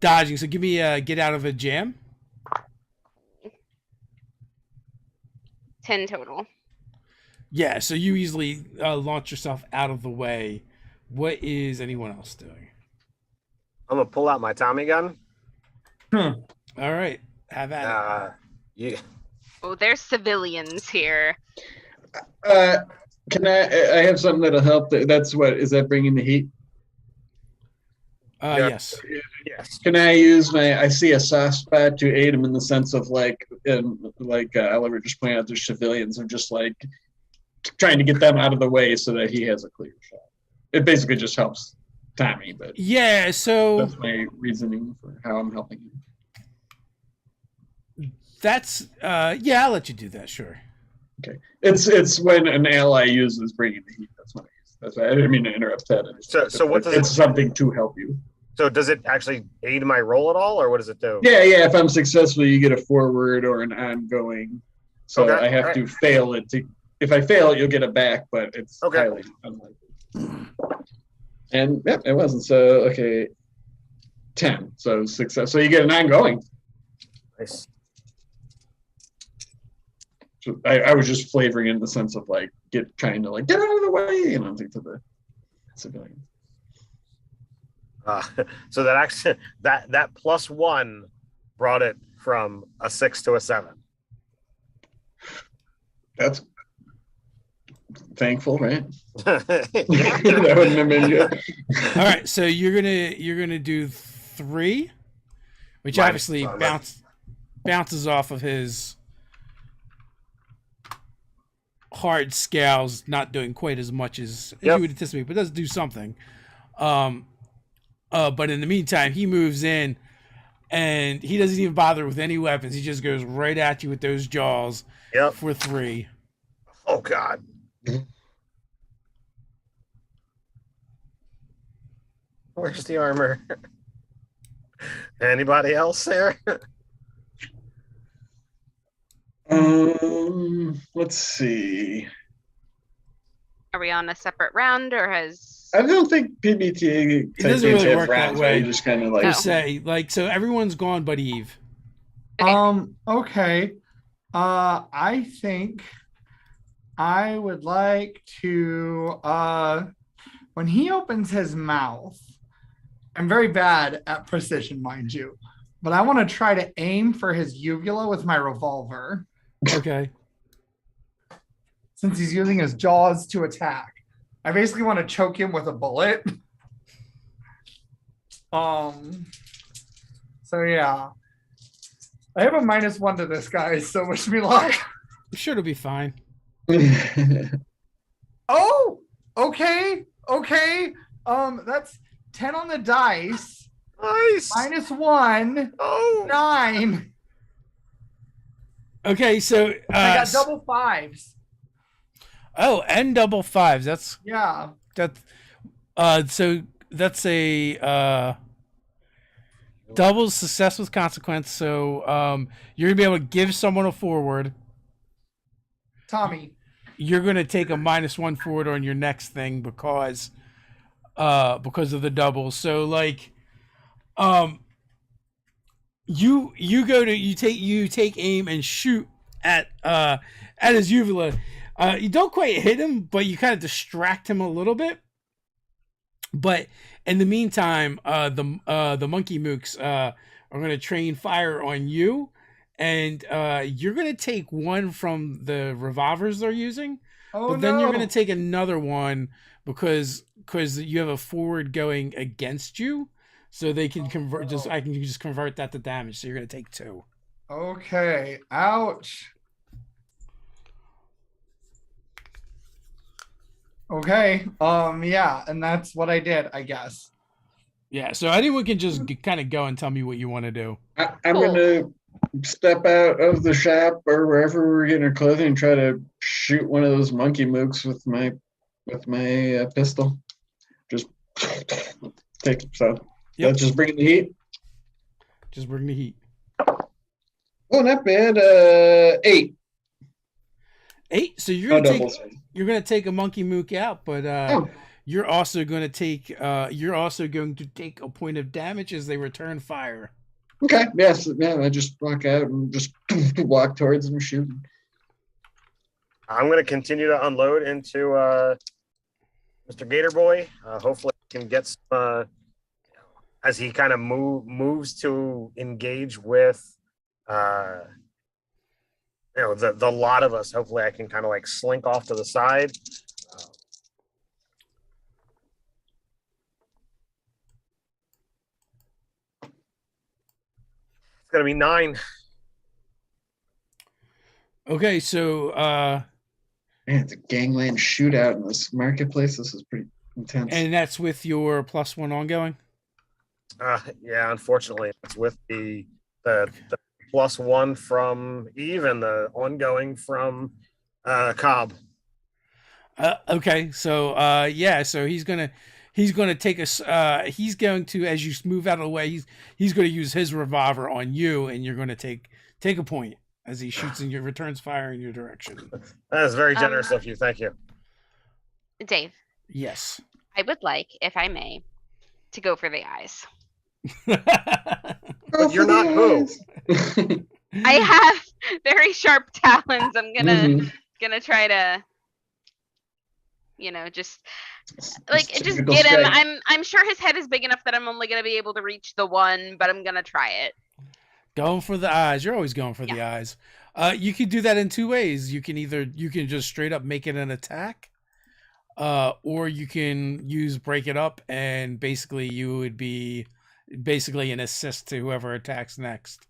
S1: dodging. So give me a get out of a jam.
S3: 10 total.
S1: Yeah, so you easily launch yourself out of the way. What is anyone else doing?
S4: I'm gonna pull out my Tommy gun.
S1: All right, have at it.
S4: Yeah.
S3: Oh, there's civilians here.
S5: Can I have something that'll help? That's what is that bringing the heat?
S4: Yeah.
S1: Yes.
S4: Yes.
S5: Can I use I see a soft spot to aid him in the sense of Oliver just pointed out, there's civilians of just like trying to get them out of the way so that he has a clear shot. It basically just helps Tommy, but
S1: yeah, so
S5: that's my reasoning for how I'm helping him.
S1: that's yeah, I'll let you do that, sure.
S5: Okay. It's when an ally uses bringing the heat. That's what I use. That's why I didn't mean to interrupt that.
S4: So what does
S5: it's
S4: it-
S5: something to help you.
S4: So does it actually aid my roll at all, or what does it do?
S5: Yeah. If I'm successful, you get a forward or an ongoing. So
S4: Okay,
S5: I have to fail it to. If I fail it, you'll get it back, but it's
S4: Okay.
S5: highly unlikely. And yeah, it wasn't. So okay, 10. So success. So you get an ongoing.
S4: Nice.
S5: So I was just flavoring in the sense of like trying to get out of the way, to the civilian.
S4: So that actually that +1 brought it from a 6 to a 7.
S5: That's thankful, right? That wouldn't have been good.
S1: All right, so you're gonna do 3, which
S4: Right.
S1: obviously bounces off of his hard scales, not doing quite as much as you would anticipate, but does do something. But in the meantime, he moves in, and he doesn't even bother with any weapons. He just goes right at you with those jaws for 3.
S4: Oh God. Where's the armor? Anybody else there?
S5: Let's see.
S3: Are we on a separate round or has...
S5: I don't think PBTA
S1: It doesn't really work that
S5: rounds,
S1: way.
S5: right? You just kind of
S1: Per se, so everyone's gone but Eve.
S2: Okay. I think I would like to when he opens his mouth, I'm very bad at precision, mind you, but I want to try to aim for his uvula with my revolver.
S1: Okay.
S2: Since he's using his jaws to attack. I basically want to choke him with a bullet. So yeah. I have a -1 to this, guys, so wish me luck.
S1: I'm sure it'll be fine.
S2: Oh, okay. That's 10 on the dice.
S4: Nice.
S2: -1.
S4: Oh.
S2: 9.
S1: Okay, so
S2: I got double 5s.
S1: Oh, and double 5s. That's
S2: Yeah.
S1: so that's a double success with consequence. So you're gonna be able to give someone a forward.
S2: Tommy.
S1: You're gonna take a -1 forward on your next thing because of the double. So like you take aim and shoot at his uvula. You don't quite hit him, but you kind of distract him a little bit. But in the meantime, the monkey mooks are going to train fire on you, and you're going to take one from the revolvers they're using, but then you're going to take another one because you have a forward going against you, so they can convert. I can just convert that to damage. So you're going to take 2.
S2: Okay. Ouch. Okay. Yeah, and that's what I did, I guess.
S1: Yeah. So anyone can just kind of go and tell me what you want to do.
S5: I'm gonna step out of the shop or wherever we're getting our clothing and try to shoot one of those monkey mooks with my pistol. Just take so.
S1: Yep.
S5: That's just bringing the heat.
S1: Just bring the heat.
S5: Oh, not bad. 8.
S1: 8. So you're gonna take a monkey mook out, but you're also going to take a point of damage as they return fire.
S5: Okay. Yes. Yeah. I just walk out and just walk towards them shooting.
S4: I'm going to continue to unload into Mr. Gator Boy. Hopefully, I can get some, as he kind of moves to engage with, the lot of us. Hopefully, I can kind of like slink off to the side. It's going to be 9.
S1: Okay, so
S5: Man, it's a gangland shootout in this marketplace. This is pretty intense.
S1: and that's with your +1 ongoing.
S4: Yeah, unfortunately, it's with the +1 from Eve and the ongoing from Cobb.
S1: Okay, so yeah, so he's gonna take a he's going to, as you move out of the way, he's going to use his revolver on you, and you're going to take a point as he shoots in your returns fire in your direction.
S4: That is very generous of you. Thank you.
S3: Dave,
S1: Yes.
S3: I would like, if I may, to go for the eyes.
S4: But you're not who?
S3: I have very sharp talons. I'm gonna try to, just like just get him. I'm sure his head is big enough that I'm only gonna be able to reach the one, but I'm gonna try it.
S1: Going for the eyes. You're always going for the eyes. You can do that in 2 ways. You can just straight up make it an attack, or you can use break it up, and basically you would be an assist to whoever attacks next.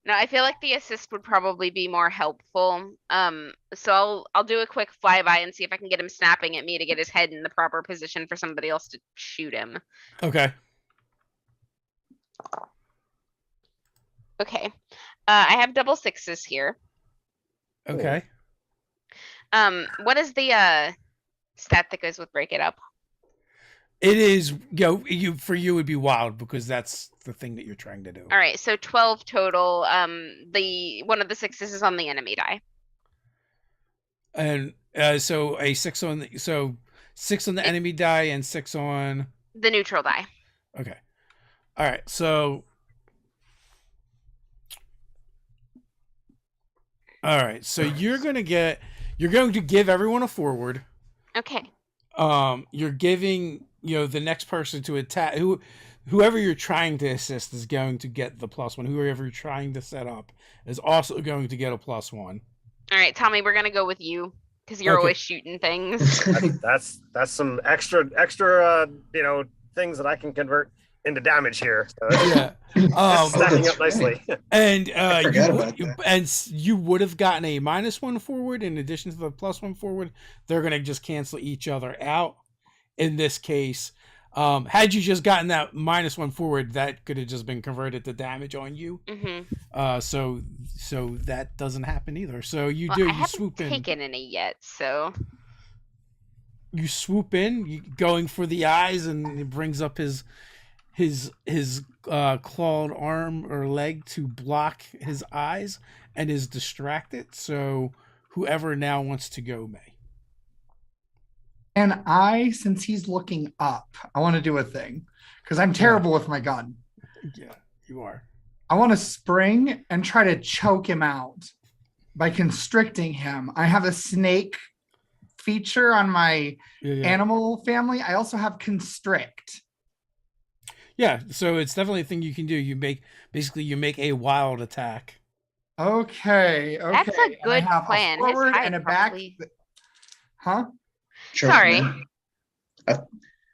S3: No, I feel like the assist would probably be more helpful. So I'll do a quick flyby and see if I can get him snapping at me to get his head in the proper position for somebody else to shoot him.
S1: Okay.
S3: Okay. I have double 6s here.
S1: Okay.
S3: What is the stat that goes with break it up?
S1: It is, for you would be wild because that's the thing that you're trying to do.
S3: All right, so 12 total. The one of the 6s is on the enemy die.
S1: And so a 6 on the 6 on the enemy die and 6 on
S3: the neutral die.
S1: Okay. All right. So you're going to give everyone a forward.
S3: Okay.
S1: You're giving, the next person to attack, whoever you're trying to assist is going to get the +1. Whoever you're trying to set up is also going to get a +1.
S3: All right, Tommy, we're gonna go with you because you're always shooting things.
S4: That's some extra things that I can convert into damage here. So
S1: yeah.
S4: Stacking up nicely.
S1: And you would have gotten a -1 forward in addition to the +1 forward. They're going to just cancel each other out. In this case, had you just gotten that -1 forward, that could have just been converted to damage on you.
S3: Mm-hmm.
S1: So that doesn't happen either. So you swoop in.
S3: I haven't taken any yet, so
S1: you swoop in, going for the eyes, and it brings up his clawed arm or leg to block his eyes, and is distracted. So whoever now wants to go may.
S2: And since he's looking up, I want to do a thing because I'm terrible with my gun.
S1: Yeah, you are.
S2: I want to spring and try to choke him out by constricting him. I have a snake feature on my animal family. I also have constrict.
S1: Yeah, so it's definitely a thing you can do. You make a wild attack.
S2: Okay.
S3: That's a
S2: And I
S3: good
S2: have
S3: plan.
S2: a
S3: His
S2: forward
S3: height
S2: and a back.
S3: probably-
S2: Huh?
S5: Sure,
S3: Sorry.
S5: man.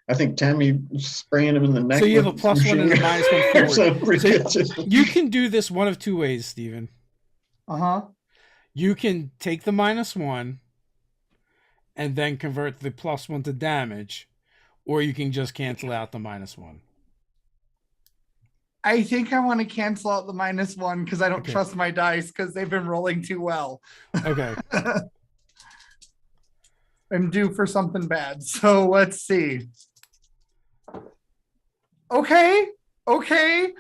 S5: I think Tammy spraying him in the neck.
S1: So you have a
S5: with
S1: +1 and a
S5: machine
S1: -1
S5: gun
S1: forward.
S5: sound pretty
S1: So
S5: good, too.
S1: you can do this one of two ways, Steven. You can take the -1 and then convert the +1 to damage, or you can just cancel out the -1.
S2: I think I want to cancel out the -1 because I don't trust my dice because they've been rolling too well.
S1: Okay.
S2: I'm due for something bad. So let's see. Okay. So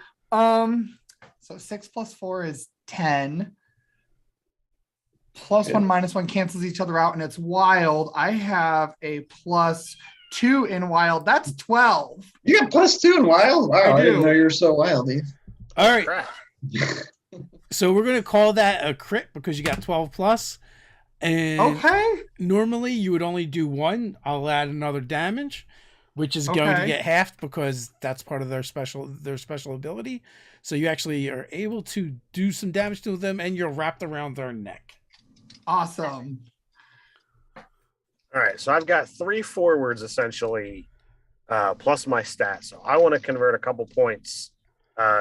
S2: 6 + 4 is 10. +1 -1 cancels each other out, and it's wild. I have a +2 in wild. That's 12.
S5: You got +2 in wild? Wow, I didn't
S2: do.
S5: know you were so wild, Eve.
S1: All right.
S4: Crap.
S1: So we're gonna call that a crit because you got 12+. And normally you would only do 1. I'll add another damage, which is going to get halved because that's part of their special ability. So you actually are able to do some damage to them, and you're wrapped around their neck.
S2: Awesome.
S4: All right, so I've got 3 forwards essentially, plus my stat. So I want to convert a couple points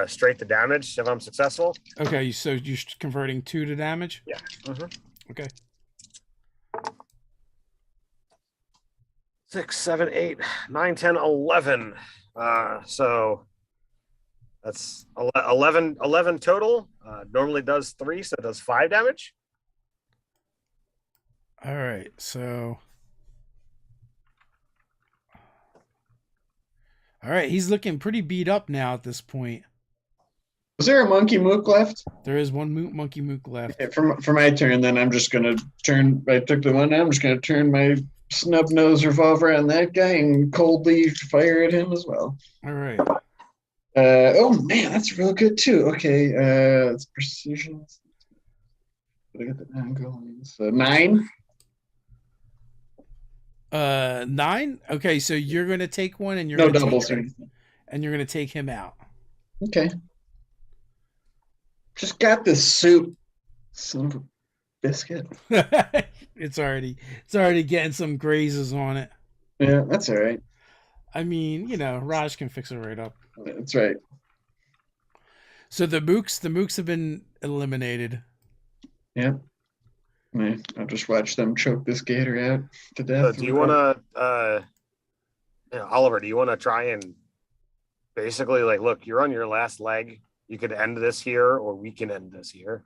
S4: straight to damage if I'm successful.
S1: Okay, so you're converting 2 to damage?
S4: Yeah.
S1: Okay.
S4: 6, 7, 8, 9, 10, 11. So that's 11 total. Normally does 3, so it does 5 damage.
S1: All right, so... All right, he's looking pretty beat up now at this point.
S5: Was there a monkey mook left?
S1: There is one monkey mook left.
S5: Okay, for my turn, then I'm just going to turn... I took the one. I'm just going to turn my snub-nose revolver on that guy and coldly fire at him as well.
S1: All right.
S5: Oh, man, that's real good, too. Okay, it's precision. Did I get the 9 going? So 9.
S1: 9. Okay, so you're gonna take one, and you're
S5: No
S1: gonna
S5: doubles
S1: take,
S5: or anything.
S1: and you're gonna take him out.
S5: Okay. Just got this soup. Son of a biscuit.
S1: It's already getting some grazes on it.
S5: Yeah, that's all right.
S1: I mean, Raj can fix it right up.
S5: That's right.
S1: So the mooks have been eliminated.
S5: Yep. I'll just watch them choke this gator out to death.
S4: Do you want to, Oliver? Do you want to try and basically look? You're on your last leg. You could end this here, or we can end this here.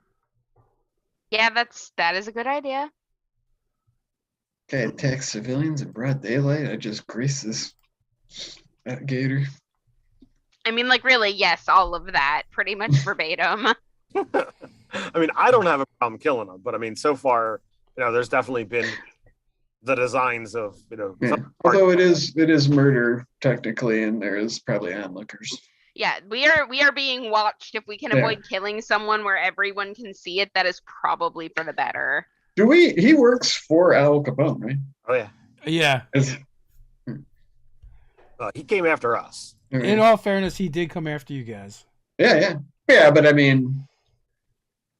S3: Yeah, that is a good idea.
S5: Guy attacks civilians in broad daylight. I just grease that gator.
S3: I mean, really, yes, all of that, pretty much verbatim.
S4: I mean, I don't have a problem killing them, but I mean, so far, there's definitely been the designs of,
S5: Yeah. Although it is murder technically, and there is probably onlookers.
S3: Yeah, we are being watched. If we can avoid killing someone where everyone can see it, that is probably for the better.
S5: He works for Al Capone, right?
S4: Oh yeah.
S1: Yeah.
S4: He came after us.
S1: In all fairness, he did come after you guys.
S5: Yeah, but I mean,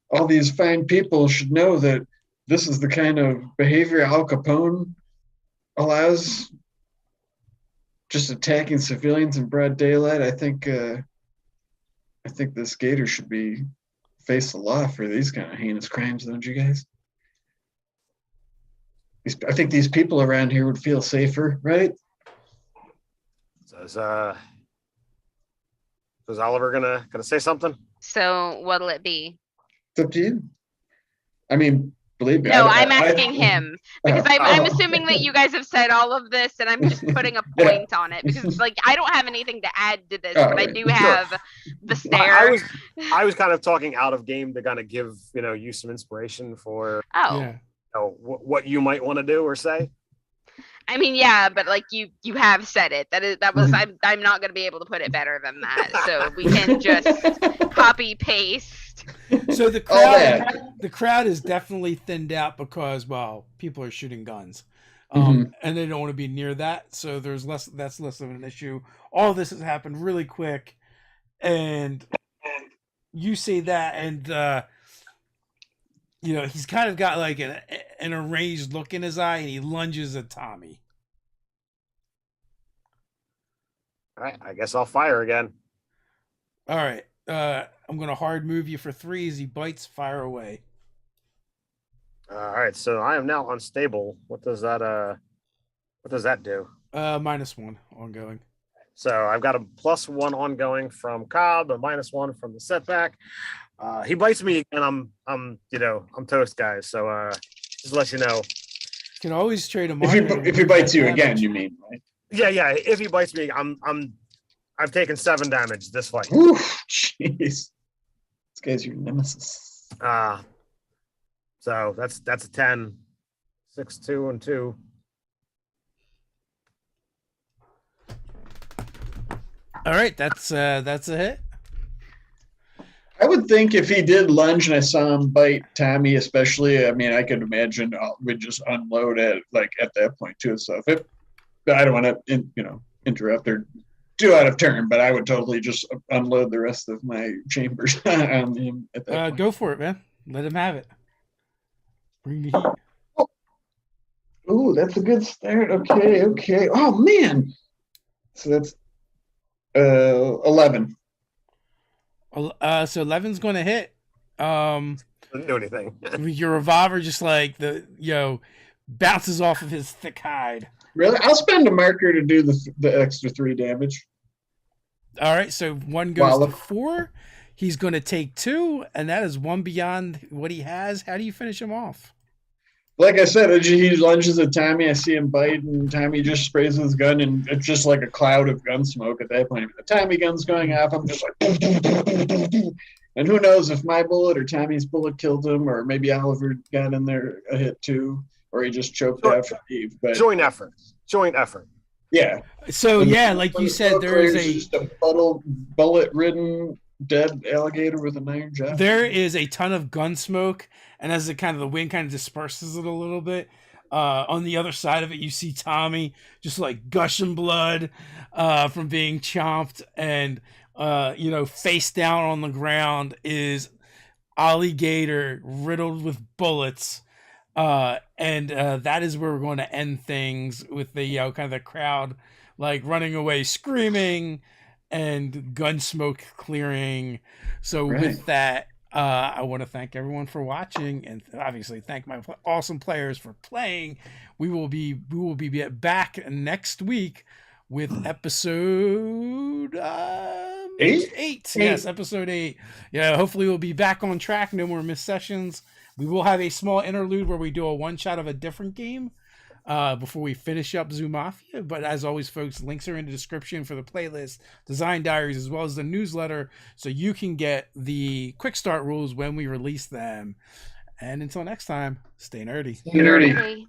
S5: all these fine people should know that this is the kind of behavior Al Capone allows. Just attacking civilians in broad daylight. I think this gator should face the law for these kind of heinous crimes, don't you guys? I think these people around here would feel safer, right?
S4: So is Oliver gonna say something?
S3: So what'll it be?
S5: It's up to you. I mean, believe me.
S3: No, I'm asking him because I'm assuming that you guys have said all of this, and I'm just putting a point on it because I don't have anything to add to this, but I do have the stare.
S4: I was kind of talking out of game to kind of give you some inspiration for what you might want to do or say.
S3: I mean, yeah, but like you have said it. That was I'm not gonna be able to put it better than that. So we can just copy paste.
S1: So the
S5: All that.
S1: crowd is definitely thinned out because, well, people are shooting guns,
S5: Mhm.
S1: and they don't want to be near that. So that's less of an issue. All this has happened really quick, and you say that, and he's kind of got like an enraged look in his eye, and he lunges at Tommy.
S4: All right, I guess I'll fire again.
S1: All right, I'm gonna hard move you for 3 as he bites. Fire away.
S4: All right, so I am now unstable. What does that do?
S1: -1 ongoing.
S4: So I've got a +1 ongoing from Cobb, a -1 from the setback. He bites me, and I'm toast, guys. So just to let you know.
S1: You can always trade him.
S5: If he bites you again, you mean, right?
S4: Yeah. If he bites me, I've taken 7 damage this fight.
S5: Oof, jeez. This guy's your nemesis.
S4: So that's a 10. 6, 2, and 2.
S1: All right, that's a hit.
S5: I would think if he did lunge and I saw him bite Tommy, especially, I mean, I could imagine we'd just unload at that point too. So I don't want to, interrupt or do out of turn, but I would totally just unload the rest of my chambers on him at that point.
S1: Go for it, man. Let him have it. Bring the heat.
S5: Oh, that's a good start. Okay. Oh man. So that's 11.
S1: So 11's going to hit.
S4: Didn't do anything.
S1: Your revolver just bounces off of his thick hide.
S5: Really? I'll spend a marker to do the extra 3 damage.
S1: All right, so 1 goes to 4. He's going to take 2, and that is 1 beyond what he has. How do you finish him off?
S5: Like I said, he lunges at Tommy. I see him bite, and Tommy just sprays his gun, and it's just like a cloud of gun smoke at that point. If the Tommy gun's going off, I'm just like, and who knows if my bullet or Tommy's bullet killed him, or maybe Oliver got in there a hit too, or he just choked out Steve. But
S4: joint effort.
S5: Yeah.
S1: So like you said, there is
S5: just a bullet-ridden dead alligator with an iron jaw.
S1: There is a ton of gun smoke, and as the wind kind of disperses it a little bit, on the other side of it, you see Tommy just like gushing blood from being chomped, and face down on the ground is alligator riddled with bullets. And that is where we're going to end things, with the kind of the crowd like running away screaming and gun smoke clearing. So with that, I want to thank everyone for watching, and obviously thank my awesome players for playing. We will be back next week with episode 8. Yes, episode 8. Yeah, hopefully we'll be back on track. No more missed sessions. We will have a small interlude where we do a one-shot of a different game before we finish up Zoo Mafia. But as always, folks, links are in the description for the playlist, design diaries, as well as the newsletter, so you can get the quick start rules when we release them. And until next time, stay nerdy.
S5: Stay nerdy.
S3: Okay.